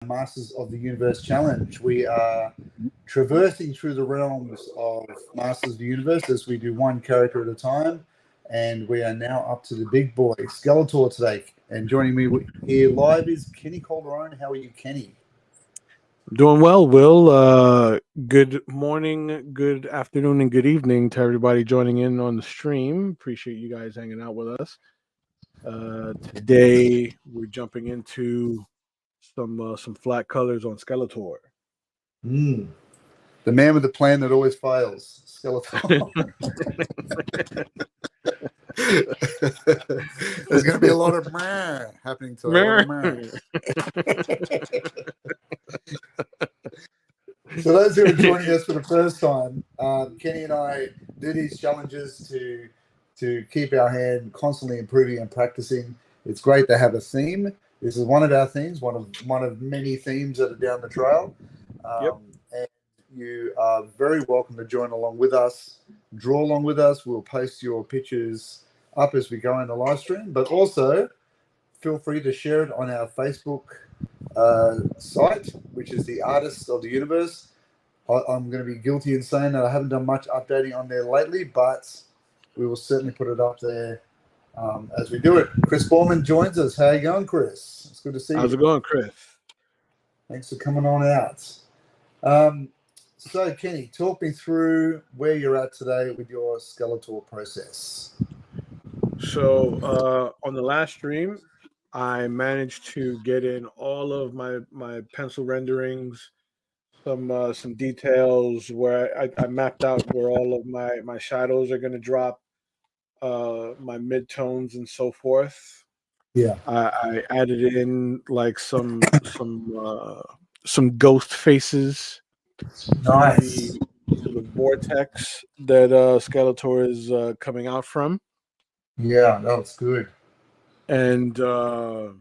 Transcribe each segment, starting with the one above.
Masters of the Universe Challenge. We are traversing through the realms of Masters of the Universe as we do one character at a time, and we are now up to the big boy, Skeletor, today. And joining me here live is Kenny Calderon. How are you, Kenny? Doing well, Will. Good morning, good afternoon, and good evening to everybody joining in on the stream. Appreciate you guys hanging out with us. Today we're jumping into some flat colors on Skeletor. The man with the plan that always fails, Skeletor. There's going to be a lot of meh happening today. So those who are joining us for the first time, Kenny and I do these challenges to keep our hand constantly improving and practicing. It's great to have a theme. This is one of our themes, one of many themes that are down the trail. And you are very welcome to join along with us, draw along with us. We'll post your pictures up as we go in the live stream, but also feel free to share it on our Facebook site, which is the Artists of the Universe. I'm going to be guilty in saying that I haven't done much updating on there lately, but we will certainly put it up there as we do it. Chris Borman joins us. How you going, Chris? It's good to see you. How's it going, Chris? Thanks for coming on out. So, Kenny, talk me through where you're at today with your Skeletor process. So on the last stream, I managed to get in all of my pencil renderings, some details where I mapped out where all of my shadows are going to drop, my midtones and so forth. Yeah, I added in like some ghost faces. nice. To the vortex that Skeletor is coming out from. Yeah, that's good. And looks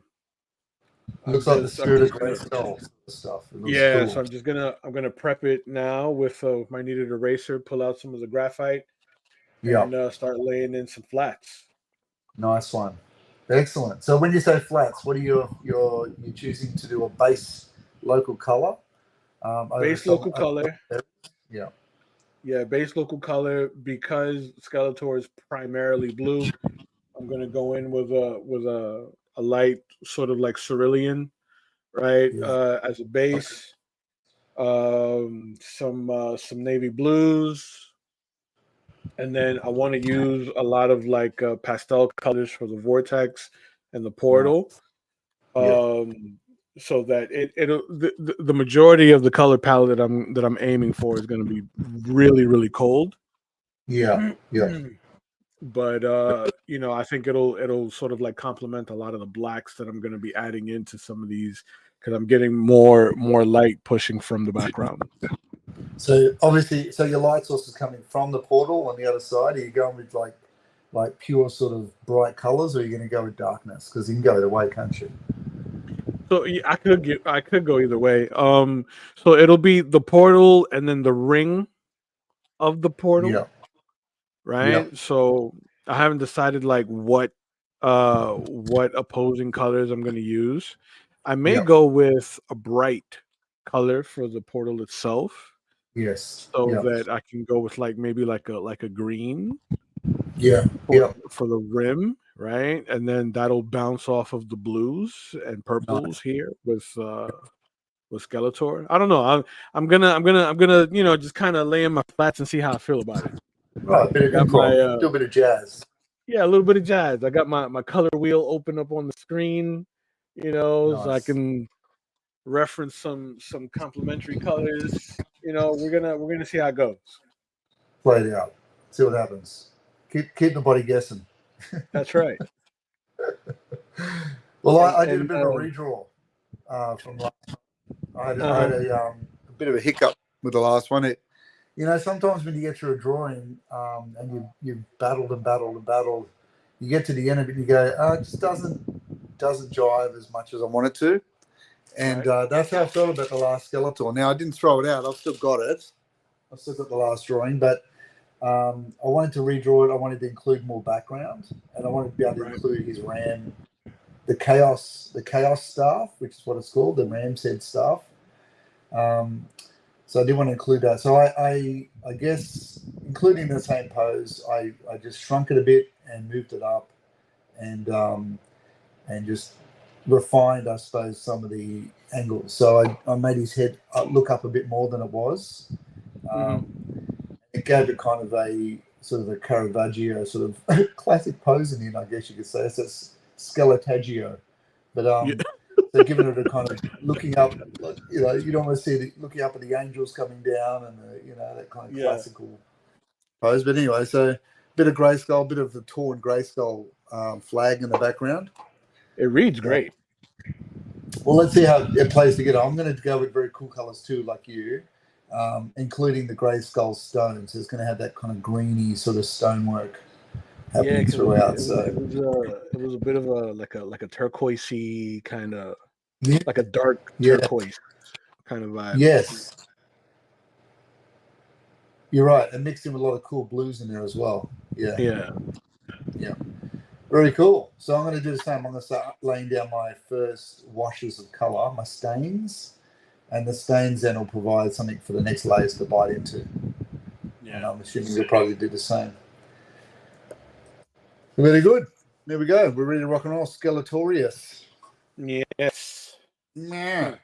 like the spirit of great stuff. Yeah, cool. So I'm gonna prep it now with my kneaded eraser, pull out some of the graphite, and start laying in some flats. Nice one, excellent. So when you say flats, what are you're choosing to do a base local color? Base local color. Yeah, base local color, because Skeletor is primarily blue. I'm gonna go in with a light sort of like cerulean, right? As a base. Some navy blues, and then I want to use a lot of like pastel colors for the vortex and the portal. So that the majority of the color palette that I'm aiming for is going to be really, really cold. Yeah. But I think it'll sort of like complement a lot of the blacks that I'm going to be adding into some of these, because I'm getting more light pushing from the background. So obviously, your light source is coming from the portal on the other side. Are you going with like pure sort of bright colors, or are you going to go with darkness? Because you can go either way, can't you? So I could go either way. So it'll be the portal and then the ring of the portal. Yeah. Right. Yeah. So I haven't decided like what opposing colors I'm going to use. I may go with a bright color for the portal itself. Yes. So that I can go with like maybe like a green. Yeah. For the rim, right? And then that'll bounce off of the blues and purples here with Skeletor. I don't know. I'm gonna just kind of lay in my flats and see how I feel about it. Right, a bit of improv, a little bit of jazz. Yeah, a little bit of jazz. I got my color wheel open up on the screen, so I can reference some complementary colors. We're gonna see how it goes. Play it out. See what happens. Keep the body guessing. That's right. Well, I did a bit of a redraw from last time. I had a bit of a hiccup with the last one. Sometimes when you get through a drawing and you've battled and battled and battled, you get to the end of it and you go, it just doesn't jive as much as I want it to. And that's how I felt about the last Skeletor. Now, I didn't throw it out. I've still got it. I've still got the last drawing, but I wanted to redraw it. I wanted to include more background, and I wanted to be able to include his ram chaos staff, which is what it's called, the Ram's Head staff. So I did want to include that. So I guess including the same pose, I just shrunk it a bit and moved it up, and just refined, I suppose, some of the angles. So I made his head look up a bit more than it was. It gave it kind of a sort of a Caravaggio sort of classic pose in it, I guess you could say. So it's Skeletaggio. But so giving it a kind of looking up, you'd almost see looking up at the angels coming down, and that kind of classical pose. But anyway, so a bit of Grayskull, a bit of the torn Grayskull flag in the background. It reads great. Well, let's see how it plays together. I'm going to go with very cool colors too, like you, including the Grayskull stones. It's going to have that kind of greeny sort of stonework happening throughout. It was a bit of a like a turquoisey kind of, like a dark turquoise kind of vibe. Yes, you're right. And mixed in with a lot of cool blues in there as well. Yeah. Very cool. So I'm going to do the same. I'm going to start laying down my first washes of color, my stains, and the stains then will provide something for the next layers to bite into. And I'm assuming you'll probably do the same. Very good. There we go. We're ready to rock and roll. Skeletorius. Yes. So,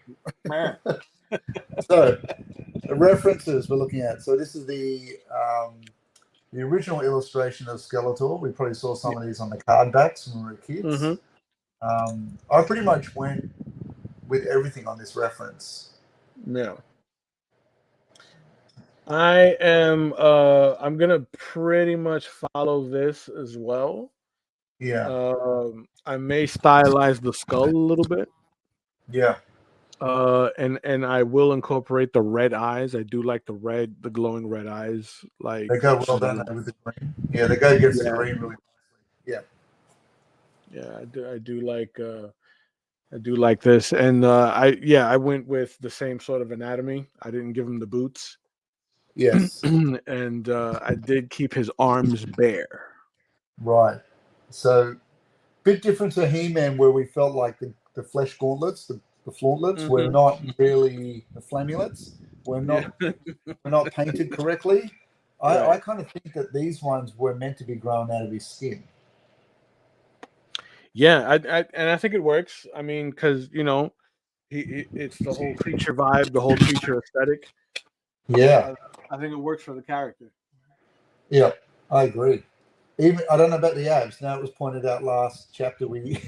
the references we're looking at. So this is the original illustration of Skeletor. We probably saw some of these on the card backs when we were kids. I pretty much went with everything on this reference. Yeah. I am I'm gonna pretty much follow this as well. I may stylize the skull a little bit. And I will incorporate the red eyes. I do like the glowing red eyes. Like they go well down with the green. Yeah, they go against the green really nicely. I do like this. And I went with the same sort of anatomy. I didn't give him the boots. Yes. And I did keep his arms bare. Right. So, bit different to He-Man, where we felt like the flesh gauntlets, the flauntlets, were not really the flamulets. We're not painted correctly. I kind of think that these ones were meant to be grown out of his skin. Yeah, I think it works. I mean, because it's the whole creature vibe, the whole creature aesthetic. Yeah, I think it works for the character. Yeah, I agree. Even I don't know about the abs. Now it was pointed out last chapter we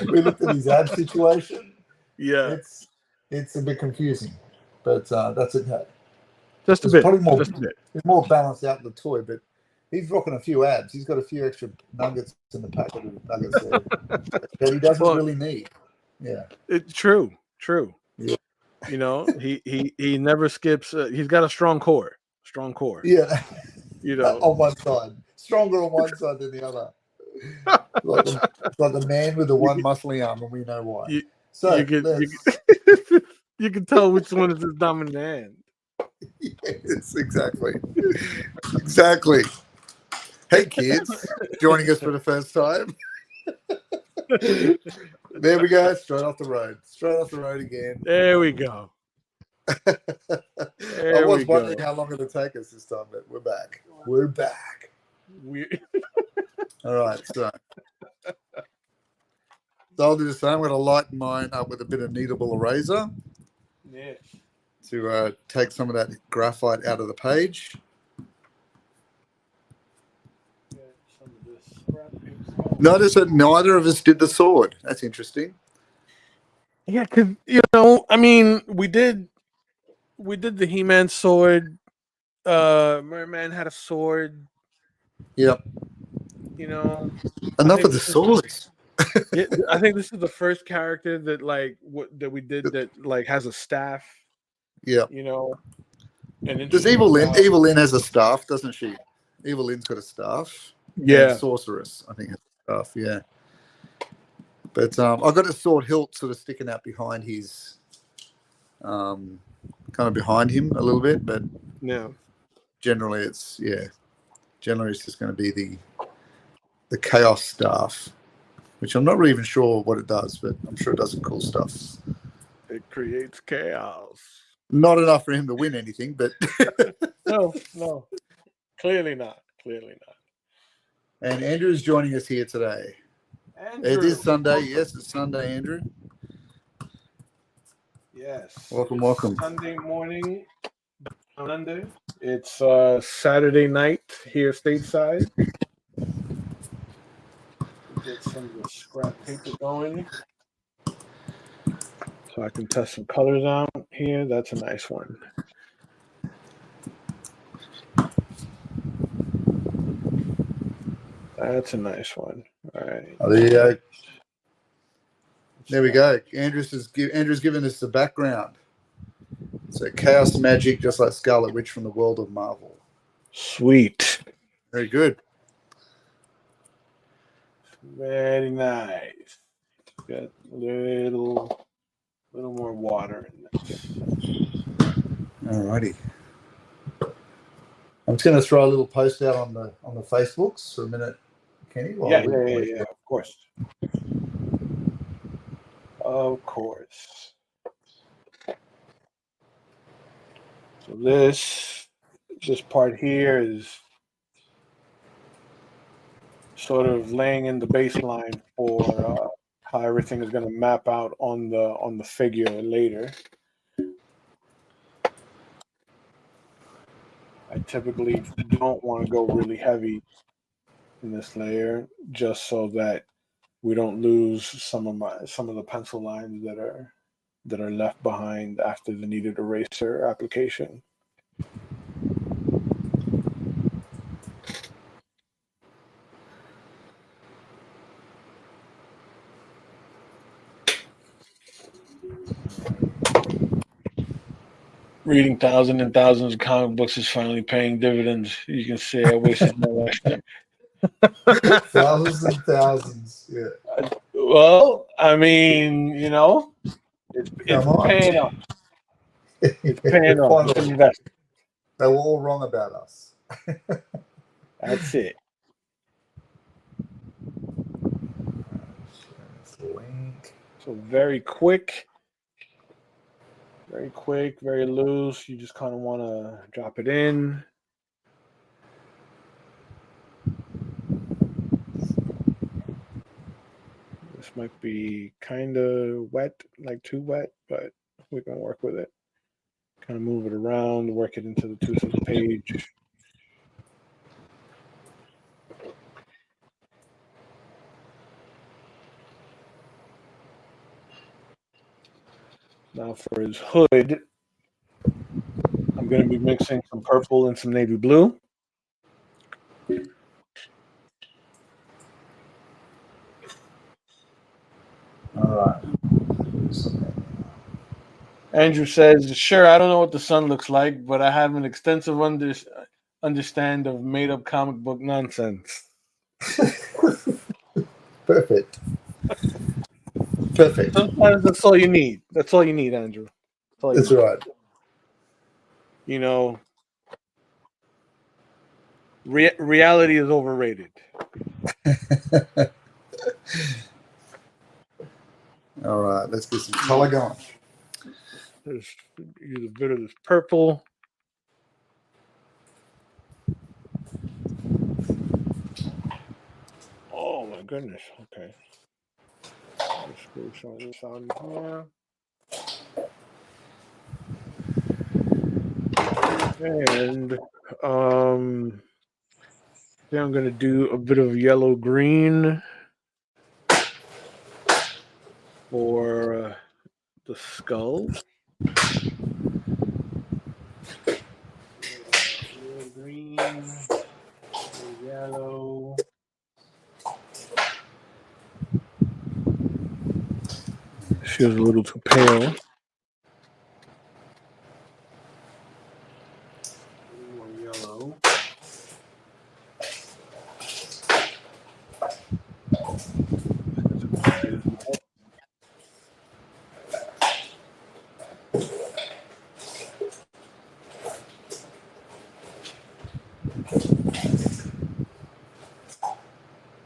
looked at his ab situation. Yeah, it's a bit confusing, but that's okay. Just a bit. Probably more. It's more balanced out in the toy, but he's rocking a few abs. He's got a few extra nuggets in the packet of nuggets there that he doesn't really need. Yeah, it's true. Yeah. He never skips. He's got a strong core. Yeah. On one side, stronger on one side than the other. It's like the man with the one muscly arm, and we know why. You can tell which one is his dominant hand. Yes, exactly. Hey, kids, joining us for the first time. There we go. Straight off the road again. There we go. I was wondering how long it'll take us this time, but we're back. All right, so I'll do the same. I'm going to lighten mine up with a bit of kneadable eraser to take some of that graphite out of the page. Notice that neither of us did the sword. That's interesting. Yeah, because we did the He-Man sword. Merman had a sword. Yep. Enough of the swords. I think this is the first character that that we did that has a staff. Yeah. And does Evil Lynn has a staff, doesn't she? Evil Lynn's got a staff. Yeah. And Sorceress, I think, has a staff. Yeah. But I've got a sword hilt sort of sticking out behind his, kind of behind him a little bit, but generally it's just going to be the chaos staff, which I'm not really even sure what it does, but I'm sure it does some cool stuff. It creates chaos. Not enough for him to win anything, but No, clearly not. And Andrew is joining us here today. Andrew. It is Sunday. Yes, it's Sunday, Andrew. Yes. Welcome. Sunday morning, Monday. It's Saturday night here stateside. Get some of the scrap paper going so I can test some colors out here. That's a nice one. That's a nice one. All right. Oh, there you go. There we go. Andrew's given us the background. So chaos magic, just like Scarlet Witch from the world of Marvel. Sweet. Very good. Very nice. Got a little more water in this. Alrighty. I'm just going to throw a little post out on the Facebooks for a minute, Kenny. Yeah, of course. Of course. So this part here is sort of laying in the baseline for how everything is going to map out on the figure later. I typically don't want to go really heavy in this layer, just so that we don't lose some of the pencil lines that are left behind after the kneaded eraser application. Reading thousands and thousands of comic books is finally paying dividends. You can say I wasted my life. Thousands and thousands. Yeah. Well, I mean, it's paying off. It's paying off. It's an investment. They were all wrong about us. That's it. So very quick, very loose. You just kind of want to drop it in. This might be kind of wet, like too wet, but we can work with it. Kind of move it around, work it into the tooth of the page. Now for his hood, I'm going to be mixing some purple and some navy blue. All right. Andrew says, sure, I don't know what the sun looks like, but I have an extensive understand of made-up comic book nonsense. Perfect. Sometimes that's all you need. That's all you need, Andrew. That's right. Reality is overrated. All right, let's get some color going. Use a bit of this purple. Oh my goodness. Okay. Let's screw some of this on here. And then I'm gonna do a bit of yellow green for the skull. Green, yellow. She was a little too pale. More yellow.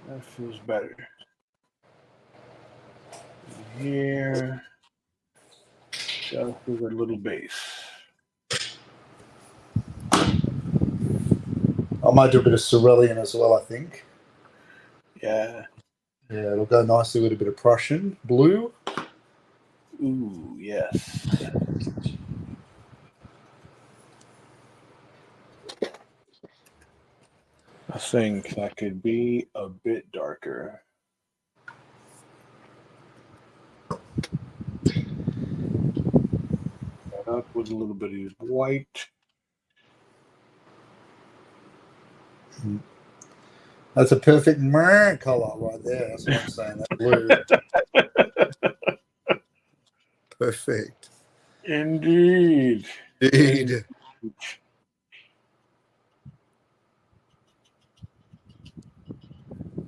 That feels better. here. Just with a little base. I might do a bit of cerulean as well, I think. Yeah. Yeah, it'll go nicely with a bit of Prussian blue. Ooh, yes. I think that could be a bit darker. Up with a little bit of white. That's a perfect color right there. That's what I'm saying. That blue. Perfect. Indeed. Indeed.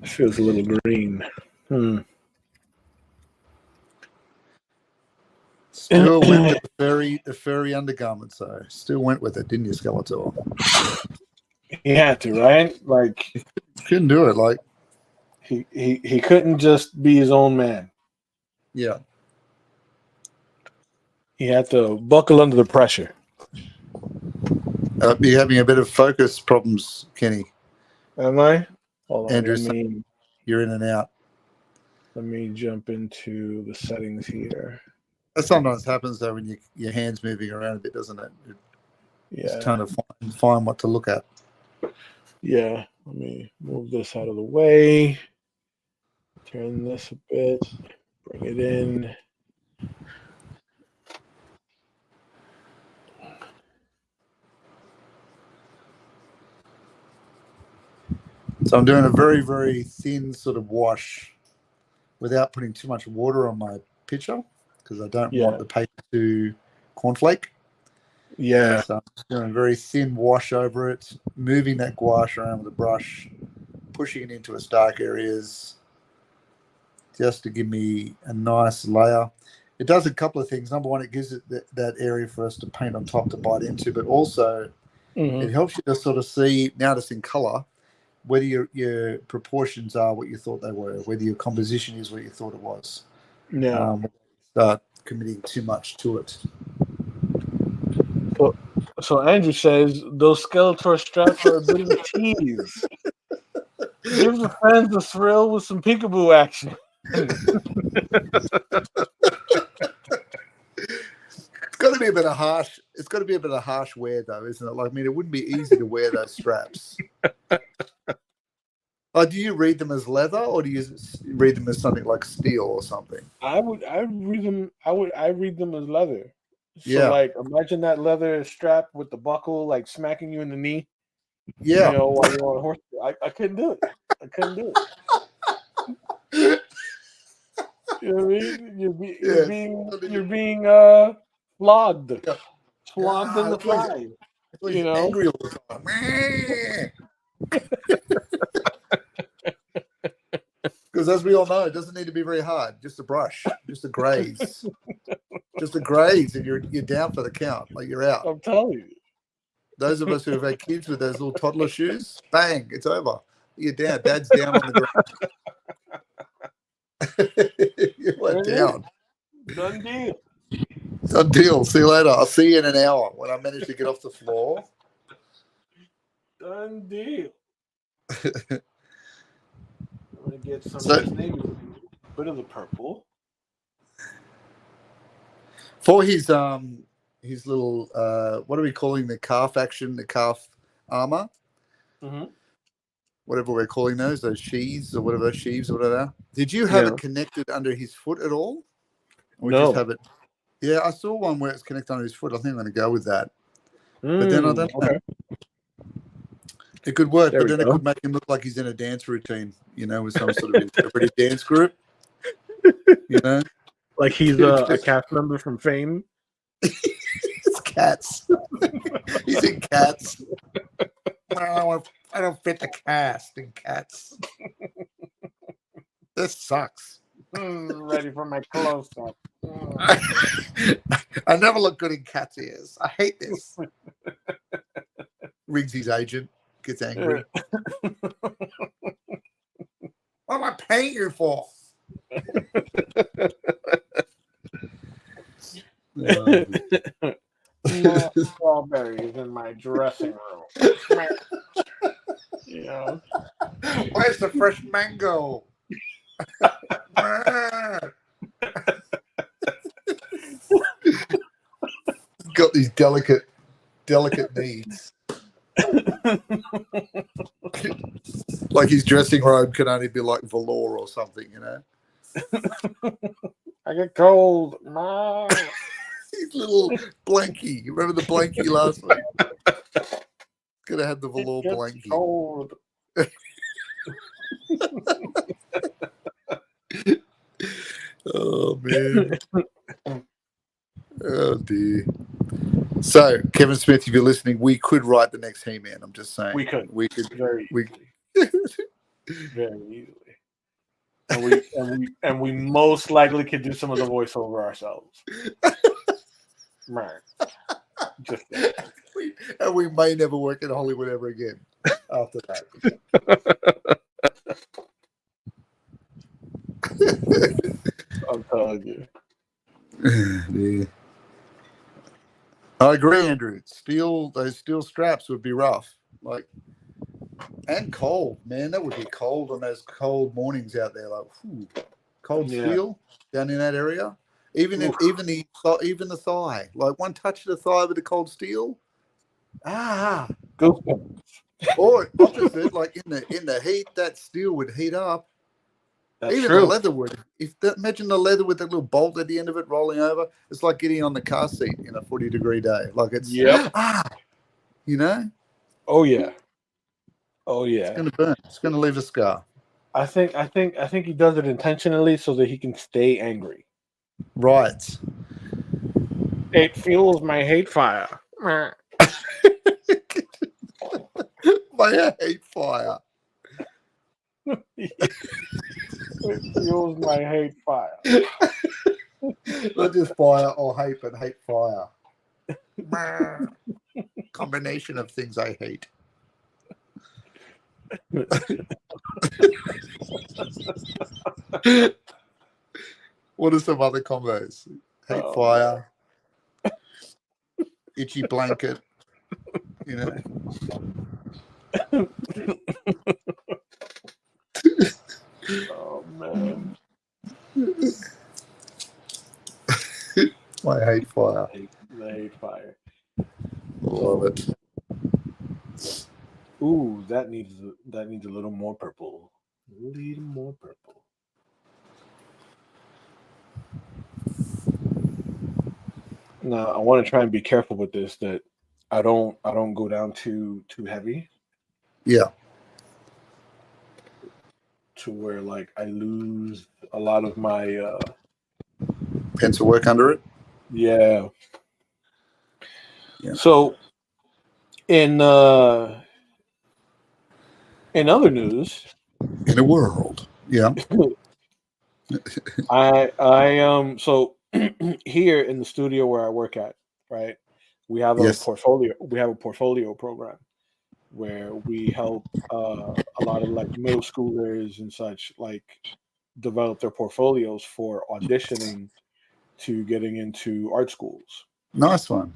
Feels a little green. Still went with the furry undergarment, so still went with it, didn't you, Skeletor? He had to, right? Like couldn't do it. Like he couldn't just be his own man. Yeah. He had to buckle under the pressure. You're having a bit of focus problems, Kenny. Am I? Hold on. Andrew, you're in and out. Let me jump into the settings here. That sometimes happens though when your hand's moving around a bit, doesn't it? It's trying to find what to look at. Yeah. Let me move this out of the way. Turn this a bit. Bring it in. So I'm doing a very, very thin sort of wash without putting too much water on my picture because I don't want the paper to cornflake. Yeah. So I'm just doing a very thin wash over it, moving that gouache around with a brush, pushing it into its dark areas just to give me a nice layer. It does a couple of things. Number one, it gives it that area for us to paint on top to bite into, but also it helps you to sort of see, now it's in color, whether your proportions are what you thought they were, whether your composition is what you thought it was. Yeah. Start committing too much to it. So Andrew says those Skeletor straps are a bit of a tease. Give the fans a thrill with some peekaboo action. It's got to be a bit of harsh. It's got to be a bit of harsh wear, though, isn't it? Like, I mean, it wouldn't be easy to wear those straps. Do you read them as leather, or do you read them as something like steel or something? I read them as leather. So yeah. Like, imagine that leather strap with the buckle, like smacking you in the knee. Yeah. You know, while you're on a horse. I couldn't do it. I couldn't do it. You know what I mean? You're being flogged. Yeah. Flogged in the thigh. You know? Angry all the time. Because as we all know, it doesn't need to be very hard. Just a brush, just a graze. Just a graze, and you're down for the count. Like, you're out. I'm telling you. Those of us who have had kids with those little toddler shoes, bang, it's over. You're down. Dad's down on the ground. You went down. Done deal. Done deal. See you later. I'll see you in an hour when I manage to get off the floor. Done deal. I'm gonna get some of this navy, a bit of the purple. For his little what are we calling the calf action, the calf armor? Whatever we're calling those sheaths or whatever. Did you have it connected under his foot at all? Or just have it? Yeah, I saw one where it's connected under his foot. I think I'm going to go with that. But then I don't know. It could work, but then it could make him look like he's in a dance routine, with some sort of interpretive dance group. Like he's a cast member from Fame. It's Cats. He's in Cats. I don't fit the cast in Cats. This sucks. Ready for my close-up. I never look good in Cat's ears. I hate this. Rings his agent. Gets angry. What am I paying you for? More strawberries in my dressing room. You know, Where's the fresh mango? Got these delicate needs. Like his dressing robe can only be like velour or something, you know. I get cold. Ma. His little blankie. You remember the blankie last week? Gonna have the velour blankie. Cold. Oh man. Oh dear. So, Kevin Smith, if you're listening, we could write the next He-Man. I'm just saying. We could very easily. And we most likely could do some of the voiceover ourselves. Right. Just and we may never work in Hollywood ever again after that. I'm telling you. Yeah. I agree, Andrew. Those steel straps would be rough. Like, and cold, man. That would be cold on those cold mornings out there. Like, cold steel down in that area. Even the thigh. Like one touch of the thigh with the cold steel. Or opposite, like in the heat, that steel would heat up. That's even true. The leather would. Imagine the leather with that little bolt at the end of it rolling over. It's like getting on the car seat in a 40-degree day. Like it's you know. Oh yeah. It's going to burn. It's going to leave a scar. I think he does it intentionally so that he can stay angry. Right. It fuels my hate fire. My hate fire. It fuels my hate fire. Not just fire or hate, but hate fire. Combination of things I hate. What are some other combos? Hate fire, itchy blanket, you know. Oh man. My hate fire. The hate fire. Love it. Ooh, that needs a little more purple. A little more purple. Now I want to try and be careful with this that I don't go down too heavy. Yeah. To where like I lose a lot of my pencil work under it. Yeah. So in other news, in the world, I so here in the studio where I work at, right, we have a portfolio program where we help a lot of like middle schoolers and such like develop their portfolios for auditioning to getting into art schools. Nice one.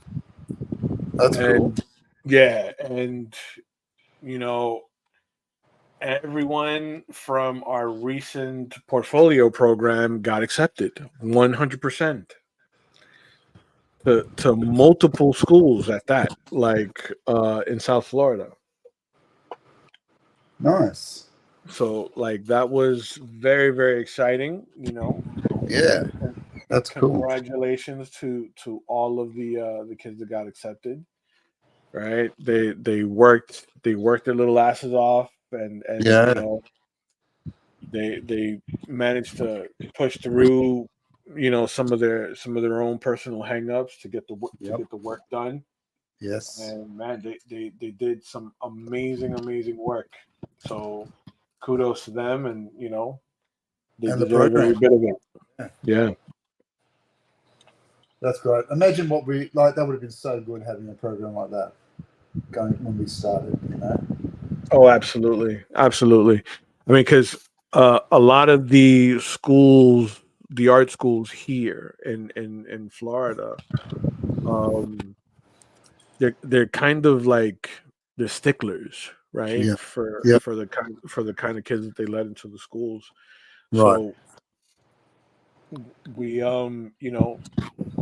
That's cool. Yeah, and you know, everyone from our recent portfolio program got accepted 100% to multiple schools at that, like in South Florida. Nice. So like that was very, very exciting, you know. Yeah. That's cool. Congratulations to all of the kids that got accepted. Right? They worked their little asses off and you know they managed to push through, you know, some of their own personal hangups to get the work done. Yes. And man, they did some amazing work. So kudos to them, and you know, they deserve every bit of it. Yeah. That's great. Imagine what we like. That would have been so good having a program like that going when we started. You know. Oh, absolutely. I mean, because a lot of the schools art schools here in Florida, um, they're kind of like the sticklers, right? Yeah. Yep. For the kind of kids that they let into the schools. Right. So we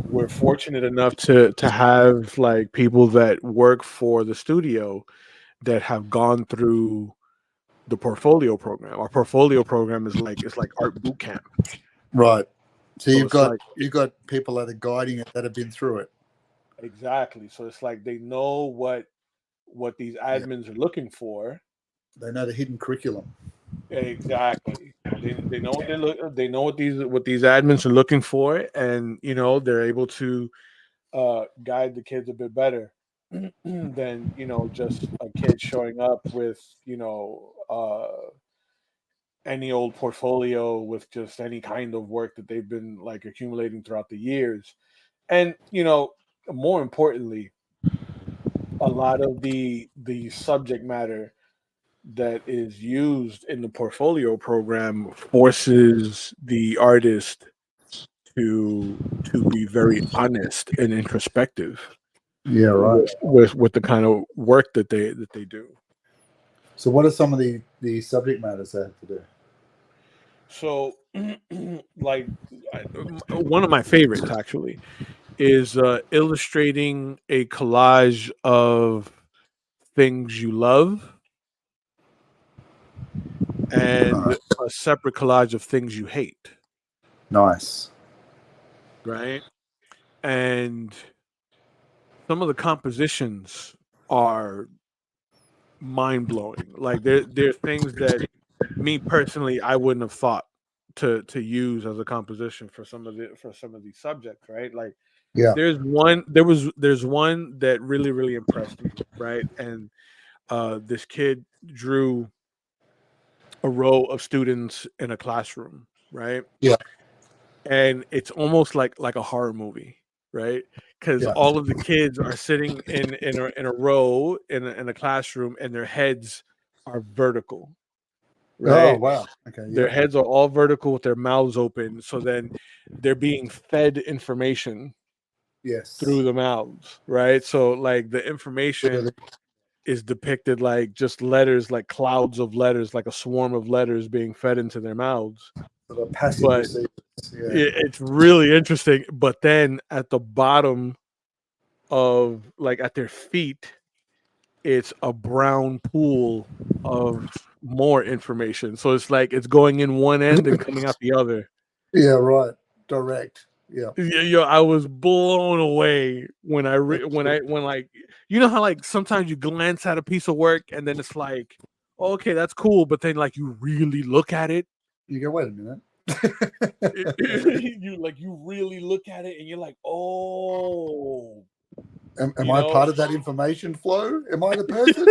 we're fortunate enough to have like people that work for the studio that have gone through the portfolio program. Our portfolio program is like, it's like art boot camp. Right. So So you've it's got like, people that are guiding it that have been through it. exactly. So it's like they know what these Yeah. admins are looking for. They know the hidden curriculum. Exactly. They know what they know what these admins are looking for, and they're able to guide the kids a bit better than just a kid showing up with any old portfolio with just any kind of work that they've been like accumulating throughout the years. And more importantly, a lot of the subject matter that is used in the portfolio program forces the artist to be very honest and introspective Yeah. Right. with the kind of work that they do. So what are some of the subject matters they have to do? So, like, one of my favorites actually is illustrating a collage of things you love and a separate collage of things you hate, Nice. right? And some of the compositions are mind blowing. Like there are things that me personally I wouldn't have thought to use as a composition for some of these subjects, right? Like Yeah. there's one that really impressed me, right? And this kid drew a row of students in a classroom, right? Yeah. And it's almost like a horror movie, right? Because Yeah. all of the kids are sitting in a row in a classroom, and their heads are vertical, Oh right? wow. Okay. Their Yep. heads are all vertical with their mouths open. So then they're being fed information through Yes. the mouths, right? So like the information Literally. is depicted like just letters, like clouds of letters, like a swarm of letters being fed into their mouths. Sort of passive But receivers. Yeah. it's really interesting. But then at the bottom of like at their feet, it's a brown pool of more information. So it's like it's going in one end and coming out the other. Yeah. Right. Direct. Yeah. Yo, I was blown away when That's cool. when like how like sometimes you glance at a piece of work and then it's like, okay, that's cool, but then like you really look at it, You go. Wait a minute. you really look at it and you're like, oh, Am you I know, part of that information flow? Am I the person?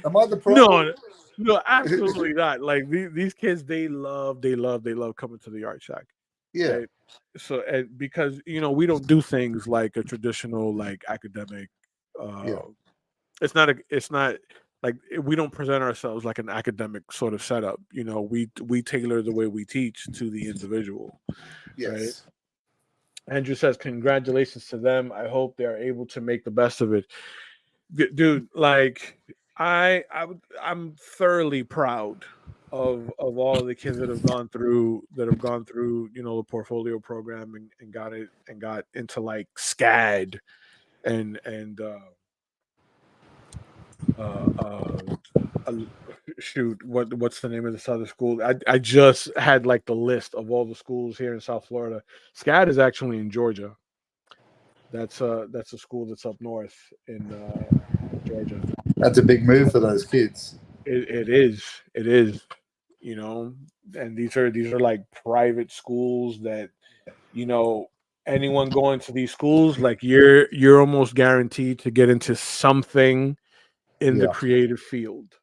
Am I the problem? no, no, absolutely not. Like these kids, they love coming to the art shack, Yeah. right? So and because we don't do things like a traditional like academic. Yeah. Uh, it's not like we don't present ourselves like an academic sort of setup. We tailor the way we teach to the individual, right? Yes. Andrew says, "Congratulations to them. I hope they are able to make the best of it." Dude, like I'm thoroughly proud of all of the kids that have gone through the portfolio program and got into like SCAD and uh uh uh, shoot, what's the name of this other school? I just had like the list of all the schools here in South Florida. SCAD is actually in Georgia. That's a school that's up north in Georgia. That's a big move for those kids. It is, and these are like private schools that you know anyone going to these schools, like you're almost guaranteed to get into something in the Yeah. creative field.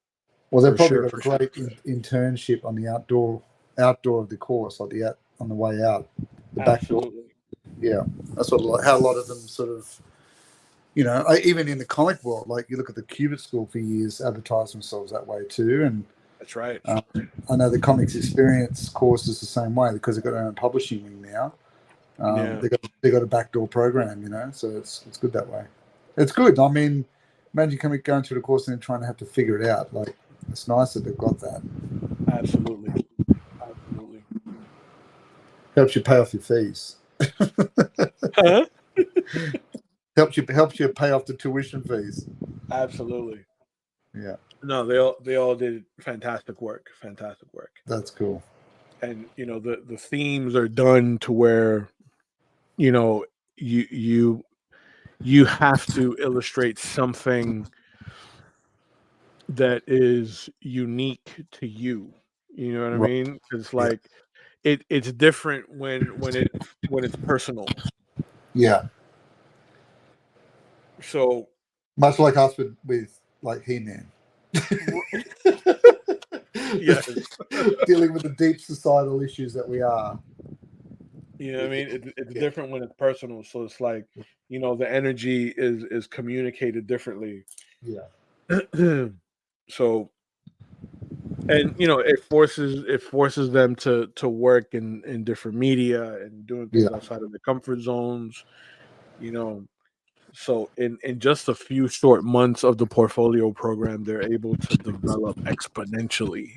Well, they've For probably sure, got a for sure. great internship on the outdoor of the course, like on the way out, the back door. Absolutely. Yeah, that's how a lot of them sort of, even in the comic world, like you look at the Cubit School for years, advertise themselves that way too, and That's right. I know the Comics Experience course is the same way because they've got their own publishing wing now. Yeah. They got a backdoor program, so it's good that way. It's good. I mean, imagine going through the course and then trying to have to figure it out. Like, it's nice that they've got that. Absolutely. Helps you pay off your fees. Huh? helps you pay off the tuition fees. Absolutely. Yeah. No, they all did fantastic work. That's cool. And the themes are done to where you have to illustrate something that is unique to you. You know what I Right. mean? It's like it's different when it's personal. Yeah. So much like us with like He-Man. Yes. Dealing with the deep societal issues that we are. You know what I mean? It's different when it's personal. So it's like, the energy is communicated differently. Yeah. So, and it forces them to work in different media and doing things outside of their comfort zones. So in just a few short months of the portfolio program, they're able to develop exponentially.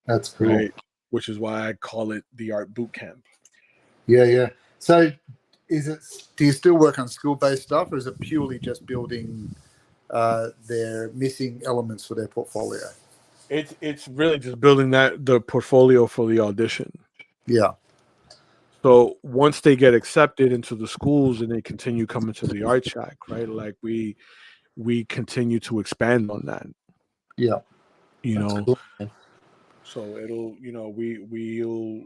That's cool. Right? Which is why I call it the art boot camp. Yeah. So do you still work on school-based stuff, or is it purely just building their missing elements for their portfolio? It's really just building the portfolio for the audition. Yeah. So once they get accepted into the schools and they continue coming to the art shack, right? Like we continue to expand on that. Yeah. Cool, so it'll we'll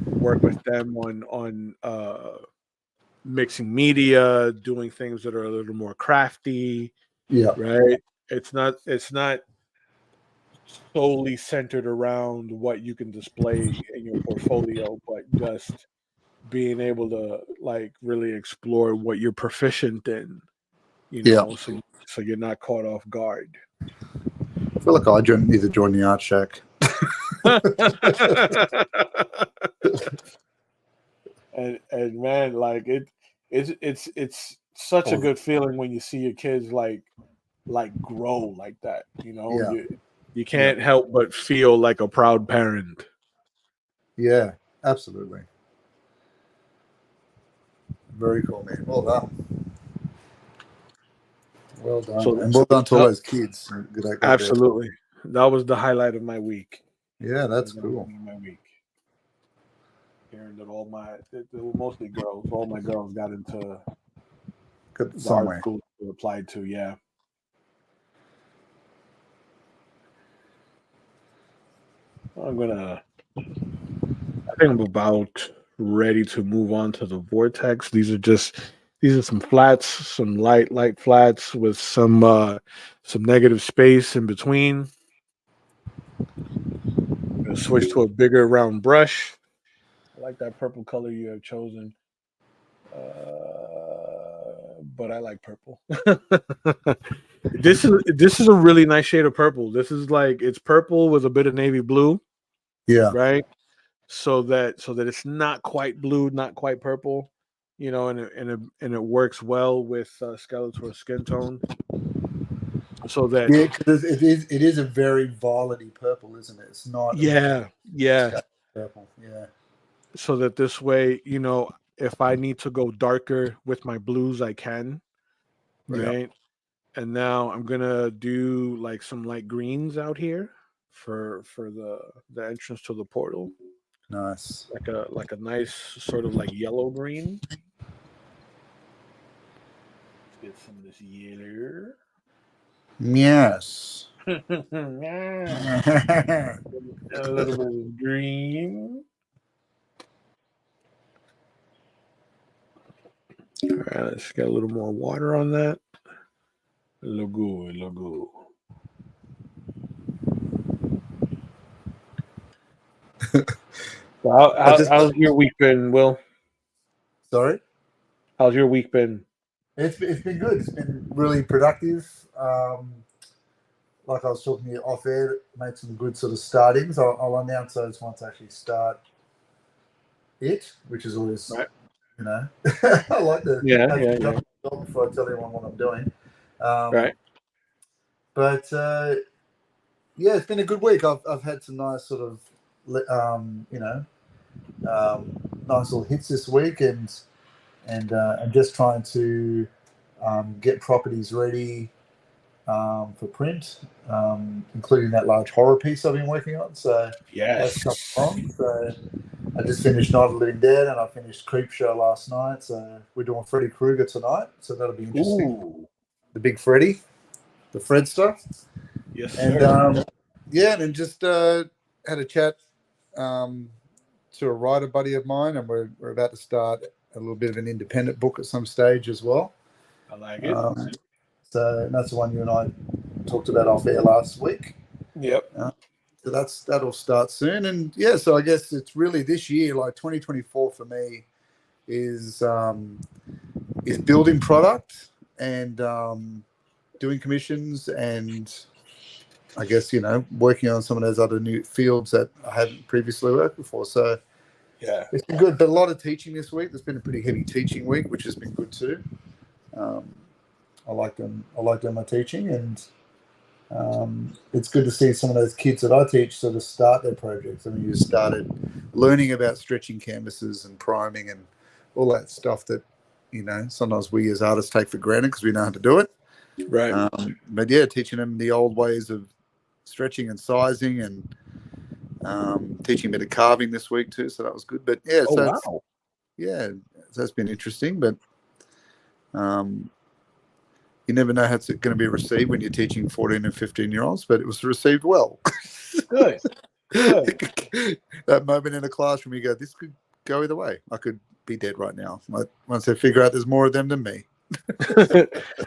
work with them on mixing media, doing things that are a little more crafty. Yeah. Right. It's not solely centered around what you can display in your portfolio, but just being able to like really explore what you're proficient in, so you're not caught off guard. I feel like I need to join the art shack. and man, like it's such a good feeling when you see your kids like grow like that. You can't help but feel like a proud parent. Yeah, absolutely. Very cool, man. Well done. Well done. So, and well done to all those kids. Absolutely. That was the highlight of my week. Yeah, that's cool. My week. Hearing that they were mostly girls. All my girls got into the art school they applied to, yeah. I think I'm about ready to move on to the vortex. These are some flats, some light flats with some negative space in between. I'm gonna switch to a bigger round brush. I like that purple color you have chosen. But I like purple. This is a really nice shade of purple. This is like it's purple with a bit of navy blue. Yeah. Right. So that it's not quite blue, not quite purple, and it works well with Skeletor's skin tone. So that because it is a very violety purple, isn't it? It's not. Yeah. Purple. Yeah. So that this way, if I need to go darker with my blues, I can. Right. Yeah. And now I'm gonna do like some light greens out here for the entrance to the portal. Nice. Like a nice sort of like yellow green. Let's get some of this yellow. Yes. A little bit of green. All right, let's get a little more water on that. Look good. How's your week been, Will? Sorry? How's your week been? It's been good. It's been really productive. like I was talking to you off air, made some good sort of startings. I'll announce those once I actually start it, which is always, Right. you know, I like to Yeah. before I tell everyone what I'm doing. Right. But yeah, it's been a good week. I've had some nice sort of, nice little hits this week, and just trying to get properties ready for print, including that large horror piece I've been working on. So that's coming Yes. along. So I just finished Night of the Living Dead, and I finished Creepshow last night. So we're doing Freddy Krueger tonight. So that'll be interesting. Ooh. The big Freddy, the Fredster. Yes, And sir. yeah, and just had a chat to a writer buddy of mine, and we're about to start a little bit of an independent book at some stage as well. I like it. So that's the one you and I talked about off air last week. Yep. So that'll start soon, and yeah. So I guess it's really this year, like 2024 for me, is building product and doing commissions, and I guess working on some of those other new fields that I hadn't previously worked before. So yeah, it's been good. But a lot of teaching this week. There's been a pretty heavy teaching week, which has been good too. I like them. I like doing my teaching, and it's good to see some of those kids that I teach sort of start their projects. I mean, you started learning about stretching canvases and priming and all that stuff that sometimes we as artists take for granted because we know how to do it. Right. But yeah, teaching them the old ways of stretching and sizing, and teaching a bit of carving this week too. So that was good. But yeah, Wow. So it's been interesting. But you never know how it's going to be received when you're teaching 14 and 15-year-olds, but it was received well. Good. That moment in a classroom, you go, this could go either way. I could be dead right now. Once they figure out there's more of them than me.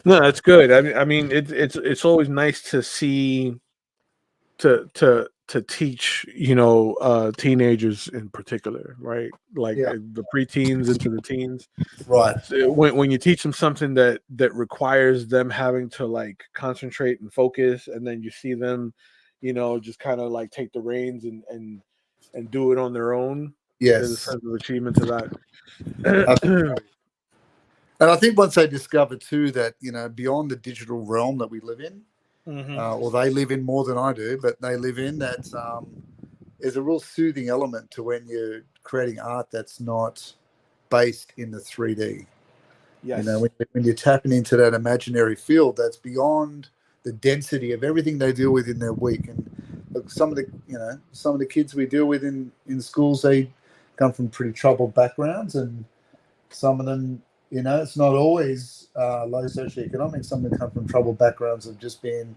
No, that's good. I mean, it's always nice to see to teach teenagers in particular, right? Like the preteens into the teens, right? So when you teach them something that requires them having to like concentrate and focus, and then you see them, just kind of like take the reins and do it on their own. Yes, there's a sense of achievement to that. And I think once they discover too that beyond the digital realm that we live in, or they live in more than I do, but they live in that, there's a real soothing element to when you're creating art that's not based in the 3D. Yes. When you're tapping into that imaginary field that's beyond the density of everything they deal with in their week. And look, some of the kids we deal with in schools, they come from pretty troubled backgrounds, and some of them, it's not always low socioeconomic. Some of them come from troubled backgrounds of just being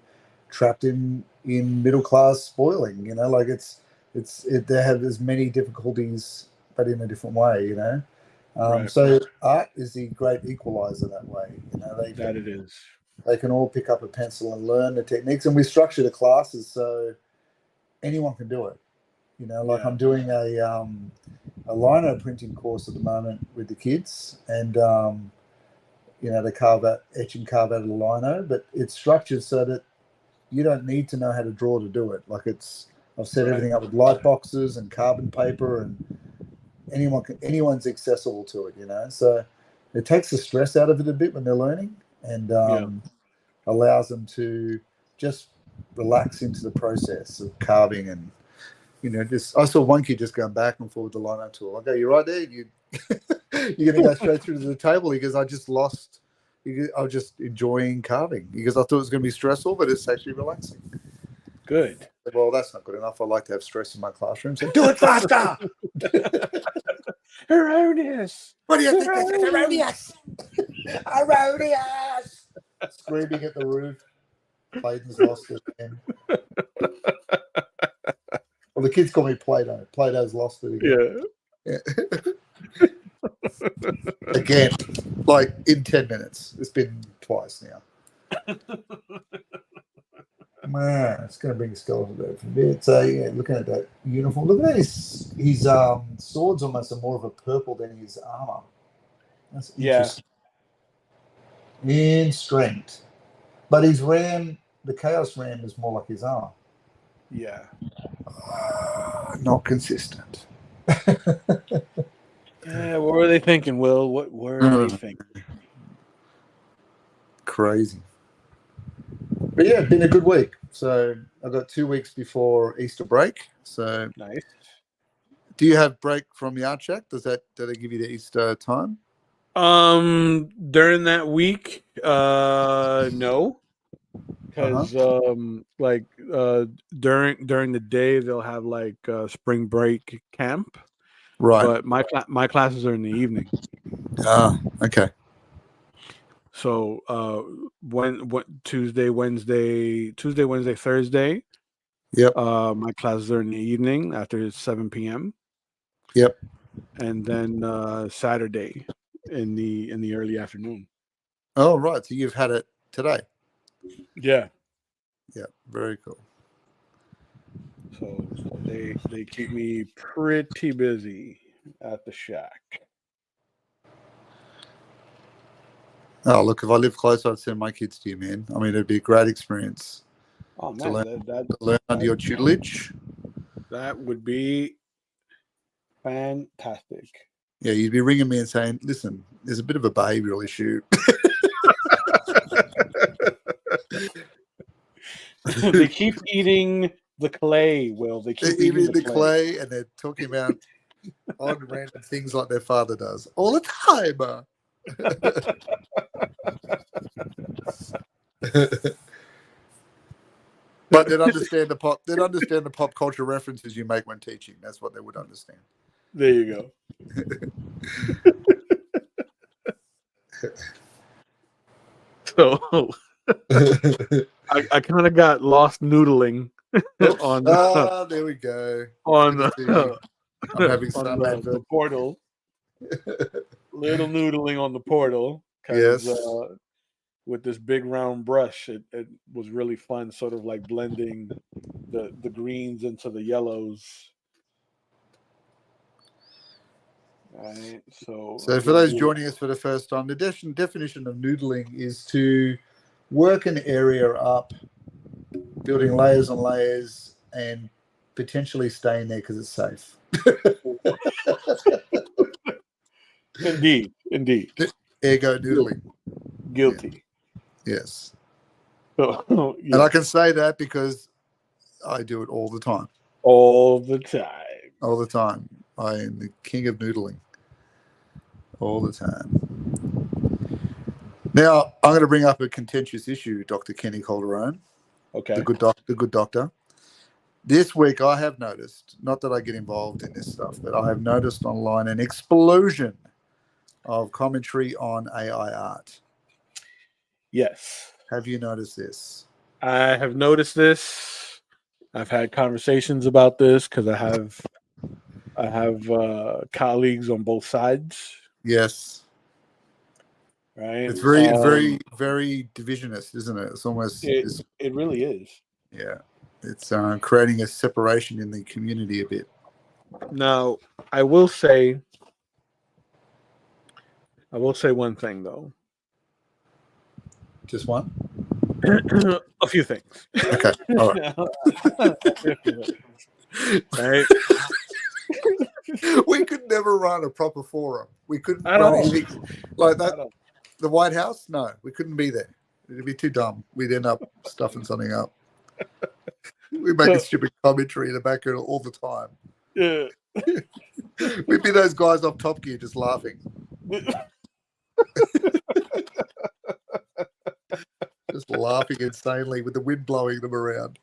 trapped in middle class spoiling. Like they have as many difficulties, but in a different way. Right. So art is the great equalizer that way. It is. They can all pick up a pencil and learn the techniques, and we structure the classes so anyone can do it. I'm doing a lino printing course at the moment with the kids, and they etch and carve out of the lino, but it's structured so that you don't need to know how to draw to do it. Like I've set everything up with light boxes and carbon paper, and anyone's accessible to it. So it takes the stress out of it a bit when they're learning, and allows them to just relax into the process of carving. And I saw one kid just going back and forth with the lino tool. I go, "You're right there. You're going to go straight through to the table." He goes, "I was just enjoying carving." He goes, "I thought it was going to be stressful, but it's actually relaxing." Good. Well, that's not good enough. I like to have stress in my classroom. So do it faster. Erroneous. What do you think? Erroneous. Erroneous. Screaming at the roof. Clayton's lost it again. Well, the kids call me Plato. Plato's lost it again. Yeah. Again, like in 10 minutes. It's been twice now. Man, it's going to bring Skeletor there for a bit. So, yeah, looking at that uniform. Look at his sword's almost more of a purple than his armor. That's interesting. In strength. But his ram the Chaos Ram is more like his arm. Yeah. Not consistent. Yeah, what were they thinking, Will? What were they thinking? Crazy. But yeah, been a good week. So I've got 2 weeks before Easter break. So Nice. do you have break from the art shack? Do they give you the Easter time? During that week, no. Because during the day they'll have like spring break camp. Right. But my classes are in the evening. Okay. So when Tuesday, Wednesday, Thursday. Yep. My classes are in the evening after 7 p.m. Yep. And then Saturday in the early afternoon. Oh, right. So you've had it today. Yeah. Yeah. Very cool. So they keep me pretty busy at the shack. Oh, look, if I live close, I'd send my kids to you, man. I mean, it'd be a great experience Oh to man, learn under your tutelage. That would be fantastic. Yeah, you'd be ringing me and saying, listen, there's a bit of a behavioral issue. They keep eating the clay, Will. They keep eating the clay, and they're talking about odd random things like their father does all the time. But they'd understand the pop culture references you make when teaching. That's what they would understand. There you go. So I kind of got lost noodling on there we go. On I'm having some the portal. Little noodling on the portal. Yes. With this big round brush, it was really fun, sort of like blending the greens into the yellows. Right. So for those joining us for the first time, the definition of noodling is to work an area up, building layers on layers, and potentially staying there because it's safe. Indeed. Ergo noodling. Guilty. Yeah. Yes. So, yeah. And I can say that because I do it all the time. All the time. All the time. I am the king of noodling. All the time. Now, I'm going to bring up a contentious issue, Dr. Kenny Calderon. Okay. The good doctor. This week, I have noticed, not that I get involved in this stuff, but I have noticed online an explosion of commentary on AI art. Yes. Have you noticed this? I have noticed this. I've had conversations about this because I have colleagues on both sides. Yes. Right. It's very, very divisionist, isn't it? It's almost. It really is. Yeah. It's creating a separation in the community a bit. Now, I will say one thing though. Just one? A few things. Okay. All right. Right. We could never run a proper forum. We couldn't run anything like that. The White House? No, we couldn't be there. It'd be too dumb. We'd end up stuffing something up. We make a stupid commentary in the background all the time. Yeah. We'd be those guys off Top Gear just laughing. Just laughing insanely with the wind blowing them around.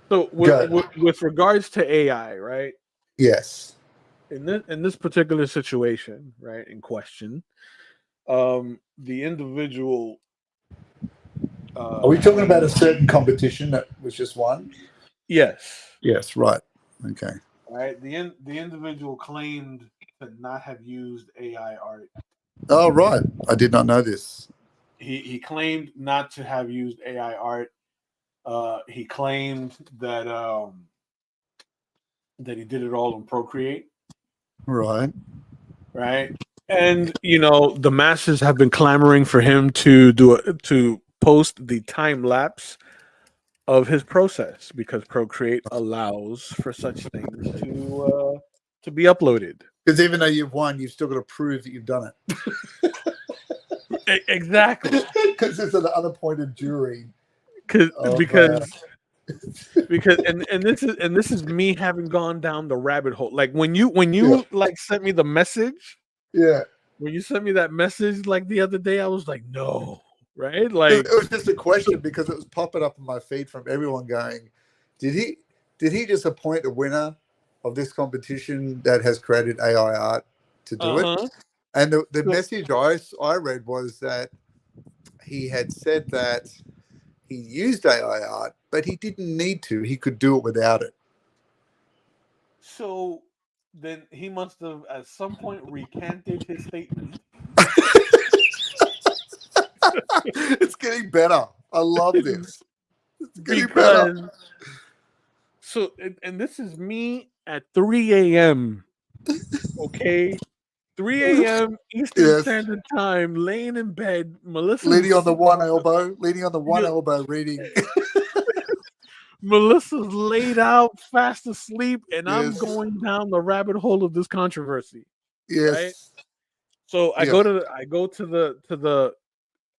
So with regards to AI, right? Yes. In this particular situation, right, in question, the individual. Are we talking about a certain competition that was just won? Yes. Yes. Right. Okay. Right. The individual claimed to not have used AI art. Oh, right. I did not know this. He claimed not to have used AI art. He claimed that he did it all in Procreate. Right. Right. And the masses have been clamoring for him to post the time lapse of his process because Procreate allows for such things to be uploaded. Because even though you've won, you've still got to prove that you've done it. Exactly. Because it's an unappointed jury. Because this is me having gone down the rabbit hole. Like when you like sent me the message. Yeah. When you sent me that message like the other day, I was like, no, right? Like it was just a question because it was popping up on my feed from everyone going, did he just appoint a winner of this competition that has created AI art to do it? And the message I read was that he had said that he used AI art, but he didn't need to. He could do it without it. So then he must have at some point recanted his statement. It's getting better. I love this. It's getting better. So, and this is me at 3 a.m. Okay, 3 a.m. Eastern Standard Time, laying in bed. Melissa leaning on the one elbow, reading. Melissa's laid out, fast asleep, and I'm going down the rabbit hole of this controversy. Yes. Right? So I go to the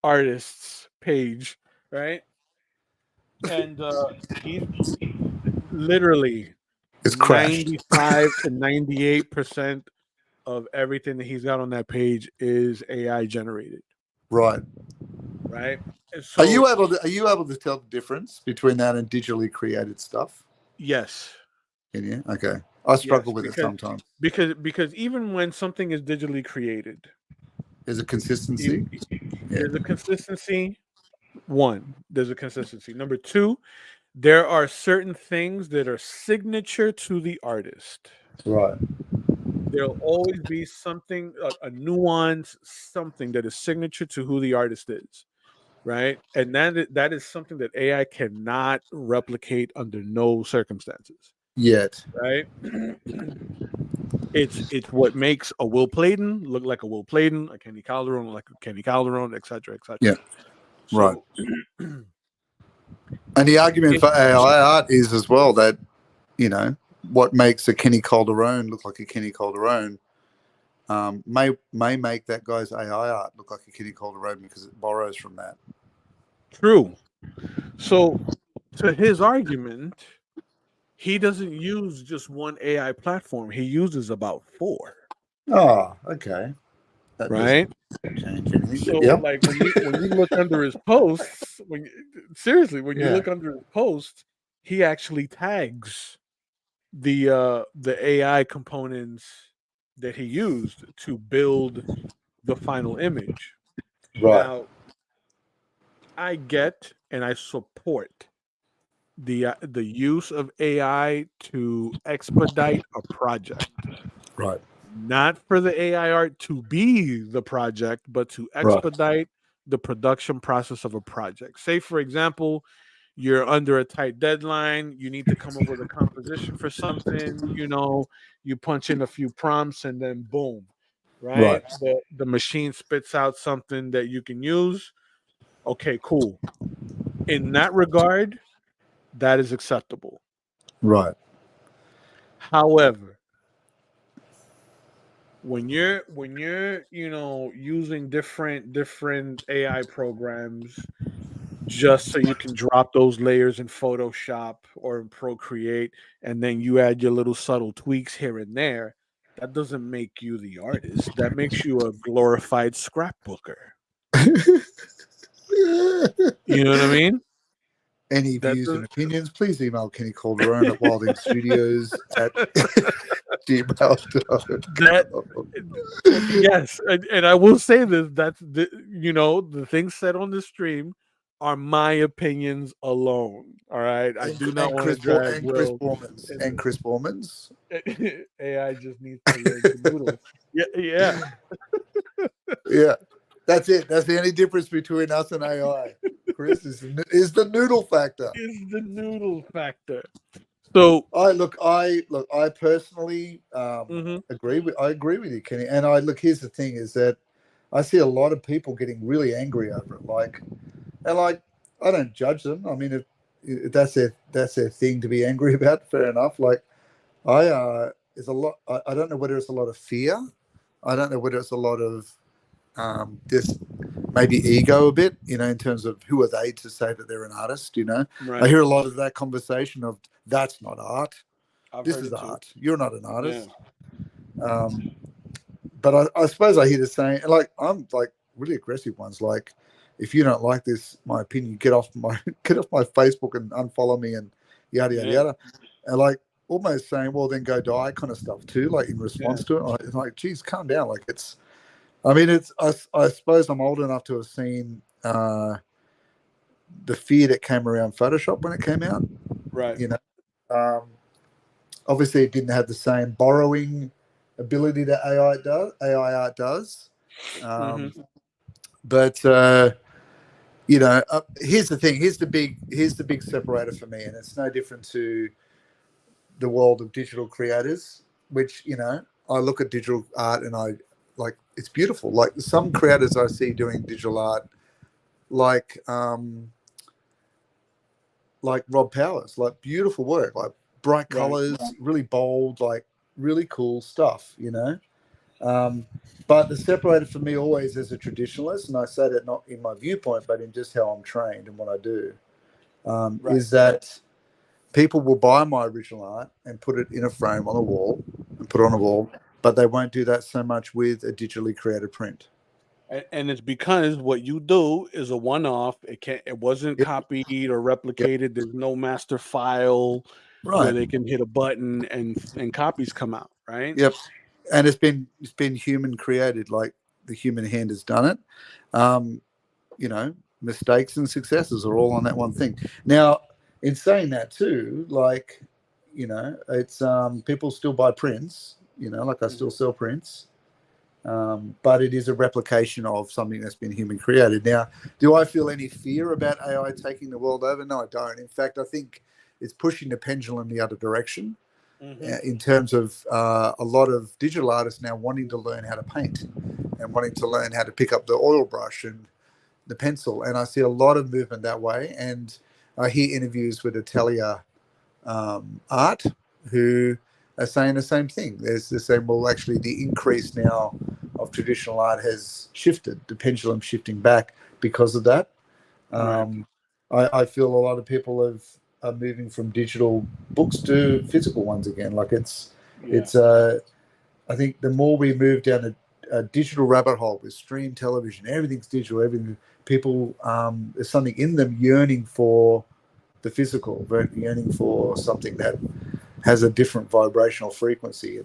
artist's page, right? And he's literally it's 95 to 98% of everything that he's got on that page is AI generated. Right. So, are you able to tell the difference between that and digitally created stuff? Yes. Can you? Okay. I struggle with it sometimes. Because even when something is digitally created, there's a consistency. There's a consistency. One, there's a consistency. Number two, there are certain things that are signature to the artist. Right. There'll always be something, a nuance, something that is signature to who the artist is. Right. And that is something that AI cannot replicate under no circumstances. Yet. Right. It's what makes a Will Clayton look like a Will Clayton, a Kenny Calderon like a Kenny Calderon, etc. Yeah. So, right. And the argument for AI art is as well that, what makes a Kenny Calderon look like a Kenny Calderon may make that guy's AI art look like a Kenny Calderon because it borrows from that. True. So, to his argument, he doesn't use just one AI platform. He uses about 4. Oh, okay. That right? Change anything. So, like when you look under his posts, when you look under his posts, he actually tags the AI components that he used to build the final image. Right. Now, I get and I support the use of AI to expedite a project. Right. Not for the AI art to be the project, but to expedite the production process of a project. Say, for example, you're under a tight deadline. You need to come up with a composition for something. You punch in a few prompts and then boom, right? The machine spits out something that you can use. Okay, cool. In that regard, that is acceptable. Right. However, when you're using different AI programs just so you can drop those layers in Photoshop or in Procreate, and then you add your little subtle tweaks here and there, that doesn't make you the artist. That makes you a glorified scrapbooker. You know what I mean? Any views and opinions, please email Kenny Calderon at Wilding Studios at gmail.com. Yes, and I will say this: that's the things said on the stream are my opinions alone. All right, I do not want to drag Will and Chris Borman's. AI just needs to learn to noodle. Yeah. Yeah. That's it. That's the only difference between us and AI. Chris is the noodle factor. Is the noodle factor. So I personally mhm, agree with you, Kenny. And here's the thing: is that I see a lot of people getting really angry over it. I don't judge them. I mean, if that's their thing to be angry about, fair enough. There's a lot. I don't know whether it's a lot of fear. I don't know whether it's a lot of just maybe ego a bit, in terms of who are they to say that they're an artist. I right. hear a lot of that conversation of that's not art. I've This heard is it too. art. You're not an Yeah. artist. Um, but I suppose I hear the saying, like I'm like really aggressive ones. Like, if you don't like this, my opinion, get off my Facebook and unfollow me and yada yada Yeah. yada. And like almost saying, well, then go die, kind of stuff too. Like in Yeah. response to it, like, geez, calm down. Like it's. I mean, I suppose I'm old enough to have seen the fear that came around Photoshop when it came out. Right. You know, um, obviously it didn't have the same borrowing ability that AI art does. Hmm. But here's the thing. Here's the big separator for me, and it's no different to the world of digital creators. Which I look at digital art and I like it's beautiful. Like some creators I see doing digital art, like Rob Powers, like beautiful work, like bright Right. colors, really bold, like really cool stuff. But the separator for me always as a traditionalist, and I say that not in my viewpoint, but in just how I'm trained and what I do, Right. is that people will buy my original art and put it in a frame on a wall and put it on a wall, but they won't do that so much with a digitally created print. And it's because what you do is a one-off. It wasn't Yep. copied or Yep. replicated. There's no master file where Right. they can hit a button and copies come out, right? Yep. And it's been human created, like the human hand has done it. Um, Mistakes and successes are all on that one thing. Now, in saying that too, like, it's people still buy prints, like I still Mhm. sell prints. But it is a replication of something that's been human created. Now, do I feel any fear about AI taking the world over? No, I don't. In fact, I think it's pushing the pendulum the other direction Mhm. in terms of a lot of digital artists now wanting to learn how to paint and wanting to learn how to pick up the oil brush and the pencil. And I see a lot of movement that way. And I hear interviews with Atelier Art who are saying the same thing. There's the same, well, actually, the increase now of traditional art has shifted, the pendulum shifting back because of that. Right. Um, I feel a lot of people are moving from digital books to physical ones again. Like Yeah. it's I think the more we move down a digital rabbit hole with stream television, everything's digital, everything. People, there's something in them yearning for the physical, yearning for something that has a different vibrational frequency.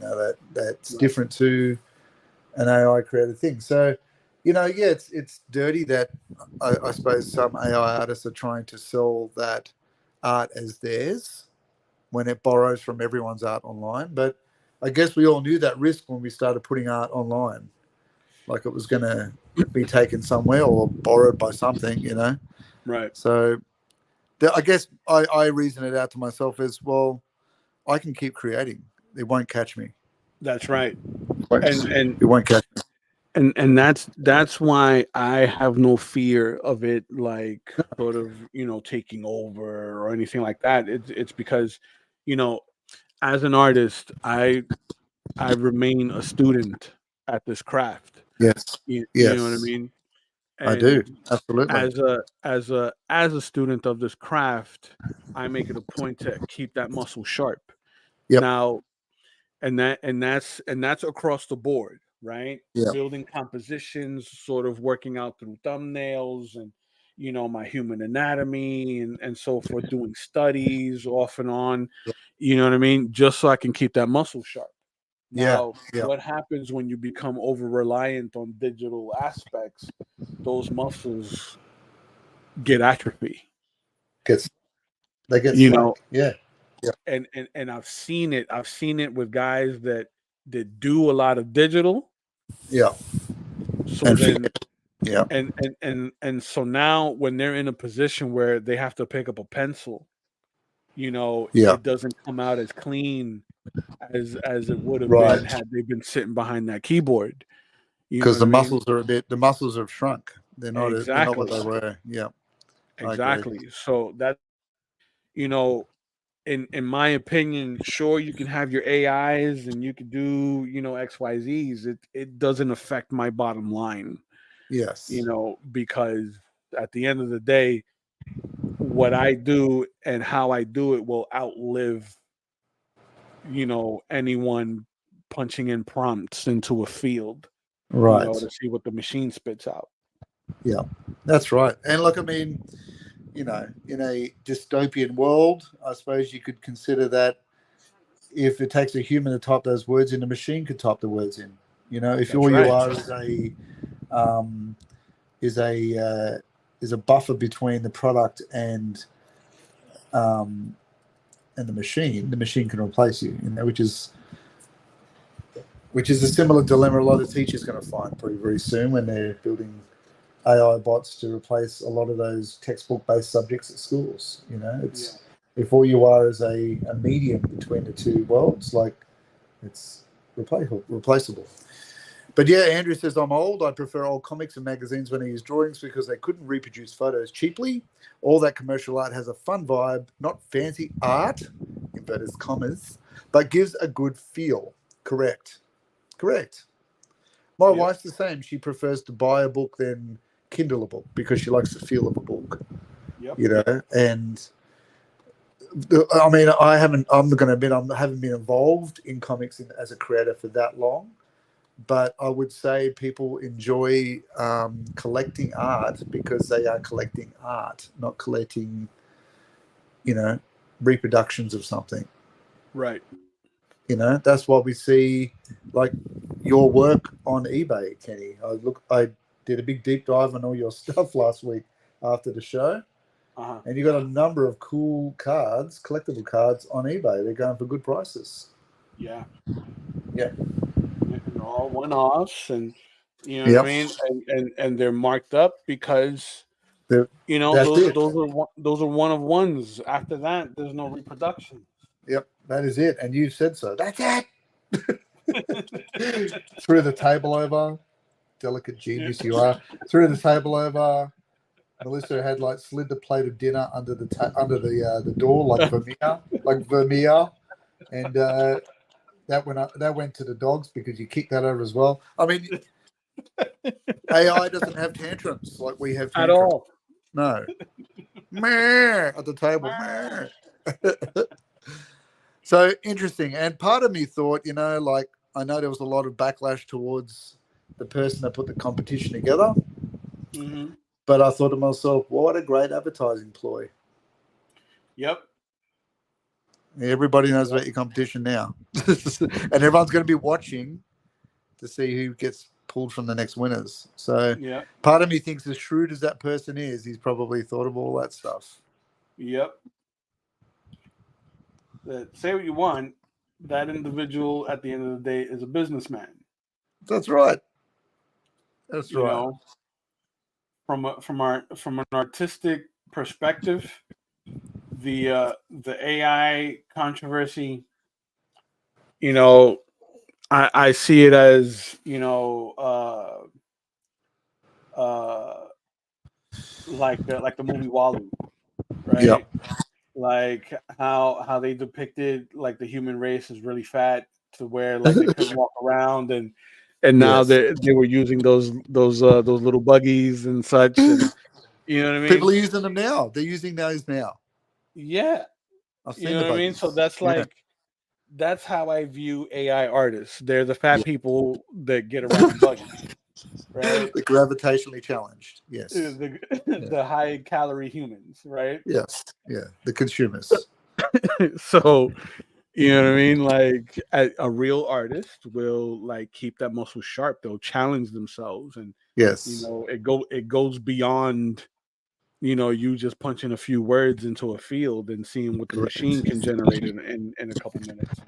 That's Right. different to an AI created thing. So, yeah, it's dirty that I suppose some AI artists are trying to sell that art as theirs when it borrows from everyone's art online. But I guess we all knew that risk when we started putting art online, like it was going to be taken somewhere or borrowed by something. Right. So I guess I reason it out to myself as well. I can keep creating. It won't catch me. That's right. It won't, And and it won't catch me. and that's why I have no fear of it, like sort of taking over or anything like that. It's because you know as an artist, I remain a student at this craft. Yes. You know what I Yes, mean? I do. And Absolutely. as a student of this craft, I make it a point to keep that muscle sharp. Yep. Now, and that's across the board, right? Yep. Building compositions, sort of working out through thumbnails and my human anatomy and so forth, doing studies off and on, Yep. you know what I mean? Just so I can keep that muscle sharp. Yeah. Now, Yeah. what happens when you become over reliant on digital aspects? Those muscles get atrophy. Gets They get You know, slack. Yeah. Yeah. and I've seen it with guys that do a lot of digital. Yeah. So And then forget. Yeah. and so now when they're in a position where they have to pick up a pencil, Yeah. it doesn't come out as clean as it would have been Right. had they been sitting behind that keyboard. You know Because what I mean? the muscles have shrunk. They're not what Exactly. they were. Yeah, I agree. Exactly. So that, you know, in my opinion, sure, you can have your AIs and you can do, XYZs. It doesn't affect my bottom line, Yes. because at the end of the day, what I do and how I do it will outlive, anyone punching in prompts into a field, Right. to see what the machine spits out. Yeah, that's right. And look, I mean, in a dystopian world, I suppose you could consider that if it takes a human to type those words in, a machine could type the words in. If That's all you right. are is a um, is a is a buffer between the product um, and the machine can replace you. Which is a similar dilemma a lot of teachers are going to find pretty very soon when they're building AI bots to replace a lot of those textbook-based subjects at schools. It's if all you are is a medium between the two worlds, like it's replaceable. But yeah, Andrew says, I'm old. I prefer old comics and magazines when I use drawings because they couldn't reproduce photos cheaply. All that commercial art has a fun vibe, not fancy art, inverted commas, but gives a good feel. Correct. My wife's the same. She prefers to buy a book than Kindle a book because she likes the feel of a book. Yep. And I mean, I'm going to admit, I haven't been involved in comics as a creator for that long, but I would say people enjoy collecting art because they are collecting art, not collecting, reproductions of something. Right. That's why we see like your work on eBay, Kenny. I did a big deep dive on all your stuff last week after the show. Uh-huh. And you got a number of cool cards, collectible cards on eBay. They're going for good prices. Yeah. Yeah. And they're all one-offs, and you know Yep. what I mean, and they're marked up because That's it. those are one of ones. After that, there's no reproduction. Yep, that is it. And you said so. That's it. Threw the table over. Delicate genius you are. Threw the table over. Melissa had slid the plate of dinner under the door like Vermeer, and that went to the dogs because you kicked that over as well. I mean, AI doesn't have tantrums like we have At tantrums. all. No, meh, at the table. Meh. So interesting. And part of me thought, I know there was a lot of backlash towards the person that put the competition together. Mm-hmm. But I thought to myself, what a great advertising ploy. Yep. Everybody knows about your competition now. And everyone's going to be watching to see who gets pulled from the next winners. So part of me thinks as shrewd as that person is, he's probably thought of all that stuff. Yep. Say what you want, that individual at the end of the day is a businessman. That's right. You know, from an artistic perspective, the AI controversy, I see it as, like the movie Wall-E, right? Yep. Like how they depicted like the human race is really fat to where like they couldn't walk around, and now they were using those little buggies and such, and you know what I mean? People are using them now. They're using those now. Yeah. I've seen You know what I mean? So that's that's how I view AI artists. They're the fat people that get around in buggies. Right? The gravitationally challenged. Yes. The high calorie humans, right? Yes. Yeah. The consumers. So, you know what I mean? Like a real artist will like keep that muscle sharp. They'll challenge themselves, and yes, it goes beyond, you just punching a few words into a field and seeing what the machine can generate in a couple minutes.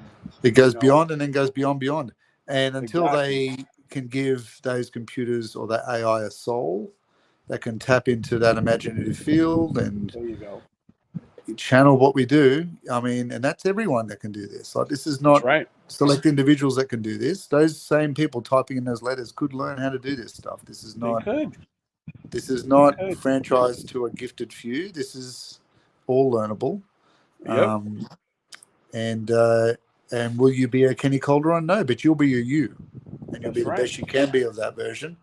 It goes beyond and then goes beyond. And until Exactly. they can give those computers or that AI a soul that can tap into that imaginative field, and there you go. channel what we do. I mean, and that's everyone that can do this. Like, this is That's not right. select individuals that can do this. Those same people typing in those letters could learn how to do this stuff. This is They not could. franchised to a gifted few. This is all learnable. Yep. And will you be a Kenny Calderon? No, but you'll be a you, and you'll That's be the right. best you can be of that version,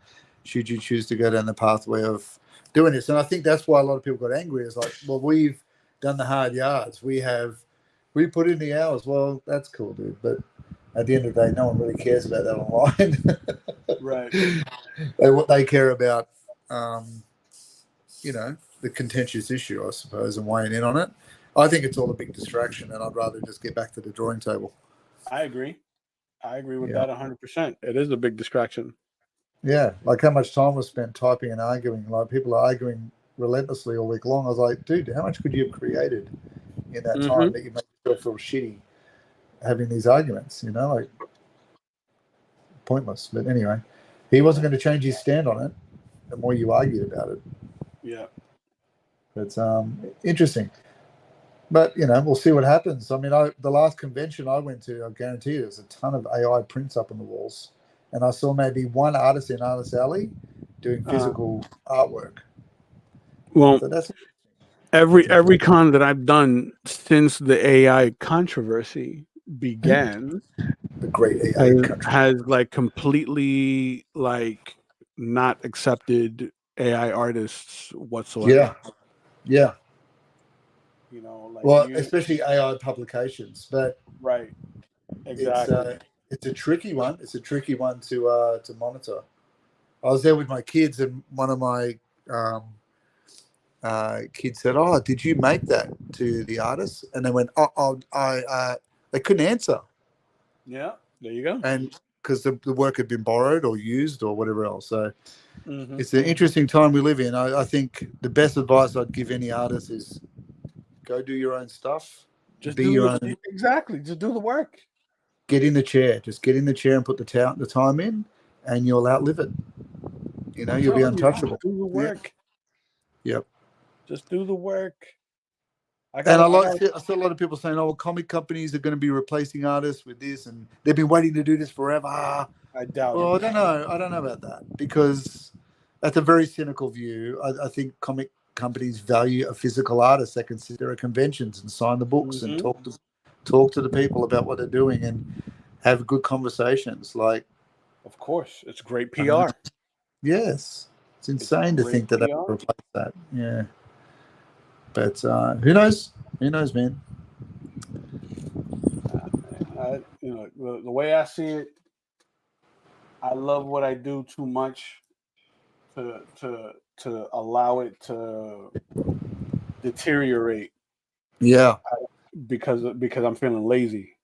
should you choose to go down the pathway of doing this. And I think that's why a lot of people got angry. It's like, well, we've done the hard yards. We put in the hours. Well, that's cool, dude. But at the end of the day, no one really cares about that online. Right. What they care about, the contentious issue, I suppose, and weighing in on it. I think it's all a big distraction, and I'd rather just get back to the drawing table. I agree with that 100%. It is a big distraction. Yeah, like how much time was spent typing and arguing. Like, people are arguing relentlessly all week long. I was like, dude, how much could you have created in that time that you make yourself feel shitty having these arguments? Like, pointless. But anyway, he wasn't going to change his stand on it the more you argued about it. Yeah. It's interesting. But, we'll see what happens. I mean, the last convention I went to, I guarantee you, there's a ton of AI prints up on the walls. And I saw maybe one artist in Artist Alley doing physical artwork. Well, so that's every con that I've done since the AI controversy began the great AI has like completely like not accepted AI artists whatsoever. Yeah. Like, well, especially AI publications, but right, exactly. It's a tricky one. It's a tricky one to monitor. I was there with my kids, and one of my kids said, "Oh, did you make that to the artist?" And they went, they couldn't answer. Yeah, there you go. And because the work had been borrowed or used or whatever else. So it's an interesting time we live in. I think the best advice I'd give any artist is go do your own stuff. Just be your own. Exactly. Just do the work. Get in the chair. Just get in the chair and put the time in, and you'll outlive it. You'll be untouchable. Do the work. Yep. Just do the work. I see a lot of people saying, "Oh, well, comic companies are going to be replacing artists with this, and they've been waiting to do this forever." I doubt it. Well, I don't know. I don't know about that, because that's a very cynical view. I think comic companies value a physical artist that can sit there at conventions and sign the books and talk to the people about what they're doing and have good conversations. Like, of course, it's great PR. Yes, it's insane to think that they would replace that. Yeah. But who knows? Who knows, man? The way I see it, I love what I do too much to allow it to deteriorate. Yeah. Because I'm feeling lazy.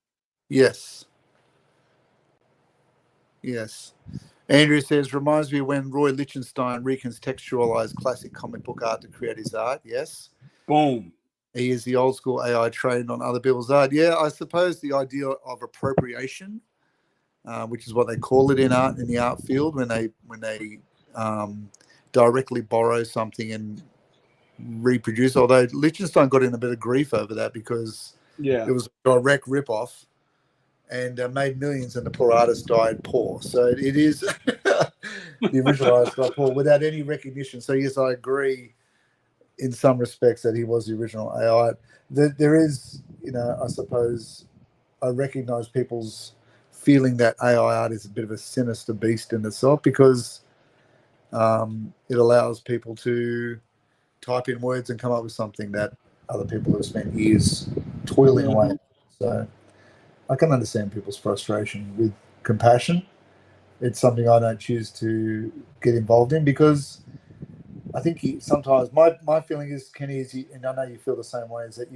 Yes. Andrew says, reminds me when Roy Lichtenstein recontextualized classic comic book art to create his art. Yes. Boom. He is the old school AI trained on other people's art. Yeah, I suppose the idea of appropriation, which is what they call it in the art field, when they directly borrow something and reproduce. Although Lichtenstein got in a bit of grief over that because it was a direct rip-off and made millions, and the poor artist died poor. So it is the original artist died poor without any recognition. So yes, I agree in some respects that he was the original AI. There is, I suppose I recognize people's feeling that AI art is a bit of a sinister beast in itself, because it allows people to type in words and come up with something that other people have spent years toiling away. So I can understand people's frustration with compassion. It's something I don't choose to get involved in, because I think sometimes my feeling is, Kenny, and I know you feel the same way, is that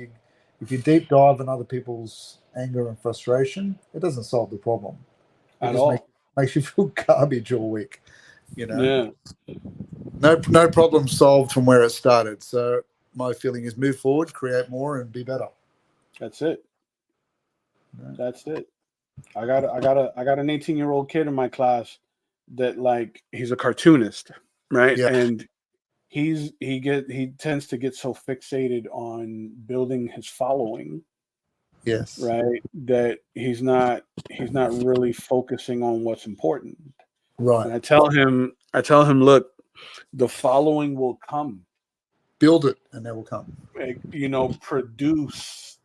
if you deep dive in other people's anger and frustration, it doesn't solve the problem. It just makes you feel garbage all week. Yeah. No problem solved from where it started. So my feeling is move forward, create more, and be better. That's it. That's it. I got an 18-year-old kid in my class that, like, he's a cartoonist, right? Yeah. And he tends to get so fixated on building his following, Yes. right? That he's not really focusing on what's important. Right. And I tell him, look, the following will come. Build it, and they will come. Produce.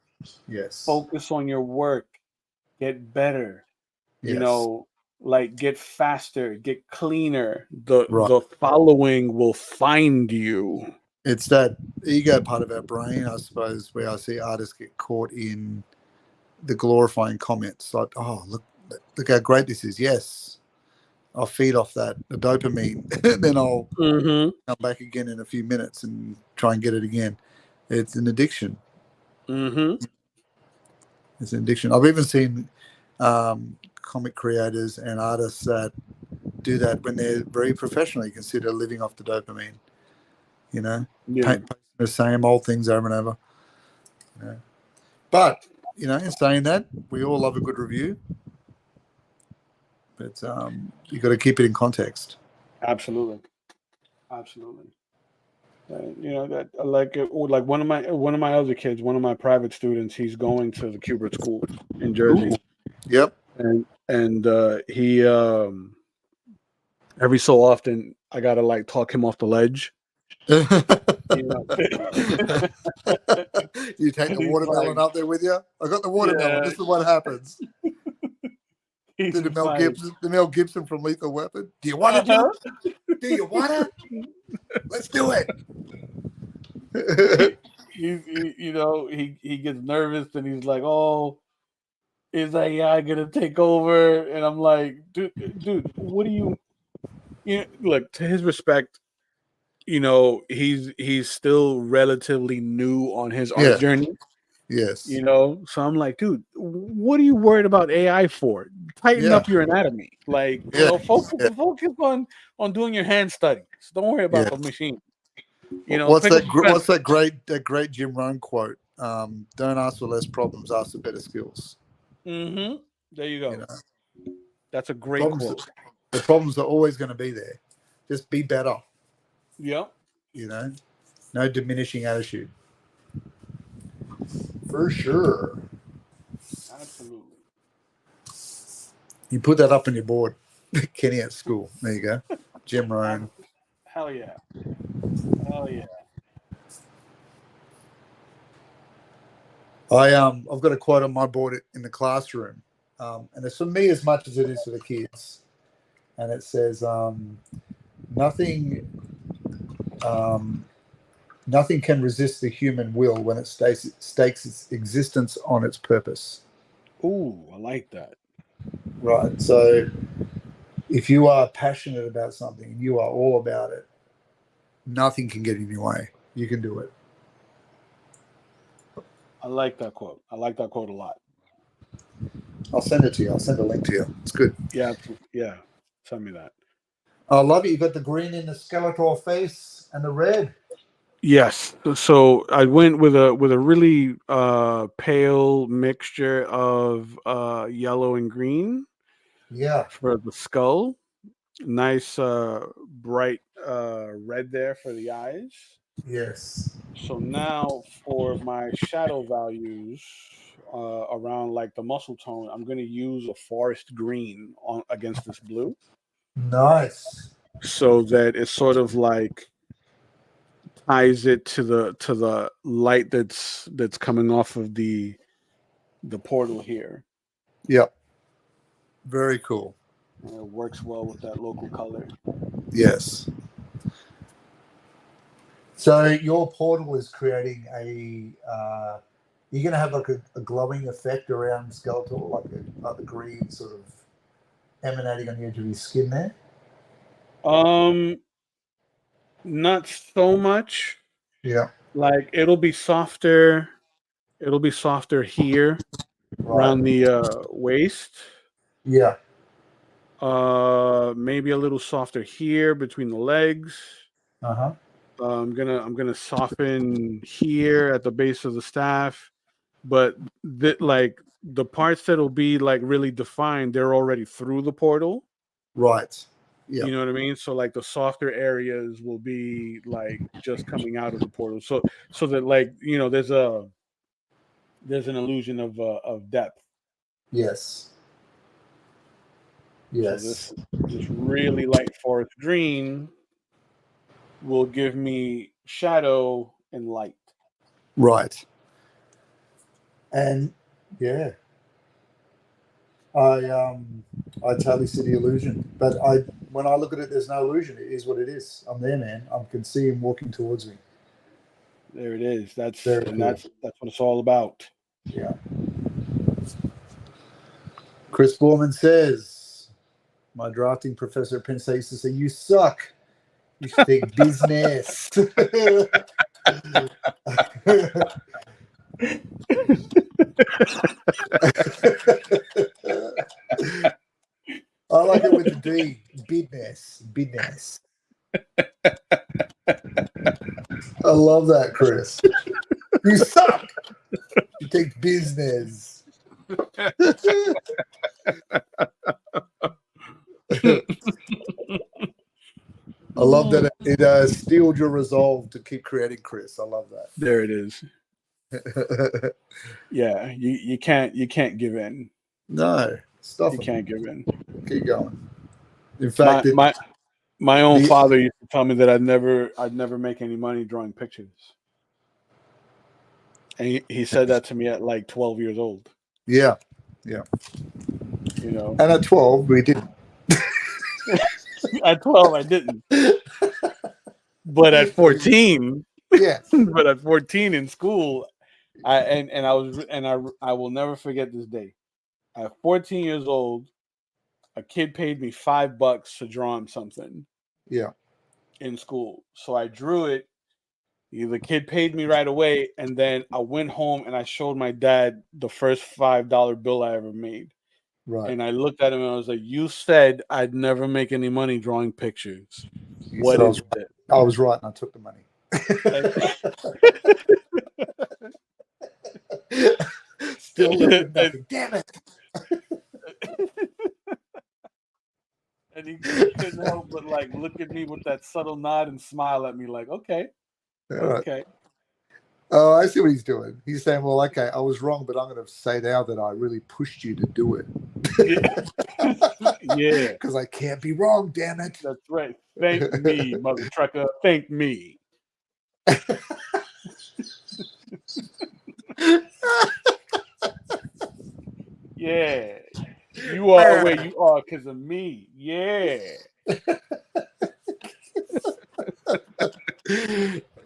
Yes. Focus on your work. Get better. Yes. Like get faster, get cleaner. The Right. following will find you. It's that ego part of our brain, I suppose, where I see artists get caught in the glorifying comments, like, "Oh, look how great this is." Yes, I'll feed off that, the dopamine, then I'll come back again in a few minutes and try and get it again. It's an addiction. It's an addiction. I've even seen comic creators and artists that do that when they're very professionally consider living off the dopamine. Paint the same old things over and over. But in saying that, we all love a good review, but you got to keep it in context. Absolutely. That like one of my other kids, one of my private students, he's going to the Kubert School in Jersey. Ooh. Yep. And he every so often I gotta like talk him off the ledge. You take the watermelon up there with you. I got the watermelon. This is what happens. The Mel Gibson from Lethal Weapon. Do you want to do you want to? Let's do it. He gets nervous and he's like, "Oh, is AI gonna take over?" And I'm like, dude, what do you? Look, to his respect, he's still relatively new on his art journey. Yes. So I'm like, dude, what are you worried about AI for? Tighten up your anatomy. Like, focus on doing your hand studies. Don't worry about the machine. What's that great Jim Rohn quote? Don't ask for less problems, ask for better skills. There you go. That's a great quote. The problems are always going to be there. Just be better. Yep. No diminishing attitude. For sure. Absolutely. You put that up on your board. Kenny at school. There you go. Jim Rohn. Hell yeah. I've got a quote on my board in the classroom, and it's for me as much as it is for the kids. And it says, "Nothing can resist the human will when it stakes its existence on its purpose." Ooh, I like that. Right. So, if you are passionate about something, you are all about it. Nothing can get in your way. You can do it. I like that quote. I like that quote a lot. I'll send it to you. I'll send a link to you. It's good. Yeah. Send me that. I love it. You got the green in the Skeletor face and the red. Yes. So I went with a really pale mixture of yellow and green. Yeah. For the skull. Nice bright red there for the eyes. Yes. So now for my shadow values around like the muscle tone, I'm going to use a forest green against this blue. Nice. So that it sort of like ties it to the light that's coming off of the portal here. Yep. Very cool. And it works well with that local color. Yes. So your portal is creating you're going to have like a glowing effect around Skeletor, like the green sort of emanating on the edge of his skin there? Not so much. Yeah. Like it'll be softer here around the waist. Yeah. Maybe a little softer here between the legs. Uh-huh. I'm gonna soften here at the base of the staff, but the parts that'll be like really defined, they're already through the portal. Right. Yeah. You know what I mean? So like the softer areas will be like just coming out of the portal. So that like there's an illusion of depth. Yes. So Yes. this really light forest green will give me shadow and light. Right. And yeah, I totally see the illusion. But when I look at it, there's no illusion. It is what it is. I'm there, man. I can see him walking towards me. There it is. Very cool. That's what it's all about. Yeah. Chris Borman says, my drafting professor at Penn State used to say, "You suck. You speak business." I like it with the D. Business. I love that, Chris. You suck. You take business. I love that it steeled your resolve to keep creating, Chris. I love that. There it is. Yeah, you can't give in. No, stop. You can't give in. Keep going. In fact, my own father used to tell me that I'd never make any money drawing pictures, and he said that to me at like 12 years old. Yeah, yeah. You know, and at 12 we didn't. At 12 I didn't, but at 14, yes. But at 14 in school, I will never forget this day. At 14 years old, a kid paid me $5 to draw him something. Yeah. In school, so I drew it. The kid paid me right away, and then I went home and I showed my dad the first $5 bill I ever made. Right. And I looked at him and I was like, "You said I'd never make any money drawing pictures. What is it?" I was right, and I took the money. Still left nothing. Damn it. And he couldn't help but like look at me with that subtle nod and smile at me like, "Okay, okay." Right. Oh, I see what he's doing. He's saying, "Well, okay, I was wrong, but I'm going to say now that I really pushed you to do it." Yeah. Because I can't be wrong, damn it. That's right. Thank me, mother trucker. Thank me. Yeah. You are where you are because of me. Yeah.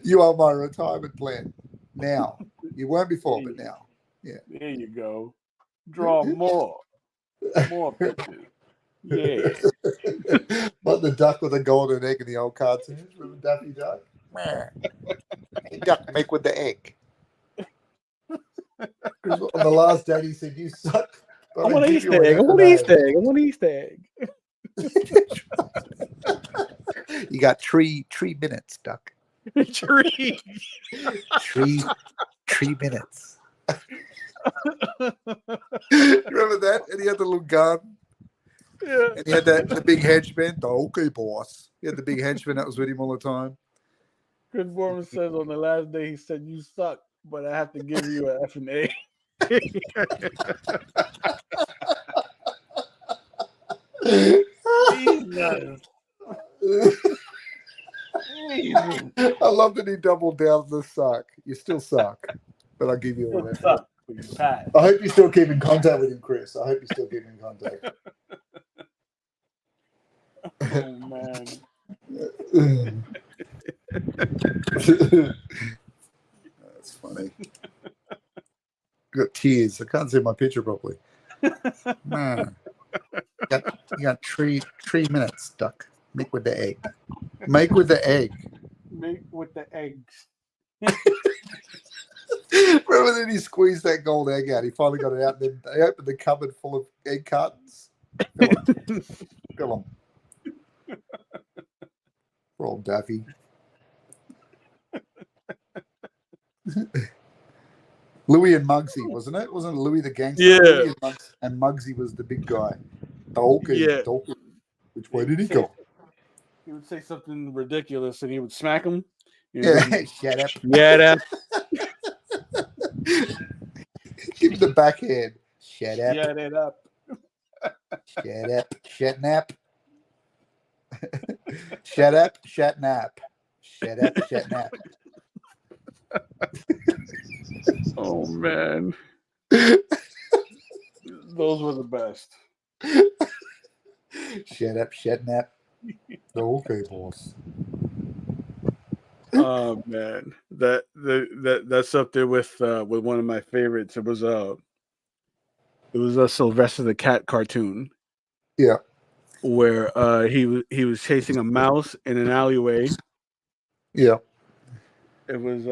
You are my retirement plan now. You weren't before, but now. Yeah. There you go. Draw more pictures. Yeah. But the duck with the golden egg in the old cartoons. Remember Daffy Duck? Hey, duck, make with the egg. Because on the last date he said, "You suck." I want an Easter egg. I want an Easter egg. I want an Easter egg. You got 3 minutes, duck. 3 minutes. Remember that? And he had the little gun. Yeah. And he had the big henchman. Okay, boss. He had the big henchman that was with him all the time. Chris Borman says on the last day, he said, "You suck, but I have to give you an F and A." Jesus. I love that he doubled down the suck. You still suck, but I'll give you a F. Suck, but you pass. I hope you still keep in contact with him, Chris. I hope you still keep in contact. Oh, man. That's funny. Got tears. I can't see my picture properly. Man. You got 3 minutes, duck. Make with the egg. Make with the egg. Make with the eggs. Remember then he squeezed that gold egg out. He finally got it out. And then they opened the cupboard full of egg cartons. Go on. Poor old Daffy. Louis and Muggsy, wasn't it? Wasn't it Louis the gangster? Yeah. Louis and Muggsy was the big guy. Okay, Yeah. Which way did he go? would say something ridiculous, and he would smack him. Yeah, shut up. Yeah, that. Give me the backhand. Shut up. Shut it up. Shut up. Shut nap. Shut up. Shut nap. Shut up. Shut nap. Oh man, those were the best. Shut up. Shut nap. Okay, boss. Oh man, that's up there with one of my favorites. It was a Sylvester the Cat cartoon. Yeah. Where he was chasing a mouse in an alleyway. Yeah. It was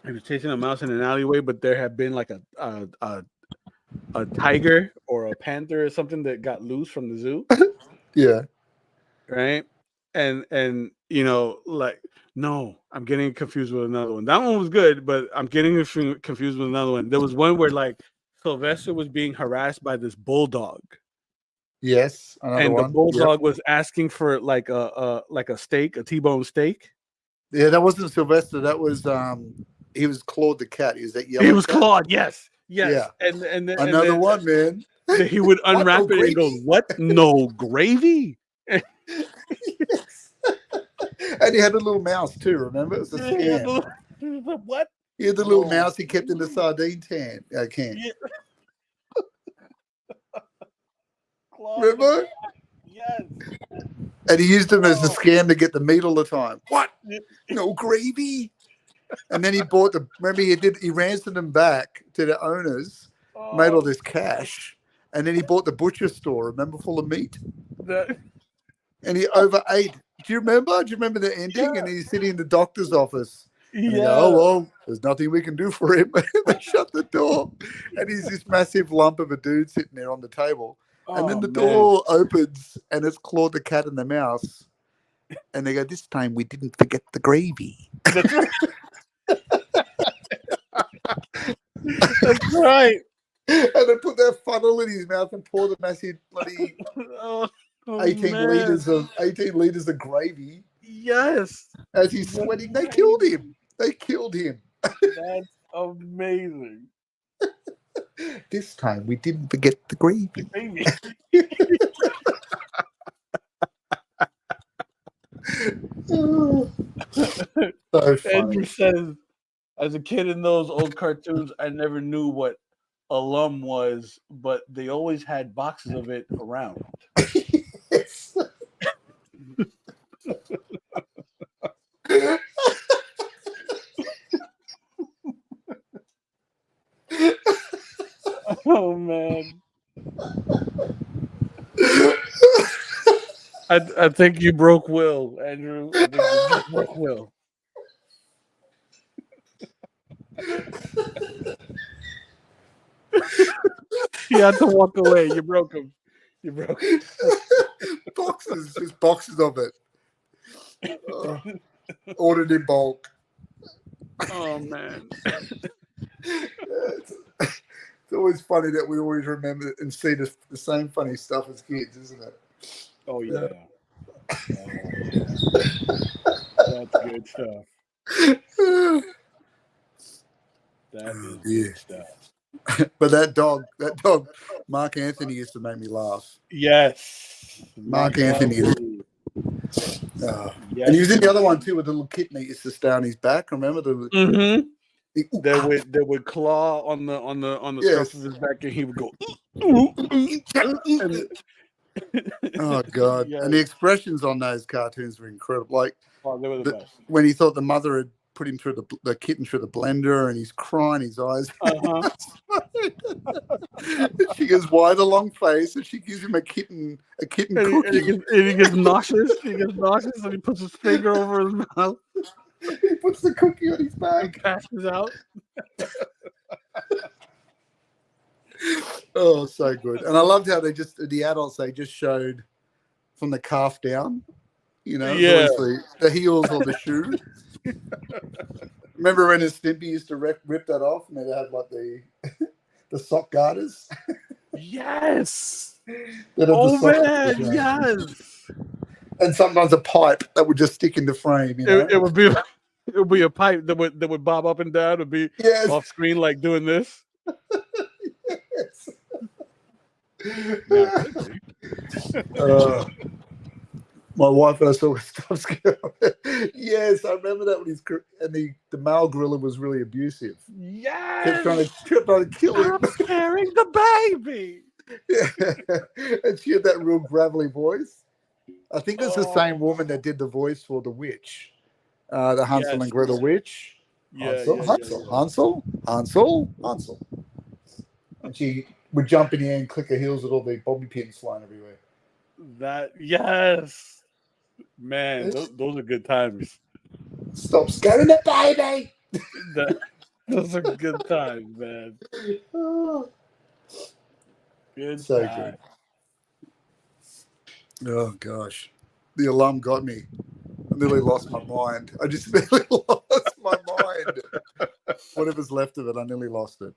he was chasing a mouse in an alleyway, but there had been like a tiger or a panther or something that got loose from the zoo. Yeah. Right. And you know, like, no, I'm getting confused with another one. That one was good, but I'm getting confused with another one. There was one where like Sylvester was being harassed by this bulldog. Yes, another one. The bulldog was asking for like a steak, a T-bone steak. Yeah, that wasn't Sylvester. That was he was Claude the cat. He was that yellow. He was cat. Claude. Yes. Yeah. And another one, man. He would unwrap it and go, "What? No gravy?" Yes. And he had a little mouse too. Remember, it was a scam. What? He had the little mouse he kept in the sardine can. Yeah. Remember? Yes. And he used them as a scam to get the meat all the time. What? No gravy? And then he bought the. Remember, he ransomed them back to the owners, made all this cash, and then he bought the butcher store. Remember, full of meat. And he overate. Do you remember? Do you remember the ending? Yeah. And he's sitting in the doctor's office. And they go, oh, well, there's nothing we can do for him. They shut the door. And he's this massive lump of a dude sitting there on the table. And then the door opens and it's Claude the cat and the mouse. And they go, this time we didn't forget the gravy. That's right. And they put that funnel in his mouth and pour the massive bloody 18 liters of gravy. Yes. As he's sweating, they killed him. That's amazing. This time we didn't forget the gravy. So funny. Andrew says, as a kid in those old cartoons, I never knew what alum was, but they always had boxes of it around. Yes. Oh man. I think you broke Will, Andrew. I think you broke Will. You had to walk away. You broke him. Boxes, just boxes of it. Ordered in bulk. Oh man. It's always funny that we always remember and see the same funny stuff as kids, isn't it? Oh yeah. That's good stuff. That is good stuff. But that dog, Mark Anthony used to make me laugh. Yes. Mark Anthony. Yes. And he was in the other one too with the little kitten that used to stay on his back. Remember the That would claw on the scruff of his back, and he would go. Oh God! Yes. And the expressions on those cartoons were incredible. Like, they were the best. When he thought the mother had put him through the kitten through the blender, and he's crying his eyes. She goes, "Why the long face?" And she gives him a kitten cookie. And he gets nauseous. And he puts his finger over his mouth. He puts the cookie on his back. And passes out. Oh, so good. And I loved how the adults just showed from the calf down, the heels or the shoe. Remember when Stimpy used to rip that off and they'd have like the sock garters? Yes. Man, yes. and sometimes a pipe that would just stick in the frame. It would be a pipe that would bob up and down. It would be Yes. off screen like doing this. Yes. Now could be. My wife and I saw stuff. Yes, I remember that when the male gorilla was really abusive. Yes. Kept trying to kill him. Stop scaring the baby. Yeah. And she had that real gravelly voice. I think it's the same woman that did the voice for the witch, the Hansel and Gretel witch. Hansel. And she would jump in the air and click her heels with all the bobby pins flying everywhere. Man, those are good times. Stop scaring the baby. Those are good times, man. Good So time. good. Oh gosh, the alarm got me. I nearly lost my mind. I just nearly lost my mind. Whatever's left of it, I nearly lost it.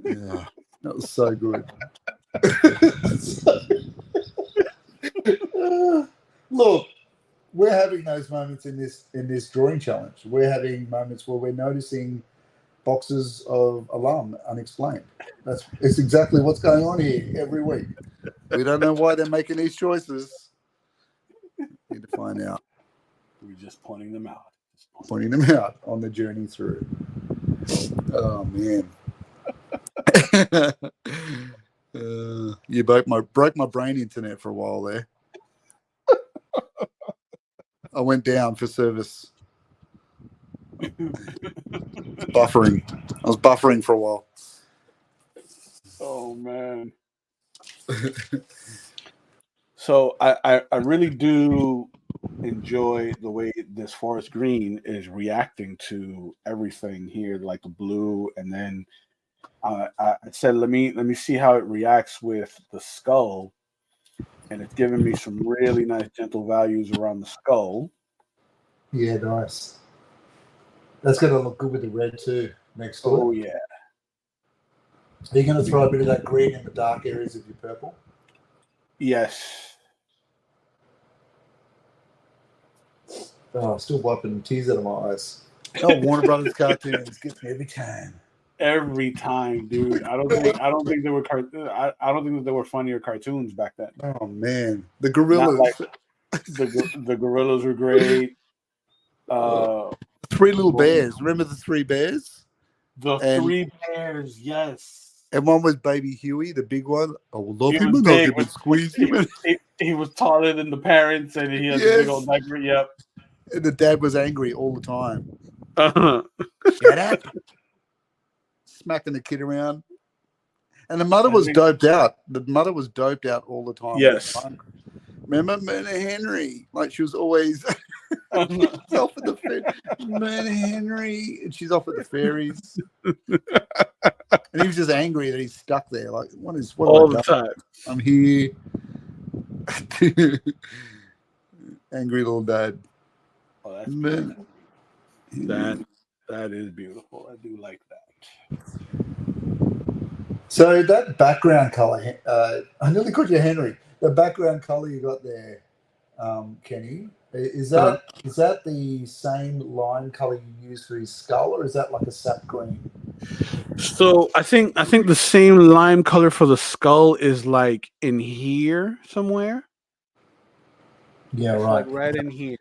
Yeah, that was so good. Look, we're having those moments in this drawing challenge. We're having moments where we're noticing boxes of alarm unexplained. It's exactly what's going on here every week. We don't know why they're making these choices. Need to find out. We're just pointing them out. Pointing them out on the journey through. Oh man. You broke my brain internet for a while there. I went down for service. Buffering. I was buffering for a while. Oh man. So I really do enjoy the way this forest green is reacting to everything here, like the blue, and then I said let me see how it reacts with the skull, and it's giving me some really nice gentle values around the skull. Yeah, nice. That's going to look good with the red too next to it. Oh yeah. Are you going to throw a bit of that green in the dark areas of your purple? Yes. Oh, I'm still wiping tears out of my eyes. Oh, Warner Brothers cartoons gets me every time. Every time, dude. I don't think they were I don't think that they were funnier cartoons back then. Oh man, the gorillas. The gorillas were great. Three little bears. Remember the three bears? Three bears, yes. And one was Baby Huey, the big one. I will love him and hug him and squeeze him. He was taller than the parents, and he had a big old diaper. Yep. And the dad was angry all the time. Shut up. Smacking the kid around. And the mother was doped out. The mother was doped out all the time. Yes. Remember Myrna Henry? Like she was always she's off at the Myrna Henry. And she's off at the fairies. And he was just angry that he's stuck there. Like, what all the time? I'm here. Angry little dad. Oh, that's beautiful. That is beautiful. I do like that. So that background color, I nearly called you Henry. The background color you got there, Kenny, is that the same line color you use for his skull, or is that like a sap green? So I think the same lime color for the skull is like in here somewhere. Yeah, it's right. Like right in here,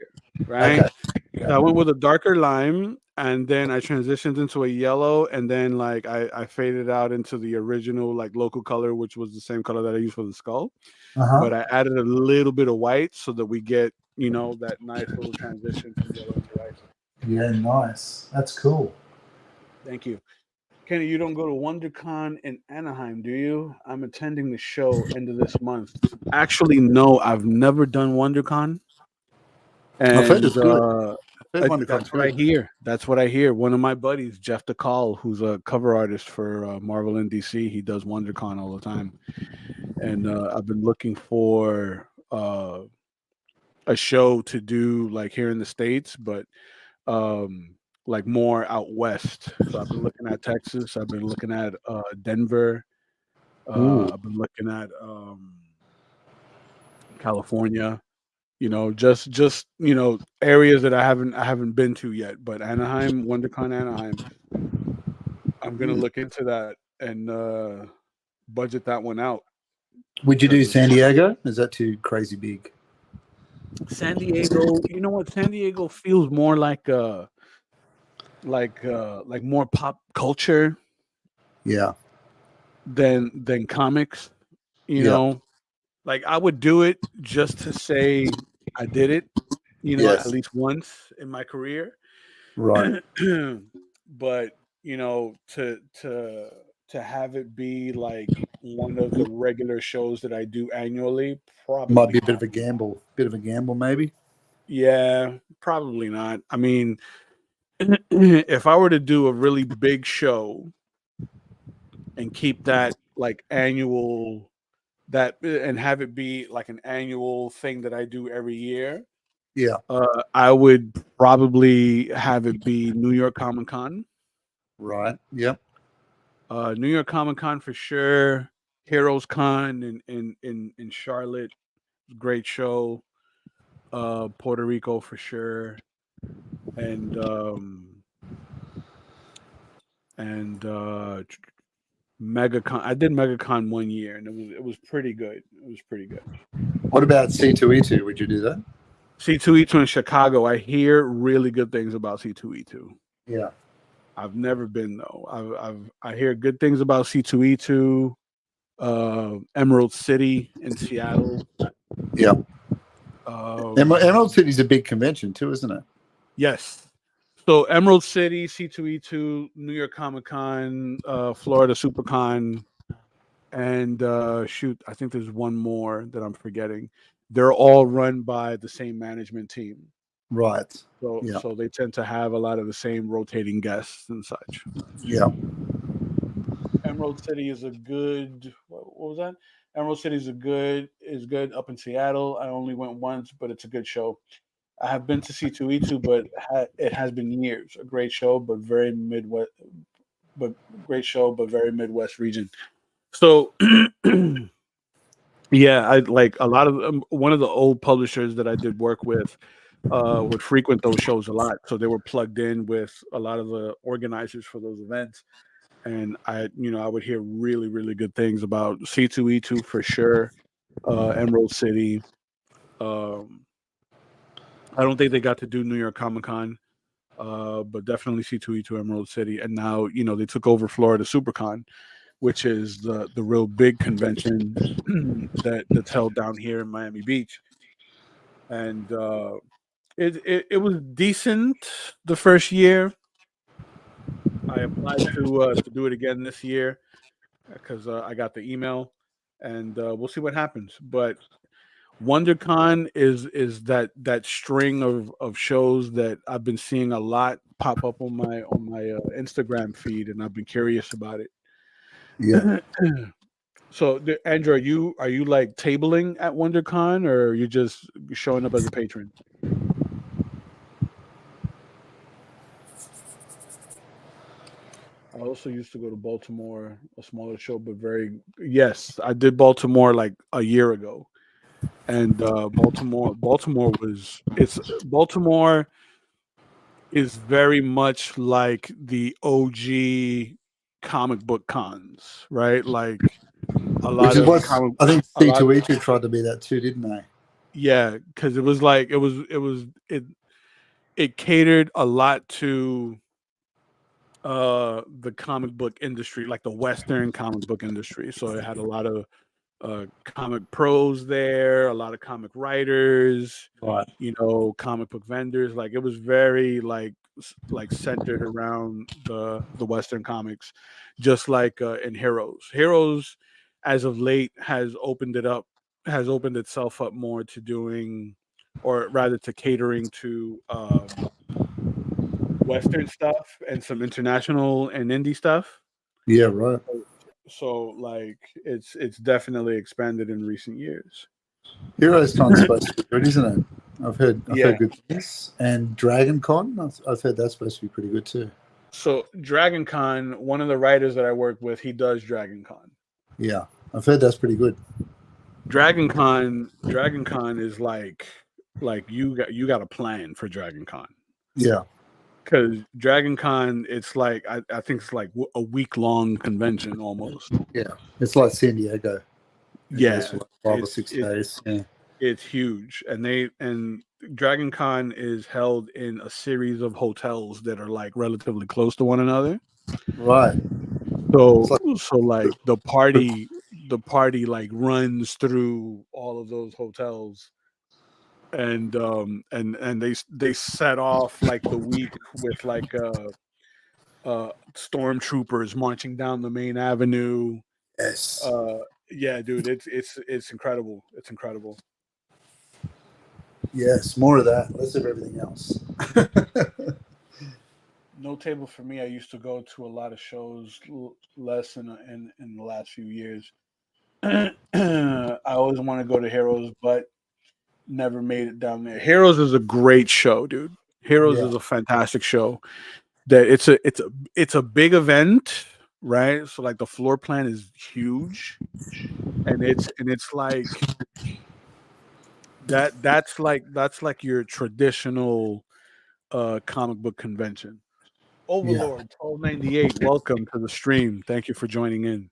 right? Okay. Yeah. I went with a darker lime, and then I transitioned into a yellow, and then like I faded out into the original like local color, which was the same color that I used for the skull. But I added a little bit of white so that we get that nice little transition from yellow to white. Yeah, nice. That's cool. Thank you. Kenny, you don't go to WonderCon in Anaheim, do you? I'm attending the show end of this month. Actually, no, I've never done WonderCon. And I've heard it's good. That's what I hear. That's what I hear. One of my buddies, Jeff DeCall, who's a cover artist for Marvel in DC, he does WonderCon all the time. And I've been looking for a show to do like here in the States, but like more out west. So I've been looking at Texas. I've been looking at Denver. I've been looking at California. Just areas that I haven't been to yet. But Anaheim, WonderCon Anaheim, I'm gonna look into that and budget that one out. Would you do San Diego? Is that too crazy big? San Diego, you know what? San Diego feels more like more pop culture Yeah. than comics. You Yeah. know, like I would do it just to say I did it. At Yes. least once in my career. Right. But to have it be like one of the regular shows that I do annually, Might probably be a bit not. of a gamble. Bit of a gamble, maybe. Yeah, probably not. I mean, if I were to do a really big show and keep that like annual that and have it be like an annual thing that I do every year, Yeah. I would probably have it be New York Comic Con. Right. Yep. New York Comic Con for sure. Heroes Con in Charlotte, great show. Puerto Rico for sure, and MegaCon. I did MegaCon one year, and it was pretty good. It was pretty good. What about C2E2? Would you do that? C2E2 in Chicago. I hear really good things about C2E2. Yeah. I've never been though. I hear good things about C2E2. Emerald City in Seattle. Yeah. Um, Emerald City's a big convention too, isn't it? yes. So Emerald City, C2E2, New York Comic Con, Florida SuperCon, and shoot, I think there's one more that I'm forgetting. They're all run by the same management team. Right. So Yeah. so they tend to have a lot of the same rotating guests and such. Yeah. Emerald City is a good what was that? Emerald City is good up in Seattle. I only went once, but it's a good show. I have been to C2E2, but it has been years. A great show, but very Midwest, but great show, but very Midwest region. So, yeah, I like a lot of one of the old publishers that I did work with would frequent those shows a lot. So they were plugged in with a lot of the organizers for those events. And I would hear really, really good things about C2E2 for sure, Emerald City. Um, I don't think they got to do New York Comic Con, but definitely C2E2 Emerald City. And now, they took over Florida SuperCon, which is the real big convention that's held down here in Miami Beach. And it was decent the first year. I applied to do it again this year because I got the email, and we'll see what happens. But WonderCon is that string of shows that I've been seeing a lot pop up on my Instagram feed, and I've been curious about it. Yeah. So, Andrew, are you like tabling at WonderCon, or are you just showing up as a patron? I also used to go to Baltimore, a smaller show, but yes, I did Baltimore like a year ago. And Baltimore is very much like the OG comic book cons, right? Like a Which lot is of what comic I think a lot C2E2 tried to be that too, didn't they? yeah, because it catered a lot to the comic book industry, like the Western comic book industry. So it had a lot of comic pros there, a lot of comic writers, Right. comic book vendors. Like it was very like centered around the Western comics, just like in Heroes. Heroes, as of late, has opened itself up more to doing, or rather to catering to Western stuff and some international and indie stuff. Yeah. Right. So like it's definitely expanded in recent years. Heroes Con's supposed to be good, isn't it? I've Yeah. heard good things. And Dragon Con, I've heard that's supposed to be pretty good too. So Dragon Con, one of the writers that I work with, he does Dragon Con. Yeah, I've heard that's pretty good. Dragon Con is like like you got a plan for Dragon Con. Yeah. Because Dragon Con, it's like I think it's like a week long convention almost. Yeah. It's like San Diego. It goes Yeah, for like 5 or 6 days. Yeah. it's huge, and Dragon Con is held in a series of hotels that are like relatively close to one another. Right. So It's like so like the party like runs through all of those hotels, and they set off like the week with like stormtroopers marching down the main avenue. yes. Uh, yeah, dude, it's incredible. It's incredible. Yes. More of that. Less of everything else. No table for me. I used to go to a lot of shows, less in the last few years. I always want to go to Heroes, but never made it down there. Heroes is a great show, dude. Heroes Yeah. is a fantastic show. That it's a big event, right? So like the floor plan is huge, and it's like that's like your traditional comic book convention. Yeah. Overlord 1298, welcome to the stream. Thank you for joining in.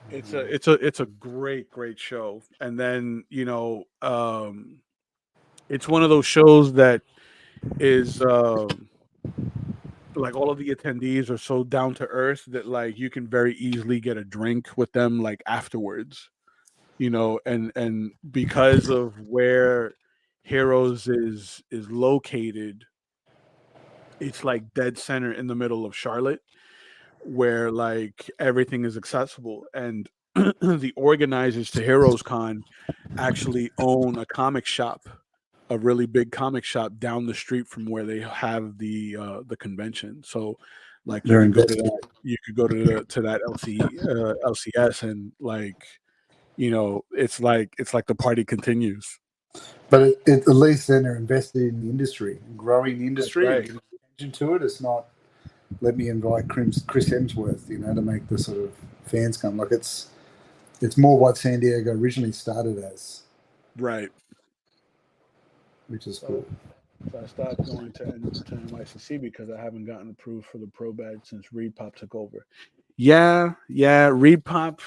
It's a great show. And then, it's one of those shows that is like all of the attendees are so down to earth that like you can very easily get a drink with them like afterwards. And because of where Heroes is located, it's like dead center in the middle of Charlotte, where like everything is accessible. And the organizers to Heroes Con actually own a comic shop, a really big comic shop down the street from where they have the convention. So like you They're could go to invested. that, to that LCS, and like, it's like the party continues. But at least then they're invested in the industry, growing the That's industry, and right. giving attention to it. It's not let me invite Chris Hemsworth, to make the sort of fans come. Like it's more what San Diego originally started as, Right. which is So cool. so I stopped going to NYCC because I haven't gotten approved for the pro badge since Reed Pop took over. Yeah, Reed Pop,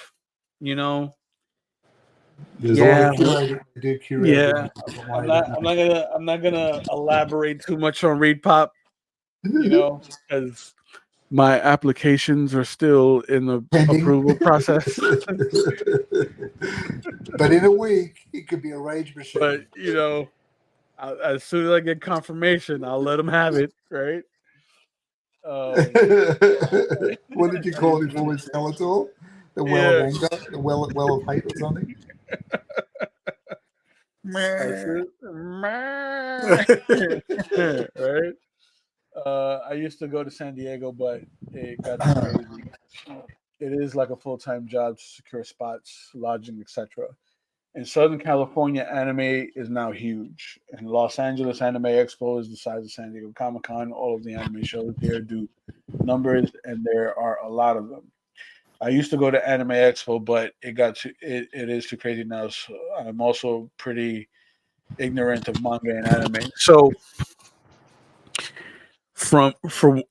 you know, There's always yeah, curated. They do curate it in yeah. a different I'm way, not don't I'm not gonna I'm not gonna elaborate too much on Reed Pop, they? because my applications are still in the Pending. approval process. But in a week, it could be a rage But machine. as soon as I get confirmation, I'll let them have it. Right? Um, What did you I call used it to go before to with Skeletor? The well of yeah. anger, the well of hate, or something. As Meh. soon, right? I used to go to San Diego, but it got too crazy. It is like a full time job to secure spots, lodging, etc. In Southern California, anime is now huge. And Los Angeles Anime Expo is the size of San Diego Comic Con. All of the anime shows here do numbers, and there are a lot of them. I used to go to Anime Expo, but it is too crazy now. So I'm also pretty ignorant of manga and anime. So from from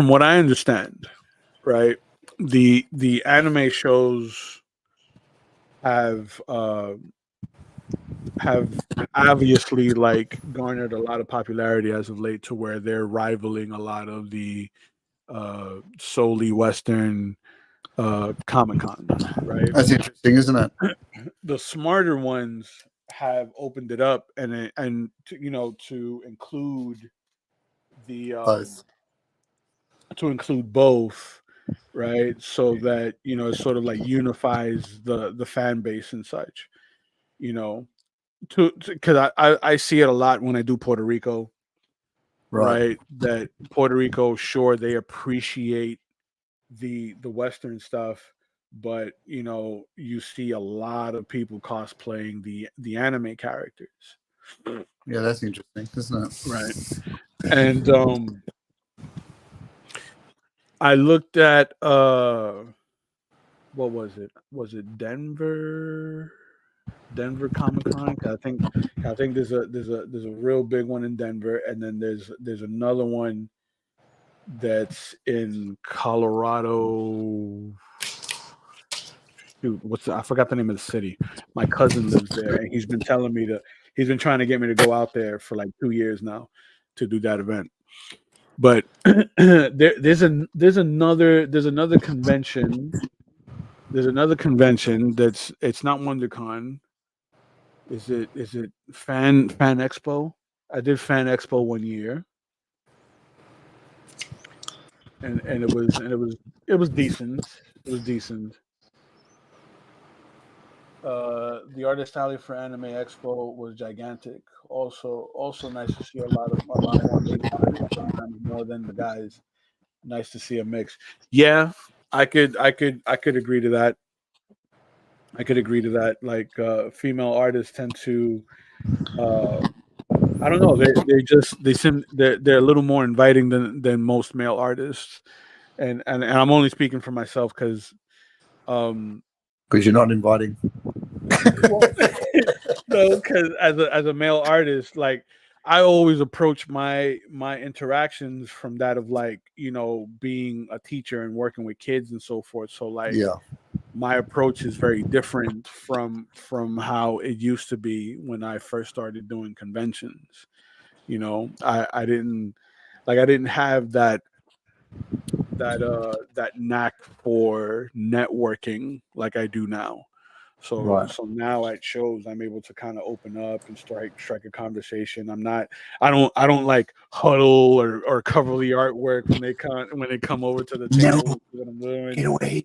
what I understand, right, the anime shows have have obviously like garnered a lot of popularity as of late, to where they're rivaling a lot of the solely Western Comic Cons, right? That's interesting, isn't it? The smarter ones have opened it up, and to include the Both. both, right? So that it sort of like unifies the fan base and such. You know, to because I see it a lot when I do Puerto Rico, Right. right? That Puerto Rico, sure, they appreciate the Western stuff, but you see a lot of people cosplaying the anime characters, Yeah, that's interesting, isn't right? it? And I looked at what was it? Was it Denver? Denver Comic Con. I think there's a real big one in Denver, and then there's another one that's in Colorado. Dude, I forgot the name of the city. My cousin lives there, and he's been trying to get me to go out there for like 2 years now to do that event. But there's another convention. There's another convention it's not WonderCon. Is it Fan Expo? I did Fan Expo 1 year, and it was decent. It was decent. The Artist Alley for Anime Expo was gigantic. Also nice to see a lot more ladies there, sometimes more than the guys. Nice to see a mix. Yeah, I could agree to that. I could agree to that. Like female artists tend to I don't know, they're a little more inviting than most male artists. And I'm only speaking for myself because you're not inviting. Well, no, because as a male artist, like I always approach my interactions from that of like being a teacher and working with kids and so forth. So like my approach is very different from how it used to be when I first started doing conventions. I didn't have that knack for networking like I do now. So now at shows I'm able to kind of open up and strike a conversation. I don't like huddle or cover the artwork when they come over to the table. What I'm doing. Get away.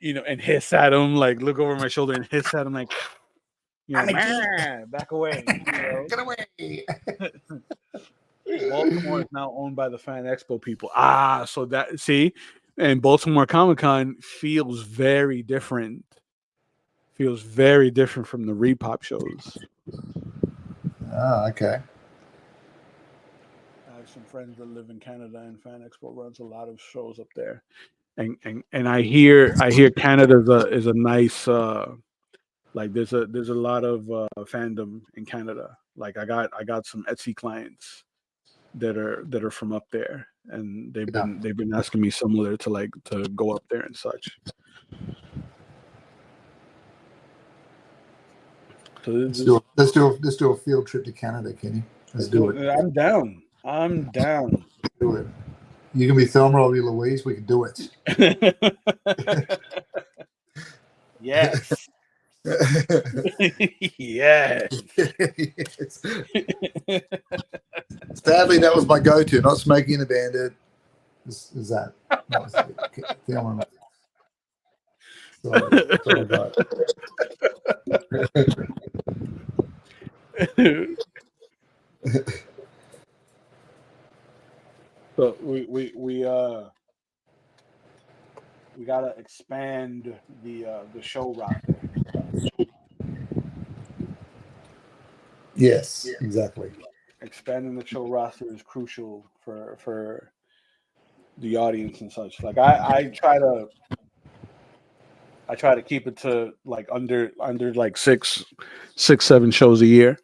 And hiss at them, like look over my shoulder and hiss at them like back away. Get away. Baltimore is now owned by the Fan Expo people. So that and Baltimore Comic Con feels very different. Feels very different from the Repop shows. Okay. I have some friends that live in Canada, and Fan Expo runs a lot of shows up there. And I hear Canada is a nice like there's a lot of fandom in Canada. Like I got some Etsy clients that are from up there, and they've been asking me similar to go up there and such. So let's do a field trip to Canada, Kenny. Let's do it. I'm down. Do it. You can be Thelma, I'll be Louise. We can do it. Yes. Yes. Sadly, that was my go-to. Not Smokey and the Bandit. Is that? Was Thelma. Sorry about it. So we gotta expand the show roster. Yes, exactly. Expanding the show roster is crucial for the audience and such. Like I try to keep it to like under like 6-7 shows a year,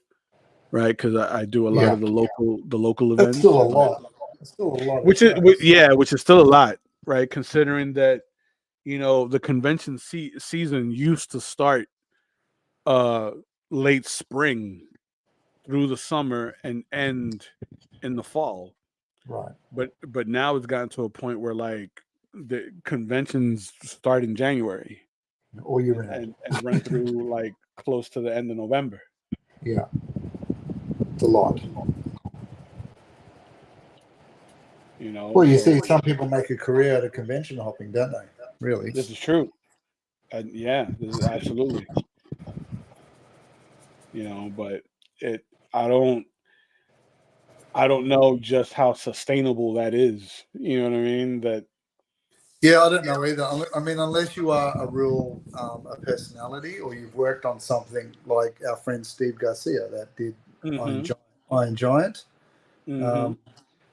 right? Because I do a lot of the local events. That's still a lot. Which is still a lot, right? Considering that the convention season used to start late spring through the summer and end in the fall, right? But now it's gotten to a point where like the conventions start in January, all year round, and run through like close to the end of November. Yeah, it's a lot. Well, you see, some people make a career out of convention hopping, don't they? Really, this is true. And this is absolutely. But I don't know just how sustainable that is. You know what I mean? That. Yeah, I don't know either. I mean, unless you are a real a personality, or you've worked on something like our friend Steve Garcia that did Iron Giant. Mm-hmm.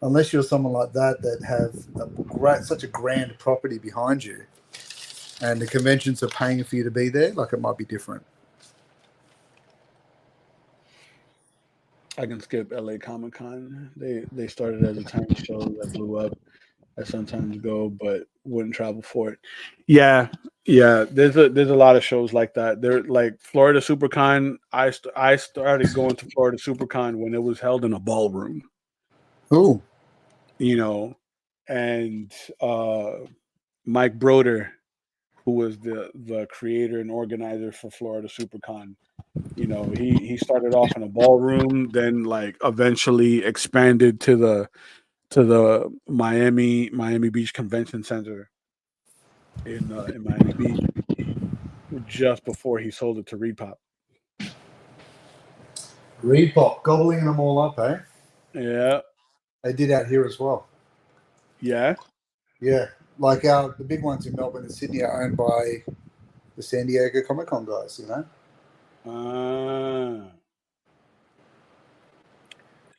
Unless you're someone like that have such a grand property behind you, and the conventions are paying for you to be there, like it might be different. I can skip LA Comic Con. They started as a tiny show that blew up. I sometimes go, but wouldn't travel for it. Yeah, yeah. There's a lot of shows like that. They're like Florida SuperCon. I started going to Florida SuperCon when it was held in a ballroom. Oh, You know, and Mike Broder, who was the creator and organizer for Florida SuperCon. You know, he started off in a ballroom, then like eventually expanded to the Miami Beach Convention Center in Miami Beach just before he sold it to Repop. Repop, gobbling them all up, eh? Yeah, They did out here as well. yeah. Yeah, like the big ones in Melbourne and Sydney are owned by the San Diego Comic Con guys. You know.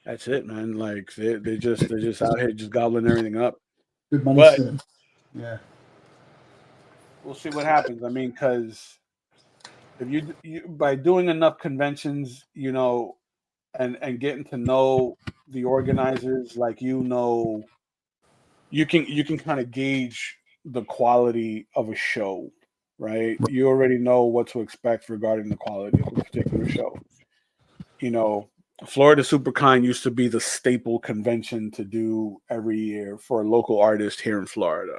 That's it, man. Like they're just out here just gobbling everything up. Good money But spinning. Yeah. we'll see what happens. I mean, because if you by doing enough conventions, you know, and getting to know the organizers, like you can kind of gauge the quality of a show, right? You already know what to expect regarding the quality of a particular show. You know, Florida SuperCon used to be the staple convention to do every year for a local artist here in Florida,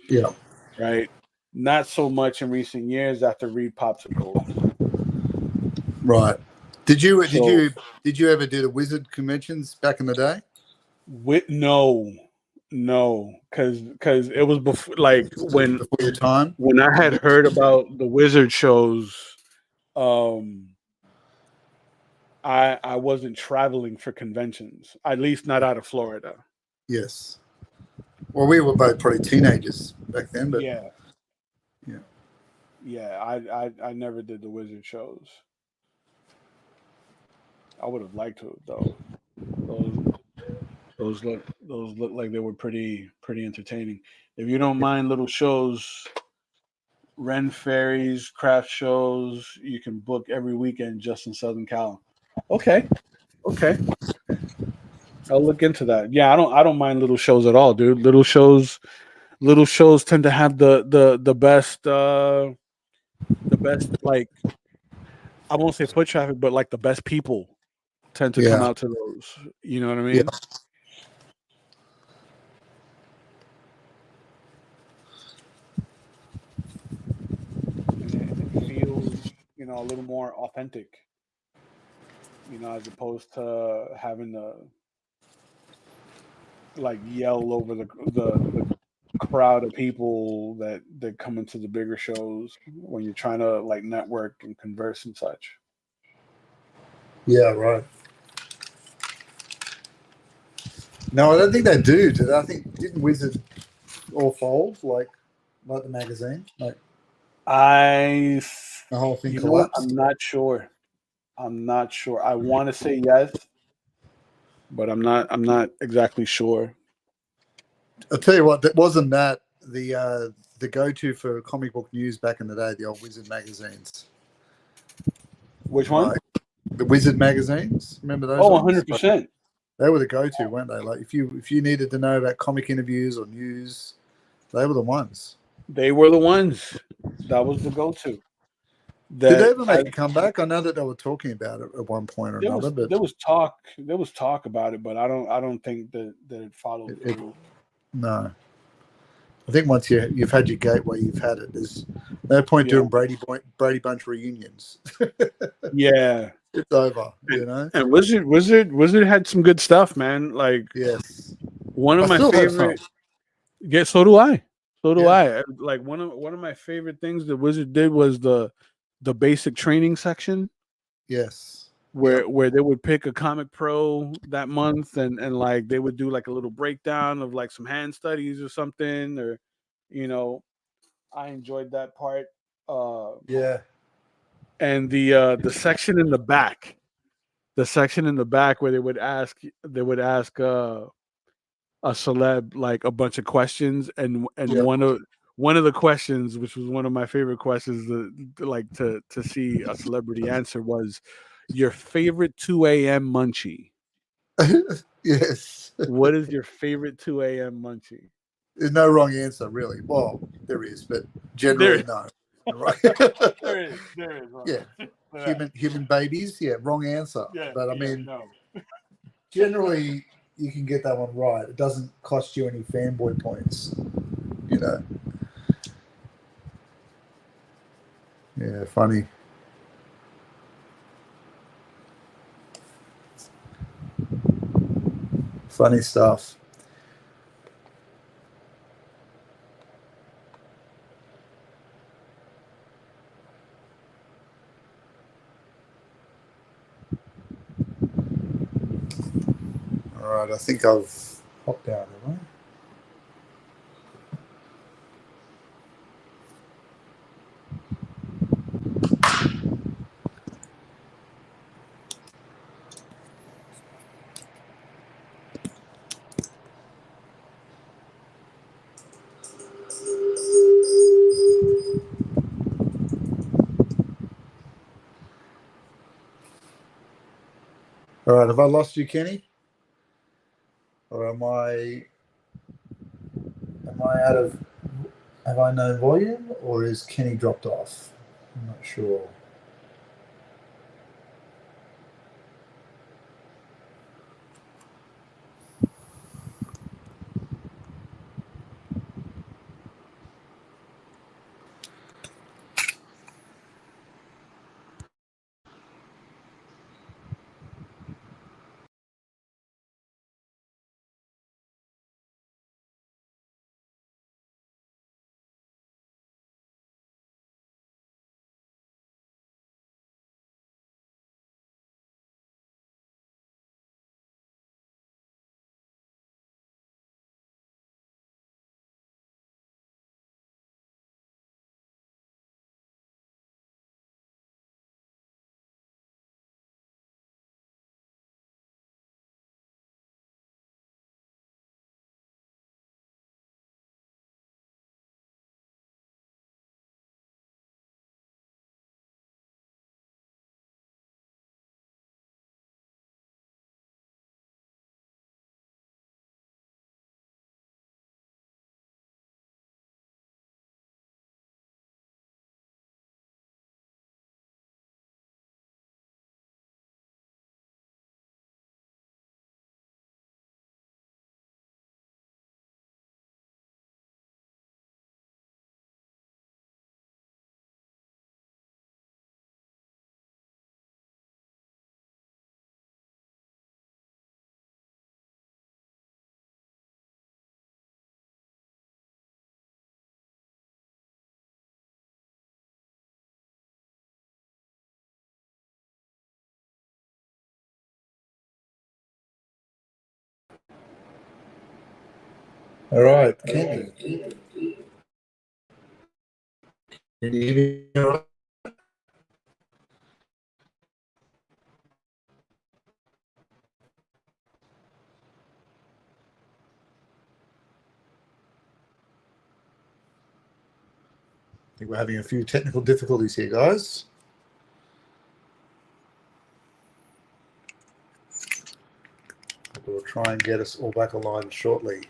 Yeah. right? Not so much in recent years after Repop took over. Right. Did you So ever do the Wizard conventions back in the day? no, because it was before, like Before your time? when I had heard about the Wizard shows, um, I wasn't traveling for conventions, at least not out of Florida. Yes. Well, we were both probably teenagers back then, but Yeah, yeah. yeah. I never did the Wizard shows. I would have liked to though. Those those look like they were pretty entertaining. If you don't mind little shows, Ren fairies, craft shows, you can book every weekend just in Southern Cal. Okay, okay. I'll look into that. Yeah, I don't mind little shows at all, dude. Little shows tend to have the best, like, I won't say foot traffic, but like the best people tend to come Yeah. out to those. You know what I Yeah. mean? And it feels, a little more authentic, as opposed to having to like yell over the crowd of people that come into the bigger shows when you're trying to like network and converse and such. Yeah, right. No, I don't think they do. Do they? I think didn't Wizard all fold like the magazine? Like I, the whole thing you know what? I'm collapsed? not sure. I'm not sure. I want to say yes, but I'm not exactly sure. I'll tell you what, that wasn't that the go-to for comic book news back in the day, the old Wizard magazines. Which one? Like the Wizard magazines. Remember those Oh, ones? 100%. They were the go-to, weren't they? Like if you needed to know about comic interviews or news, they were the ones. They were the ones. That was the go-to. Did they That ever I make a comeback? I know that they were talking about it at one point or there another, was but there was talk there was talk about it, but I don't think that it followed it through. no. I think once you've had your gateway, you've had it. There's no point Yeah, doing Brady Bunch reunions. yeah. It's over, And, you know. and Wizard had some good stuff, man. Like Yes, one of I my still have some. favorite. Yeah, so do I. So do Yeah, I. Like one of my favorite things that Wizard did was the basic training section yes, yeah, where they would pick a comic pro that month and like they would do like a little breakdown of like some hand studies or something, or you know I enjoyed that part. uh yeah, and the section in the back, where they would ask a celeb like a bunch of questions, and yeah, one of the questions, which was one of my favorite questions, to see a celebrity answer, was your favorite 2 a.m. munchie. Yes. What is your favorite 2 a.m. munchie? There's no wrong answer, really. Well, there is, but There generally is. no. Right? There is. There is. Yeah. Human babies. Yeah, wrong answer. Yeah. But I Yeah, mean, no. generally you can get that one right. It doesn't cost you any fanboy points. You know. Yeah, funny. Funny stuff. All right, I think I've hopped out, have I? All right, have I lost you, Kenny? Or am I out of, have I no volume, or is Kenny dropped off? I'm not sure. All right, Kenny. Can you hear me all right? I think we're having a few technical difficulties here, guys. We'll try and get us all back online shortly.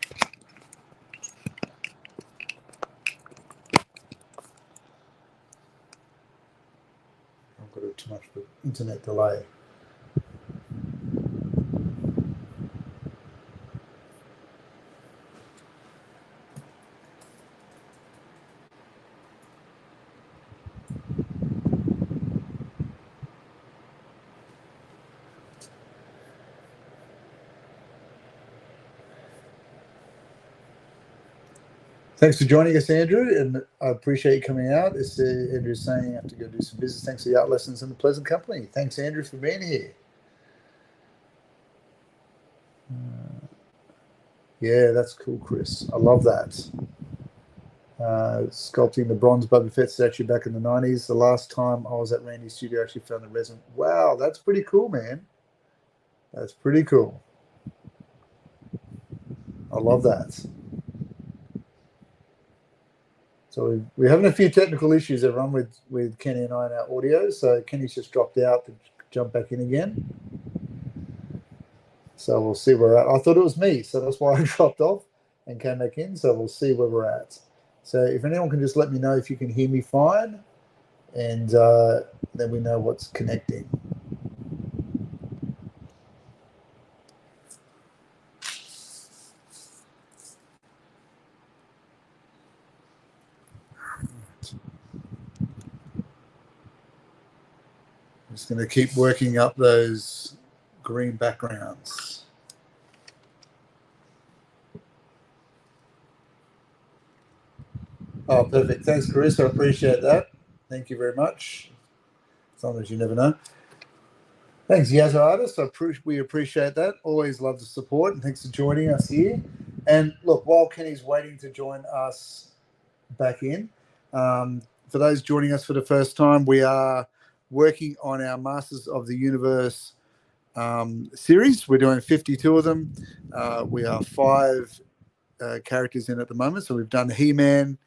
I've got too much of an internet delay. Thanks for joining us, Andrew, and I appreciate you coming out. As Andrew's saying, I have to go do some business. Thanks for the art lessons and the pleasant company. Thanks, Andrew, for being here. Yeah, that's cool, Chris. I love that. Sculpting the bronze Boba Fett statue back in the 90s. The last time I was at Randy's studio, I actually found the resin. Wow, that's pretty cool, man. That's pretty cool. I love that. So we're having a few technical issues, everyone, with Kenny and I in our audio. So Kenny's just dropped out to jump back in again. So we'll see where we're at. I thought it was me, so that's why I dropped off and came back in. So we'll see where we're at. So if anyone can just let me know if you can hear me fine, and then we know what's connecting. I'm just going to keep working up those green backgrounds. Oh, perfect. Thanks, Chris. I appreciate that. Thank you very much. Sometimes you never know. Thanks, Yazza Artist. We appreciate that. Always love the support, and thanks for joining us here. And look, while Kenny's waiting to join us back in, for those joining us for the first time, we are working on our Masters of the Universe series. We're doing 52 of them. We are 5 characters in at the moment. So we've done He-Man,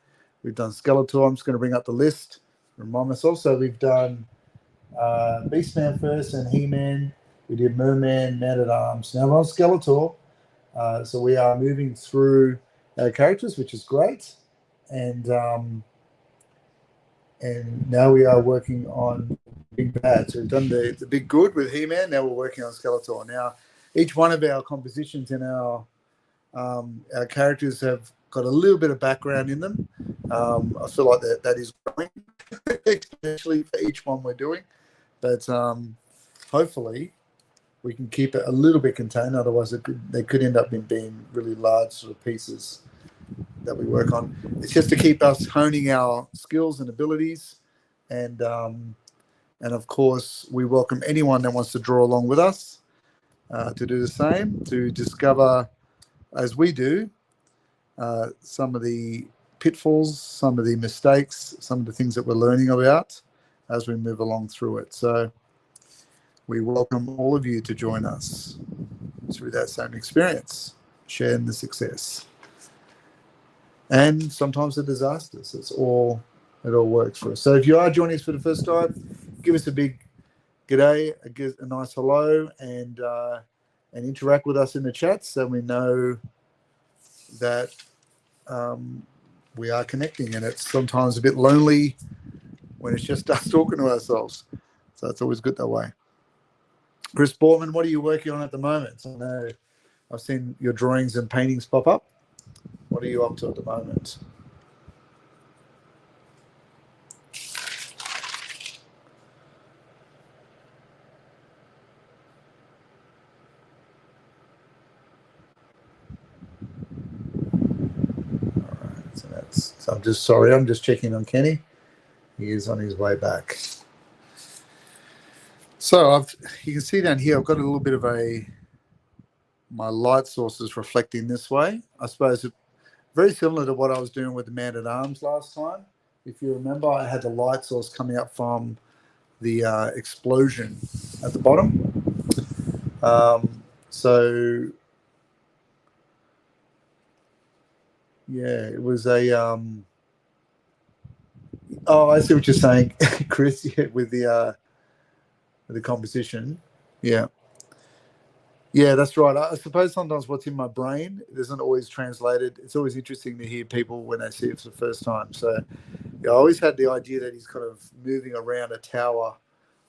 we've done Skeletor. I'm just going to bring up the list, remind myself. So we've done Beastman first and He-Man. We did Merman, Man-at-Arms. Now we're on Skeletor. So we are moving through our characters, which is great. And now we are working on Big Bad. So we've done the Big Good with He-Man. Now we're working on Skeletor. Now, each one of our compositions in our characters have got a little bit of background in them. I feel like that is growing, especially for each one we're doing. But hopefully we can keep it a little bit contained. Otherwise, they could end up being really large sort of pieces that we work on. It's just to keep us honing our skills and abilities. And of course, we welcome anyone that wants to draw along with us to do the same, to discover, as we do, some of the pitfalls, some of the mistakes, some of the things that we're learning about as we move along through it. So we welcome all of you to join us through that same experience, sharing the success. And sometimes the disasters. It all works for us. So if you are joining us for the first time, give us a big g'day, a nice hello, and interact with us in the chat so we know that we are connecting. And it's sometimes a bit lonely when it's just us talking to ourselves. So it's always good that way. Chris Borman, what are you working on at the moment? I know I've seen your drawings and paintings pop up. What are you up to at the moment? All right, so I'm just checking on Kenny. He is on his way back. So you can see down here, I've got a little bit of my light sources reflecting this way. I suppose very similar to what I was doing with the Man-at-Arms last time. If you remember, I had the light source coming up from the explosion at the bottom. So yeah, it was a oh, I see what you're saying, Chris, yeah, with the composition. Yeah, that's right. I suppose sometimes what's in my brain isn't always translated. It's always interesting to hear people when they see it for the first time. So yeah, I always had the idea that he's kind of moving around a tower,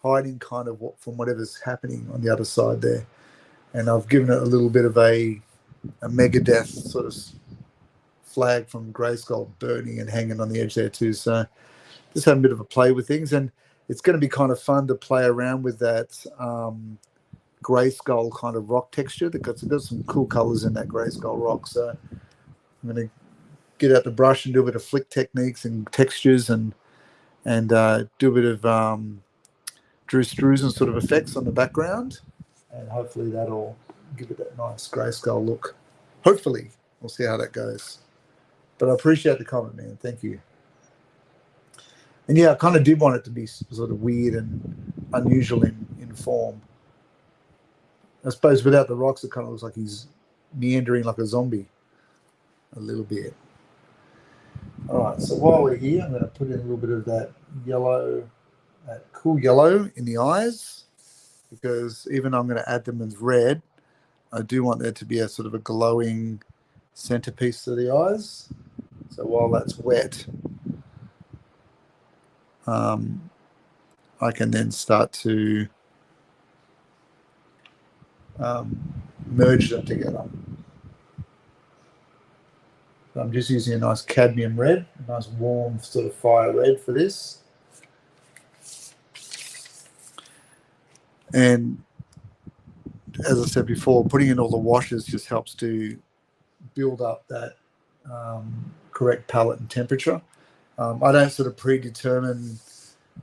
hiding kind of from whatever's happening on the other side there. And I've given it a little bit of a Megadeth sort of flag from Grayskull burning and hanging on the edge there too. So just having a bit of a play with things. And it's going to be kind of fun to play around with that Grayskull kind of rock texture. There's some cool colors in that Grayskull rock. So I'm going to get out the brush and do a bit of flick techniques and textures and do a bit of Drew Struzan sort of effects on the background. And hopefully that'll give it that nice Grayskull look. Hopefully. We'll see how that goes. But I appreciate the comment, man. Thank you. And yeah, I kind of did want it to be sort of weird and unusual in form. I suppose without the rocks, it kind of looks like he's meandering like a zombie a little bit. All right, so while we're here, I'm going to put in a little bit of that yellow, that cool yellow in the eyes, because even though I'm going to add them as red, I do want there to be a sort of a glowing centerpiece to the eyes. So while that's wet, I can then start to merge them together. So I'm just using a nice cadmium red, a nice warm sort of fire red for this. And as I said before, putting in all the washes just helps to build up that correct palette and temperature. I don't sort of predetermine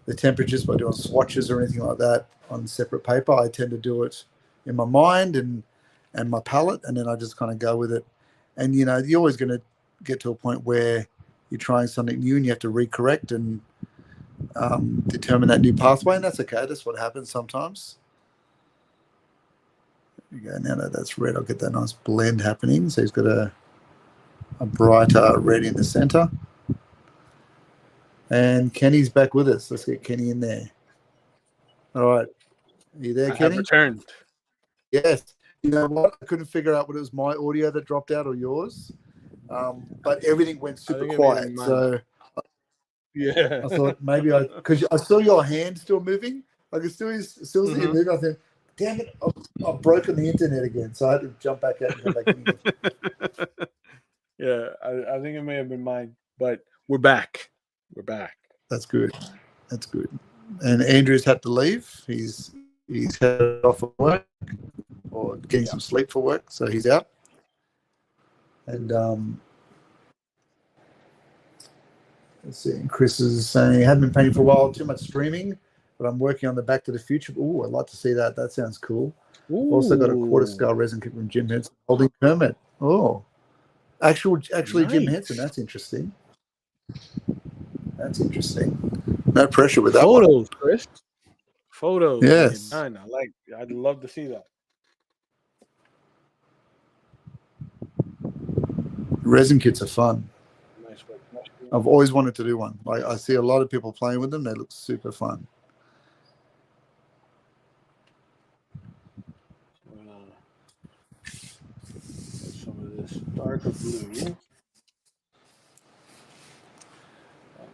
the temperatures by doing swatches or anything like that on separate paper. I tend to do it in my mind and my palette, and then I just kind of go with it. And you know, you're always going to get to a point where you're trying something new and you have to recorrect and determine that new pathway, and that's okay. That's what happens sometimes. There you go. Now that that's red, I'll get that nice blend happening. So he's got a brighter red in the center. And Kenny's back with us. Let's get Kenny in there. All right. Are you there, Kenny? I have returned. Yes. You know what? I couldn't figure out whether it was my audio that dropped out or yours. But everything went super quiet. So yeah, I thought maybe because I saw your hand still moving. I could still see you moving. I thought, damn it, I've broken the internet again. So I had to jump back out and come back in again. Yeah, I think it may have been mine, but we're back. We're back. That's good. That's good. And Andrew's had to leave. He's headed off for work or getting some sleep for work, so he's out. And let's see. Chris is saying, I haven't been painting for a while, too much streaming, but I'm working on the Back to the Future. Oh, I'd like to see that. That sounds cool. Ooh. Also got a quarter scale resin kit from Jim Henson holding Kermit. Oh, actually nice. Jim Henson. That's interesting. That's interesting. No pressure with that Photos, one. Chris. Photos. Yes. Done. I'd love to see that. Resin kits are fun. Nice. I've always wanted to do one. Like I see a lot of people playing with them. They look super fun. Get some of this darker blue.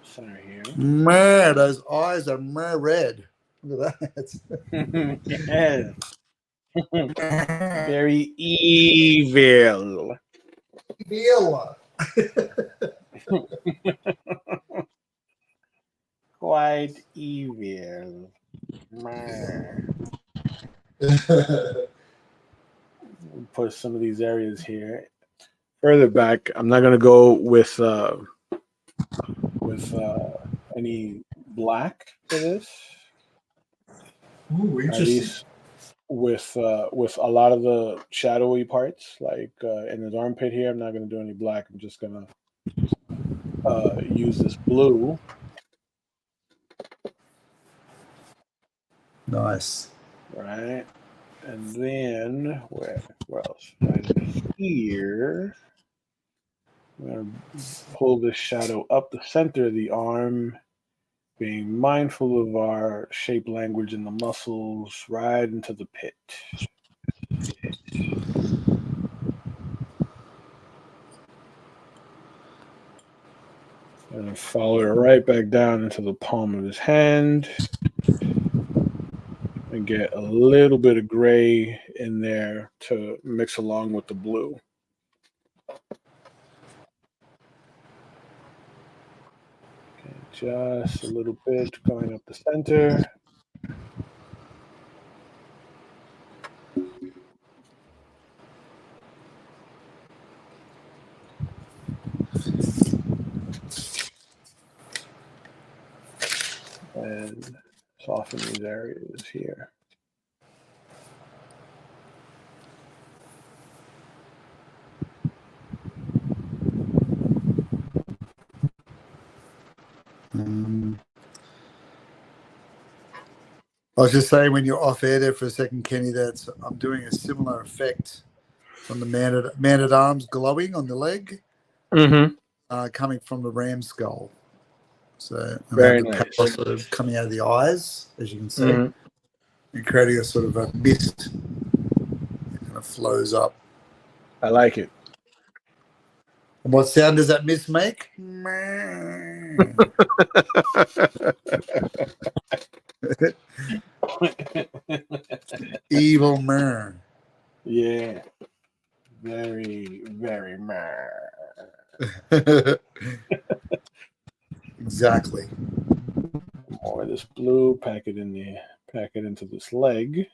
Center here. Man, those eyes are red. Look at that. Yes. Very evil. Quite evil. Put some of these areas here. Further back, I'm not going to go with any black for this. Ooh, interesting. At least with a lot of the shadowy parts, like in his armpit here, I'm not going to do any black. I'm just going to use this blue. Nice. Right. And then where else? Right here. I'm going to pull this shadow up the center of the arm, being mindful of our shape language in the muscles, right into the pit. And follow it right back down into the palm of his hand. And get a little bit of gray in there to mix along with the blue. Okay, just a little bit going up the center. And soften these areas here. I was just saying when you're off air there for a second, Kenny, that I'm doing a similar effect on the man at arms glowing on the leg. Mm-hmm. coming from the ram skull. So and we have Very the nice. power sort of coming out of the eyes, as you can see, Mhm. and creating a sort of a mist that kind of flows up. I like it. And what sound does that mist make? Evil man. Yeah. Very, very mad. Exactly. More of this blue. Pack it into this leg.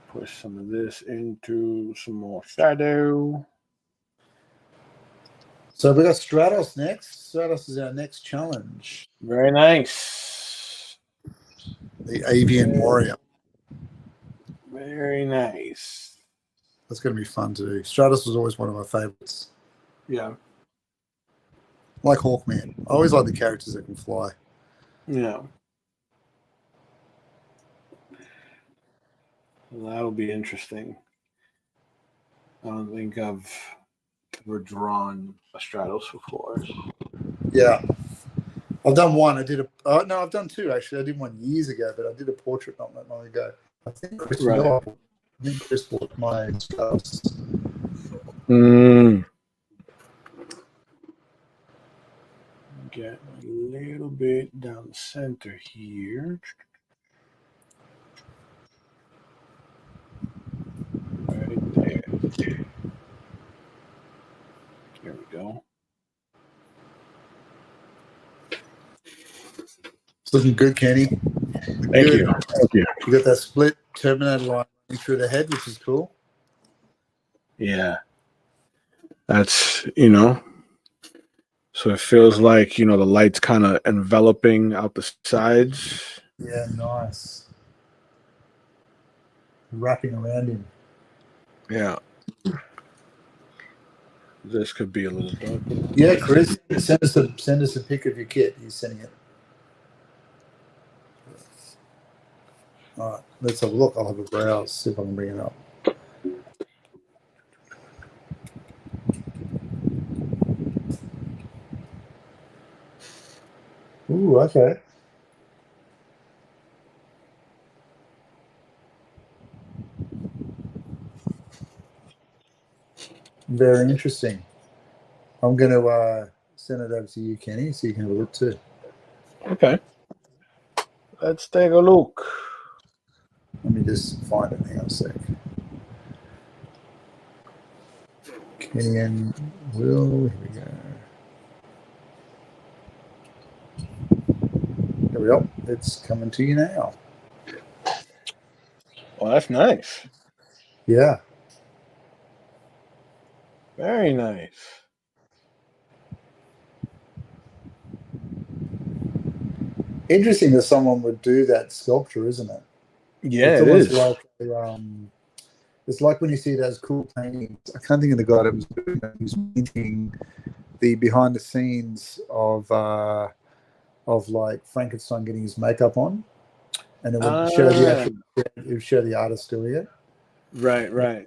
Push some of this into some more shadow. So we got Stratos next. Stratos is our next challenge. Very nice. The Avian Warrior. Very nice. That's going to be fun to do. Stratos was always one of my favorites. Yeah. Like Hawkman. I always like the characters that can fly. Yeah. Well, that'll be interesting. I don't think I've ever drawn a Stratos before. Yeah. I've done one. I've done two actually. I did one years ago, but I did a portrait not that long ago. I think Chris Miller. I think Chris bought my Stratos. Get a little bit down the center here. Right there. There we go. It's looking good, Kenny. Thank you. Thank you. You got that split Terminator line through the head, which is cool. Yeah. That's, so it feels like, the light's kind of enveloping out the sides. Yeah, nice. Wrapping around him. Yeah. This could be a little darker. Yeah, Chris, send us a pic of your kit. He's sending it. All right, let's have a look. I'll have a browse, see if I can bring it up. Ooh, okay. Very interesting. I'm going to send it over to you, Kenny, so you can have a look too. Okay. Let's take a look. Let me just find it. Hang on a sec. Kenny and Will. Here we go. There we go. It's coming to you now. Well, that's nice. Yeah. Very nice. Interesting that someone would do that sculpture, isn't it? Yeah, it's it is. Like it's like when you see those cool paintings. I can't think of the guy that was doing it. He was painting the behind the scenes of like Frankenstein getting his makeup on, and it would show the artist doing it. Right.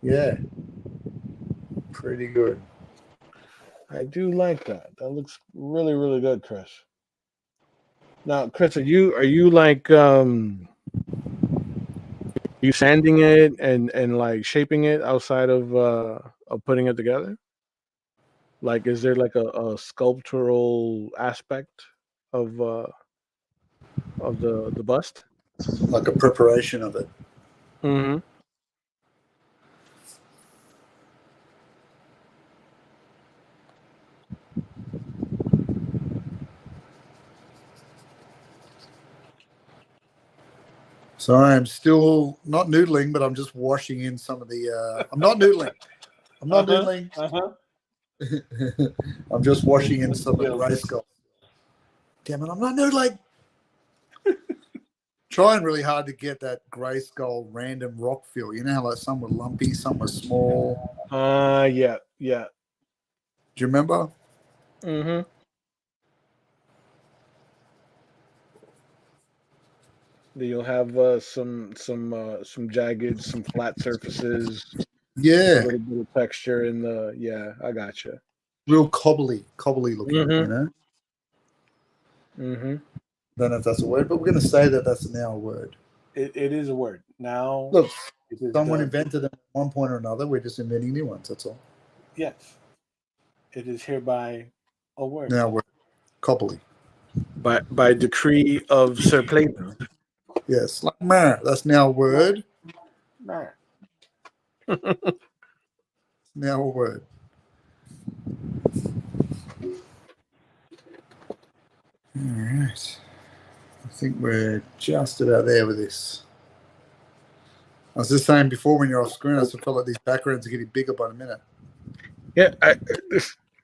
Yeah, pretty good. I do like that. That looks really, really good, Chris. Now, Chris, are you like you sanding it and like shaping it outside of putting it together? Like, is there like a sculptural aspect of the bust? Like a preparation of it. Mm-hmm. So I'm still not noodling, but I'm just washing in some of the. I'm not noodling. Noodling. I'm just washing in some of the gray skull. Damn it! I'm not noodling. Trying really hard to get that grey skull random rock feel. You know how like some were lumpy, some were small. Yeah. Do you remember? Mm-hmm. You'll have some jagged, some flat surfaces, a Yeah, little bit of texture in the. Yeah, I gotcha. real cobbly looking. You Mm-hmm. know, Mm-hmm. don't know if that's a word, but we're going to say that that's now a word. It is a word now. Look, It is someone the invented them at one point or another. We're just inventing new ones. That's all. yes. It is hereby a word Now we're cobbly. by decree of Sir Plato. Yes, like meh, that's now a word. Nah. Now a word. All right. I think we're just about there with this. I was just saying before when you're off screen, I felt like these backgrounds are getting bigger by the minute. Yeah,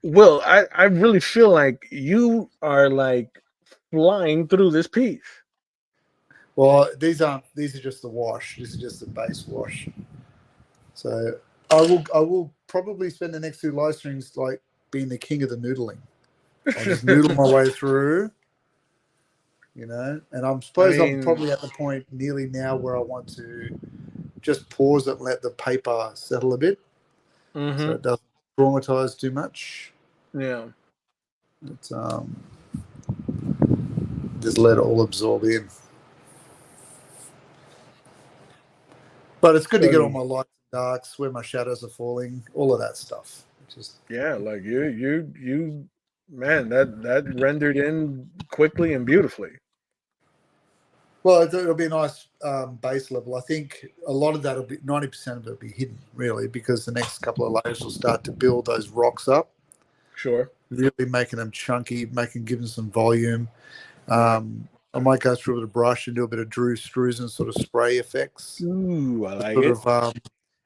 Will, I really feel like you are like flying through this piece. Well, these are just the wash. This is just the base wash. So I will probably spend the next two live streams like being the king of the noodling. I'll just noodle my way through, you know. And I suppose I'm mean, probably at the point nearly now where I want to just pause it and let the paper settle a bit, so it doesn't traumatize too much. yeah. It's just let it all absorb in. But it's good to get all my lights and darks, where my shadows are falling, all of that stuff. Just Yeah, like you, man, that rendered in quickly and beautifully. well, it'll be a nice base level. I think a lot of that will be 90% of it will be hidden, really, because the next couple of layers will start to build those rocks up, Sure. really making them chunky, give them some volume. Right. I might go through with a brush and do a bit of Drew Struzan sort of spray effects. Ooh, I like Sort it. of,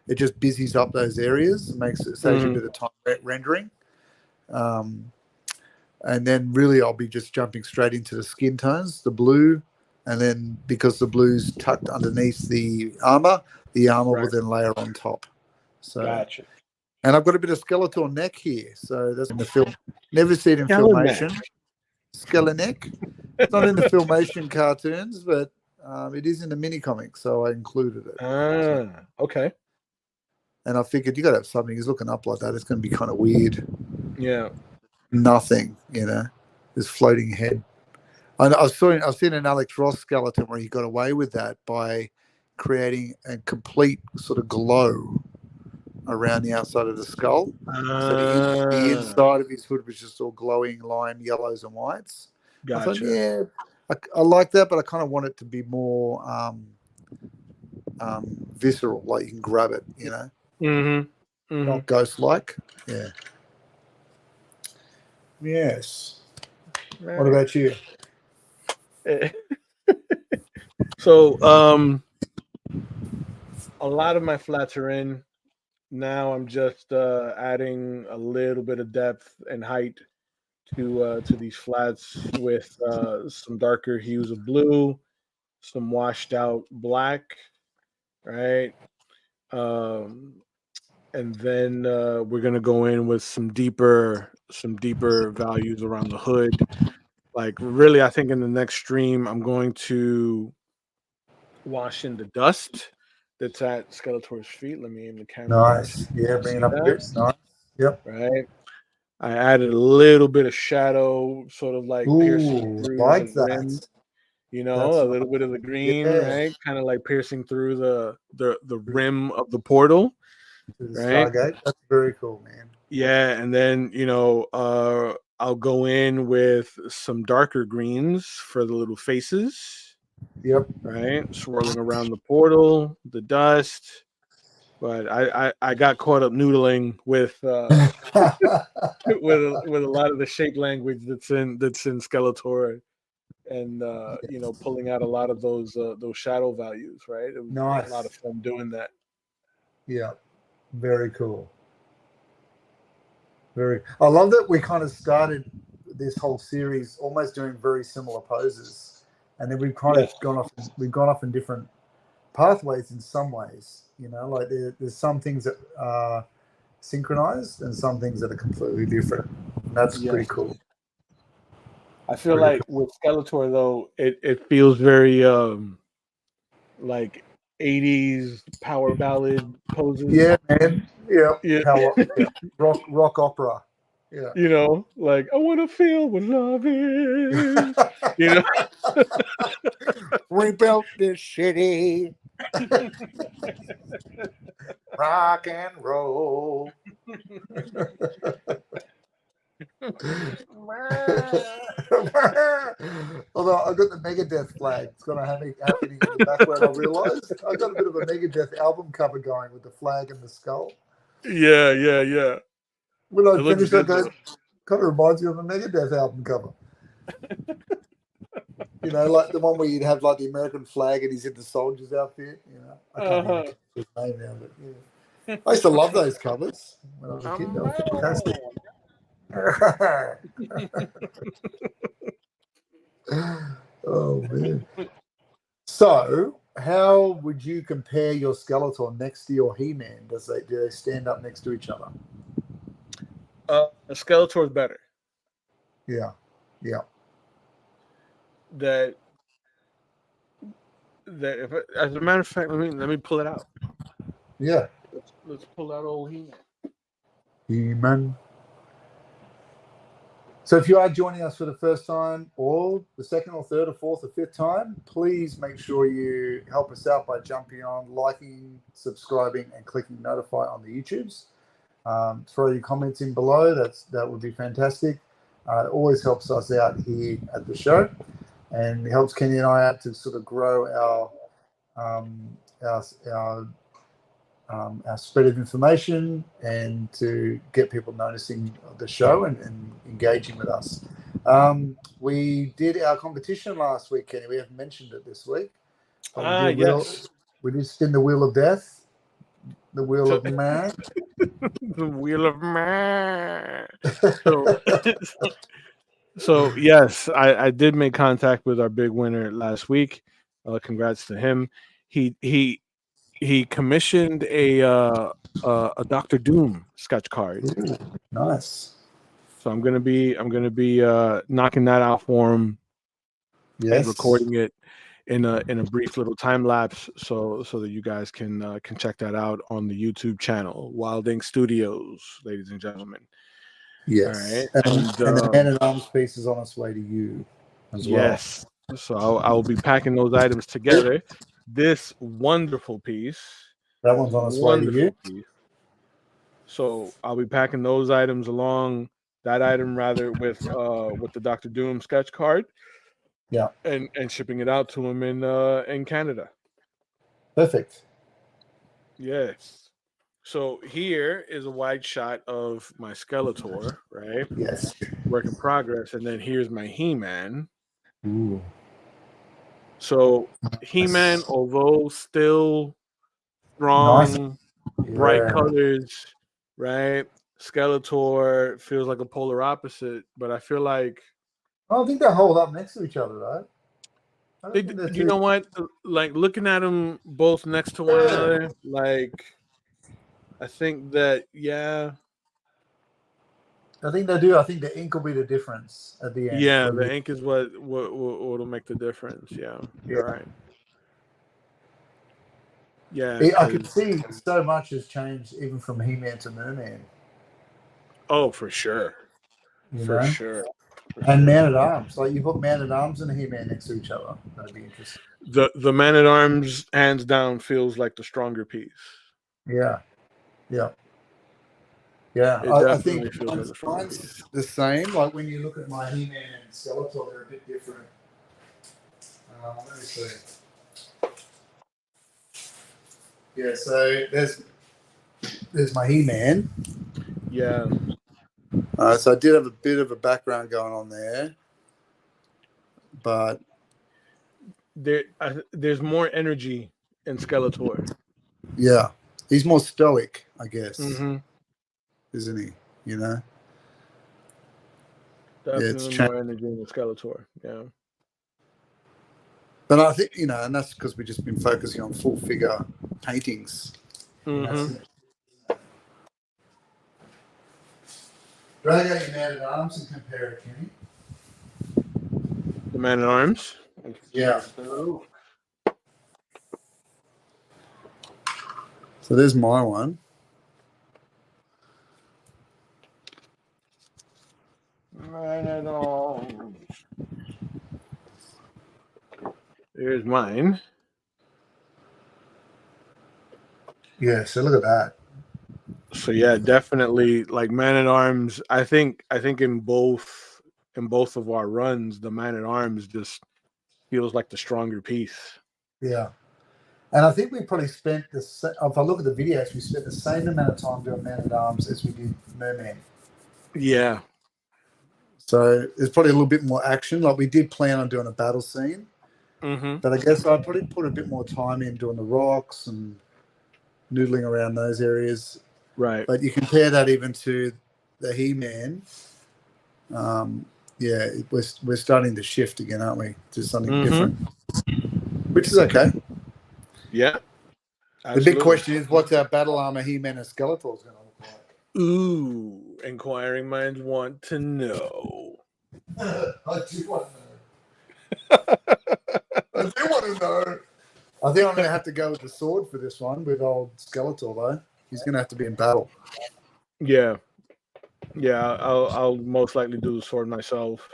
it just busies up those areas, makes it saves you a bit of time rendering. And then really I'll be just jumping straight into the skin tones, the blue, and then because the blue's tucked underneath the armor will then layer on top. So, Gotcha. and I've got a bit of Skeletor neck here, so that's in the film. Never see it in Skeleneck. Filmation. Skeleneck. It's not in the Filmation cartoons, but it is in the mini comics, so I included it. Okay. And I figured you got to have something. He's looking up like that. It's going to be kind of weird. Yeah. Nothing, his floating head. I've seen an Alex Ross skeleton where he got away with that by creating a complete sort of glow around the outside of the skull. So the inside of his hood was just all glowing lime yellows and whites. Gotcha. I thought, yeah, I like that, but I kind of want it to be more visceral, like you can grab it, not ghost-like. Yeah. Yes. Right. What about you? So, a lot of my flats are in. Now I'm just adding a little bit of depth and height to these flats with some darker hues of blue, some washed out black, right? And then we're gonna go in with some deeper values around the hood. Like really, I think in the next stream I'm going to wash in the dust that's at Skeletor's feet. Let me aim the camera. Nice. Yeah, bring it up a bit. Nice. Yep. Right. I added a little bit of shadow, sort of like piercing through like the rim. That's A little bit of the green, right? Kind of like piercing through the rim of the portal. Right. Stargate. That's very cool, man. Yeah, and then I'll go in with some darker greens for the little faces. Yep. Right, swirling around the portal, the dust. But I got caught up noodling with with a lot of the shape language that's in Skeletor, and pulling out a lot of those shadow values. Right, it was nice. A lot of fun doing that. Yeah, very cool. I love that we kind of started this whole series almost doing very similar poses, and then we've kind of gone off. We've gone off in different pathways in some ways. Like there's some things that are synchronized and some things that are completely different. And that's pretty cool. I feel like with Skeletor though, it feels very like 80s power ballad poses. Yeah, man. Yeah. Yeah. Yeah. Rock opera. Yeah. You know, like I want to feel what love is. You know, We built this city. Rock and roll. Although I've got the Megadeth flag. It's kind of happening in the background. I realised I got a bit of a Megadeth album cover going with the flag and the skull. yeah. When I It looks finished that, good. kind of reminds me of a Megadeth album cover. You know, like the one where you'd have like the American flag and he's in the soldier's outfit. You know, I can't even think of his name now, but yeah. I used to love those covers when I was a kid. They were fantastic. Oh man. So, how would you compare your Skeletor next to your He-Man? Do they stand up next to each other? Skeletor's better. Yeah. That if as a matter of fact, let me pull it out. Yeah. Let's pull out old He-Man. He-Man. So if you are joining us for the first time or the second or third or fourth or fifth time, please make sure you help us out by jumping on, liking, subscribing, and clicking notify on the YouTubes. Throw your comments in below. That would be fantastic. It always helps us out here at the show, and it helps Kenny and I out to sort of grow our spread of information and to get people noticing the show and engaging with us. We did our competition last week, Kenny. We haven't mentioned it this week. Yes. We did spin the wheel of death, the wheel of man. The wheel of man. So yes, I did make contact with our big winner last week. Congrats to him. He commissioned a Doctor Doom sketch card. Ooh, nice. So I'm gonna be knocking that out for him. Yes. And recording it in a brief little time lapse, so that you guys can check that out on the YouTube channel, Wild Ink Studios, ladies and gentlemen. Yes. All right. And the Man at Arms piece is on its way to you as well. Yes. So I will be packing those items together. This wonderful piece. That one's on its way to you. Piece. So I'll be packing those items along that item rather with the Dr. Doom sketch card. Yeah. And shipping it out to him in Canada. Perfect. Yes. So here is a wide shot of my Skeletor, right? Yes. Work in progress, and then here's my He-Man. Ooh. So He-Man, although still strong, bright colors, right? Skeletor feels like a polar opposite, but I feel like I don't think they hold up next to each other, though. You know what? Like looking at them both next to one another, like I think that I think they do. I think the ink will be the difference at the end. Yeah, the ink is what'll make the difference. Yeah, you're right. Yeah, I can see so much has changed even from He-Man to Merman. Oh, for sure. For sure. And Man at Arms, like you put Man at Arms and He-Man next to each other, that'd be interesting. The Man at Arms, hands down, feels like the stronger piece. Yeah. I think mine's the same. Like when you look at my He-Man and Skeletor, they're a bit different. Let me see. Yeah, so there's my He-Man. Yeah. So I did have a bit of a background going on there, but there's more energy in Skeletor. Yeah, he's more stoic, I guess, isn't he? You know, definitely more energy in the Skeletor. Yeah, but I think and that's because we've just been focusing on full figure paintings. Rather go your Man at Arms and compare it, Kenny. The Man at Arms. Yeah. So there's my one. Man-at-Arms. There's mine. Yeah, so look at that. So yeah, definitely like Man-at-Arms. I think in both of our runs, the Man-at-Arms just feels like the stronger piece. Yeah. And I think we probably spent if I look at the videos, we spent the same amount of time doing Man-at-Arms as we did Merman. Yeah. So there's probably a little bit more action. Like we did plan on doing a battle scene, but I guess I'd probably put a bit more time in doing the rocks and noodling around those areas. Right. But you compare that even to the He-Man. Yeah, we're starting to shift again, aren't we? To something different, which is okay. Yeah. Absolutely. The big question is, what's our battle armor He-Man and Skeletor is going to look like? Ooh, inquiring minds want to know. I do want to know. I do want to know. I think I'm going to have to go with the sword for this one with old Skeletor, though. He's going to have to be in battle. Yeah. Yeah, I'll most likely do the sword myself.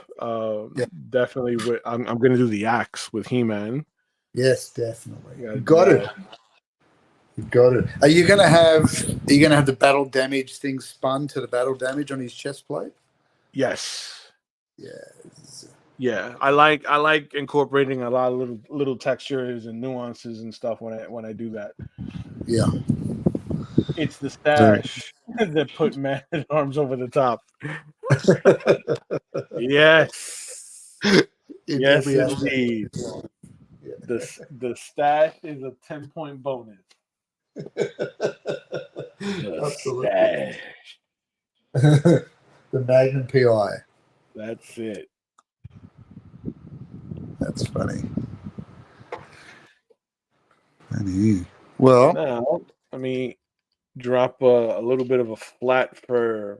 Definitely, I'm going to do the axe with He-Man. Yes, definitely. You got it. You got it. Are you going to have the battle damage thing spun to the battle damage on his chest plate? Yes. Yeah. Yeah, I like incorporating a lot of little textures and nuances and stuff when I do that. Yeah. It's the stash that put Man-at-Arms over the top. Yes. Yes, indeed. Yeah. The stash is a 10-point bonus. Absolutely. The Magnum PI. That's it. That's funny. Well, now let me drop a little bit of a flat for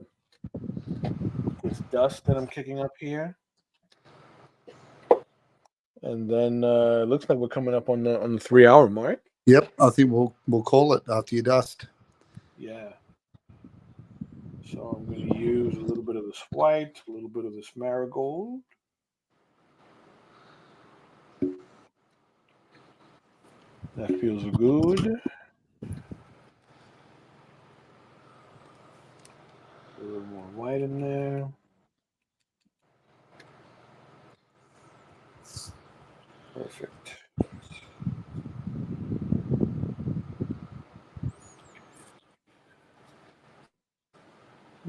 this dust that I'm kicking up here. And then it looks like we're coming up on the 3-hour mark. Yep, I think we'll call it after you dust. Yeah. So I'm going to use a little bit of this white, a little bit of this marigold. That feels good. A little more white in there. Perfect.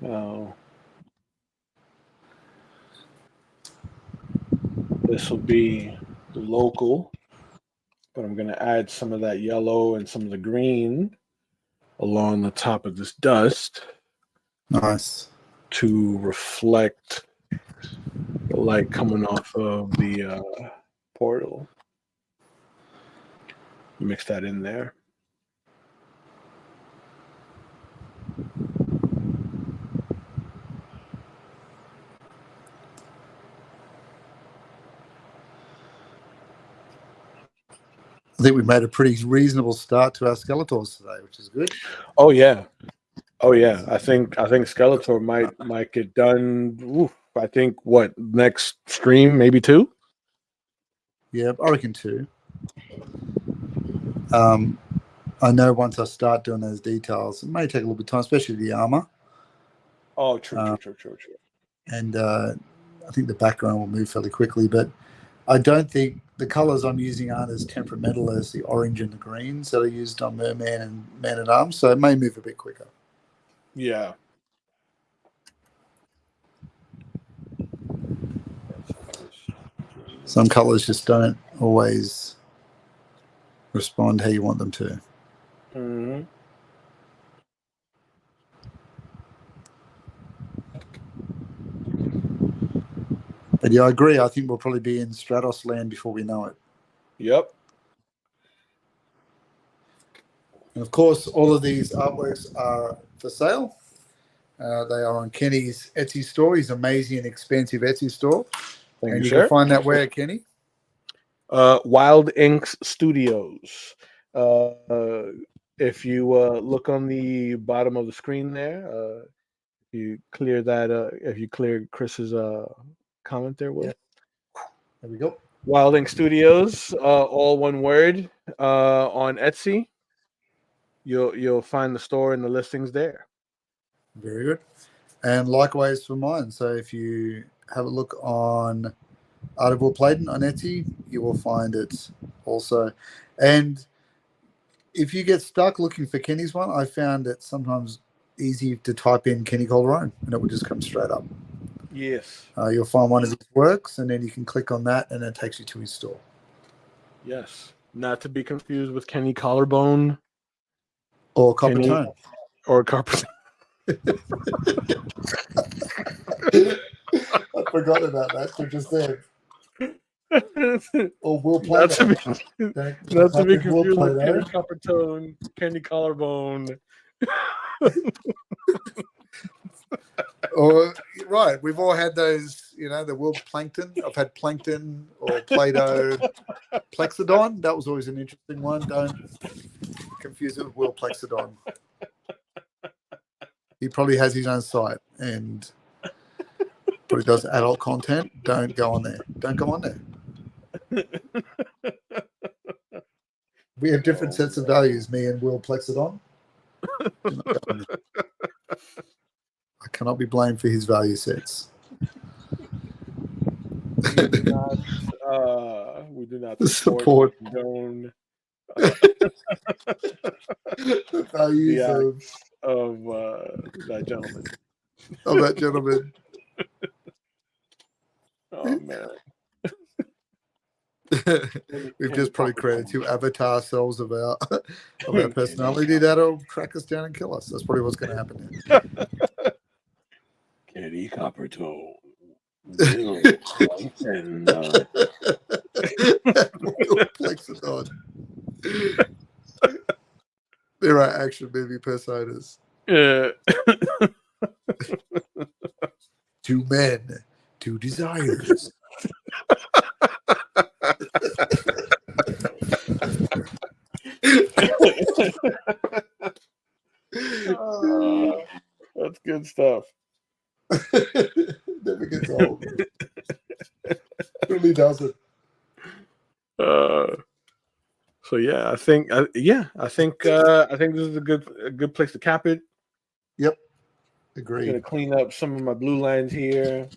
Now, this will be the local, but I'm going to add some of that yellow and some of the green along the top of this dust. Nice. To reflect the light coming off of the portal. Mix that in there. I think we made a pretty reasonable start to our Skeletors today, which is good. Oh yeah. I think Skeletor might get done. I think what next stream, maybe 2. Yeah, I reckon 2. I know once I start doing those details, it may take a little bit of time, especially the armor. Oh, true. And I think the background will move fairly quickly, but I don't think the colors I'm using aren't as temperamental as the orange and the greens that I used on Merman and Man-at-Arms, so it may move a bit quicker. Yeah. Some colors just don't always respond how you want them to. Mm-hmm. But yeah, I agree. I think we'll probably be in Stratos land before we know it. Yep. And of course, all of these artworks are for sale. They are on Kenny's Etsy store, his amazing and expensive Etsy store. Thank you, can find that where, Kenny? Wild Inks Studios. if you look on the bottom of the screen there, you clear that. If you clear Chris's comment there, Will. Yeah. There we go. Wilding Studios, all one word, on Etsy. You'll find the store and the listings there. Very good. And likewise for mine. So if you have a look on Art of Will Playdon on Etsy, you will find it also. And if you get stuck looking for Kenny's one, I found it sometimes easy to type in Kenny Calderon and it will just come straight up. Yes. You'll find one of his works and then you can click on that and it takes you to his store. Yes. Not to be confused with Kenny Collarbone. Or Copper Tone. Or Copper. I forgot about that for just there. Or Will Play. Not to be confused with Kenny Coppertone, Kenny Collarbone. Or right, we've all had those, the Will Plankton. I've had Plankton or Play-Doh Plexodon. That was always an interesting one. Don't confuse it with Will Plexodon. He probably has his own site and probably does adult content. Don't go on there. Don't go on there. We have different sets of values, me and Will Plexodon. I cannot be blamed for his value sets. We do not support condone, the values of that gentleman. Of that gentleman. Oh man. We've just probably created two avatar selves of our personality that'll track us down and kill us. That's probably what's going to happen here. Kenny Coppertone. Plexodon. There are action movie personas. Yeah. Two men, two desires. That's good stuff. Never gets old. Really doesn't. So yeah, I think this is a good place to cap it. Yep, agreed. I'm gonna clean up some of my blue lines here.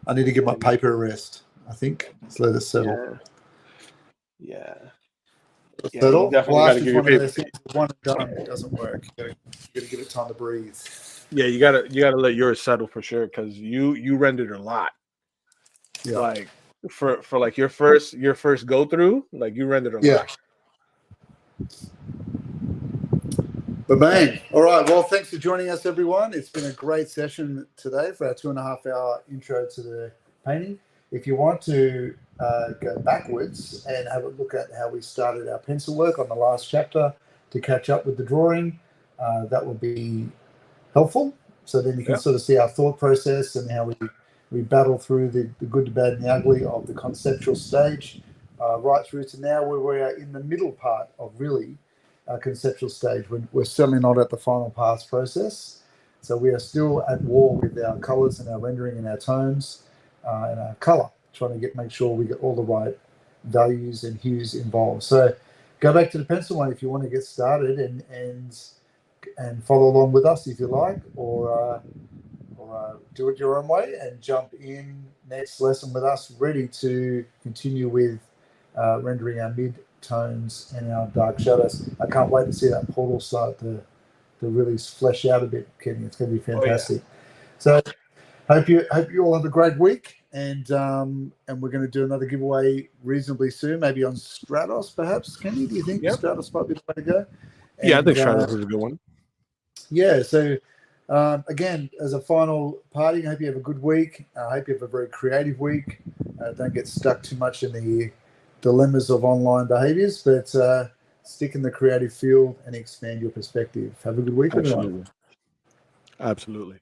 I need to give my paper a rest. I think let's let it settle. Yeah. Settle. Well, just one of those things. One and done. It doesn't work. You gotta give it time to breathe. Yeah, you gotta let yours settle for sure because you rendered a lot. Yeah. Like for like your first go through, like you rendered a lot. But man, all right. Well, thanks for joining us, everyone. It's been a great session today for our 2.5 hour intro to the painting. If you want to go backwards and have a look at how we started our pencil work on the last chapter to catch up with the drawing, that will be helpful. So then you can sort of see our thought process and how we battle through the good, the bad, and the ugly of the conceptual stage, right through to now where we are in the middle part of really conceptual stage. We're certainly not at the final pass process. So we are still at war with our colors and our rendering and our tones and our color, trying to make sure we get all the right values and hues involved. So go back to the pencil one if you want to get started and follow along with us if you like, or do it your own way and jump in next lesson with us, ready to continue with rendering our mid-tones and our dark shadows. I can't wait to see that portal start to really flesh out a bit, Kenny. It's going to be fantastic. So hope you all have a great week, and we're going to do another giveaway reasonably soon, maybe on Stratos, perhaps. Kenny, do you think Stratos might be the way to go? And, I think Stratos is a good one. Yeah, so again, as a final party, I hope you have a good week. I hope you have a very creative week. Don't get stuck too much in the dilemmas of online behaviors, but stick in the creative field and expand your perspective. Have a good week, everyone. Absolutely.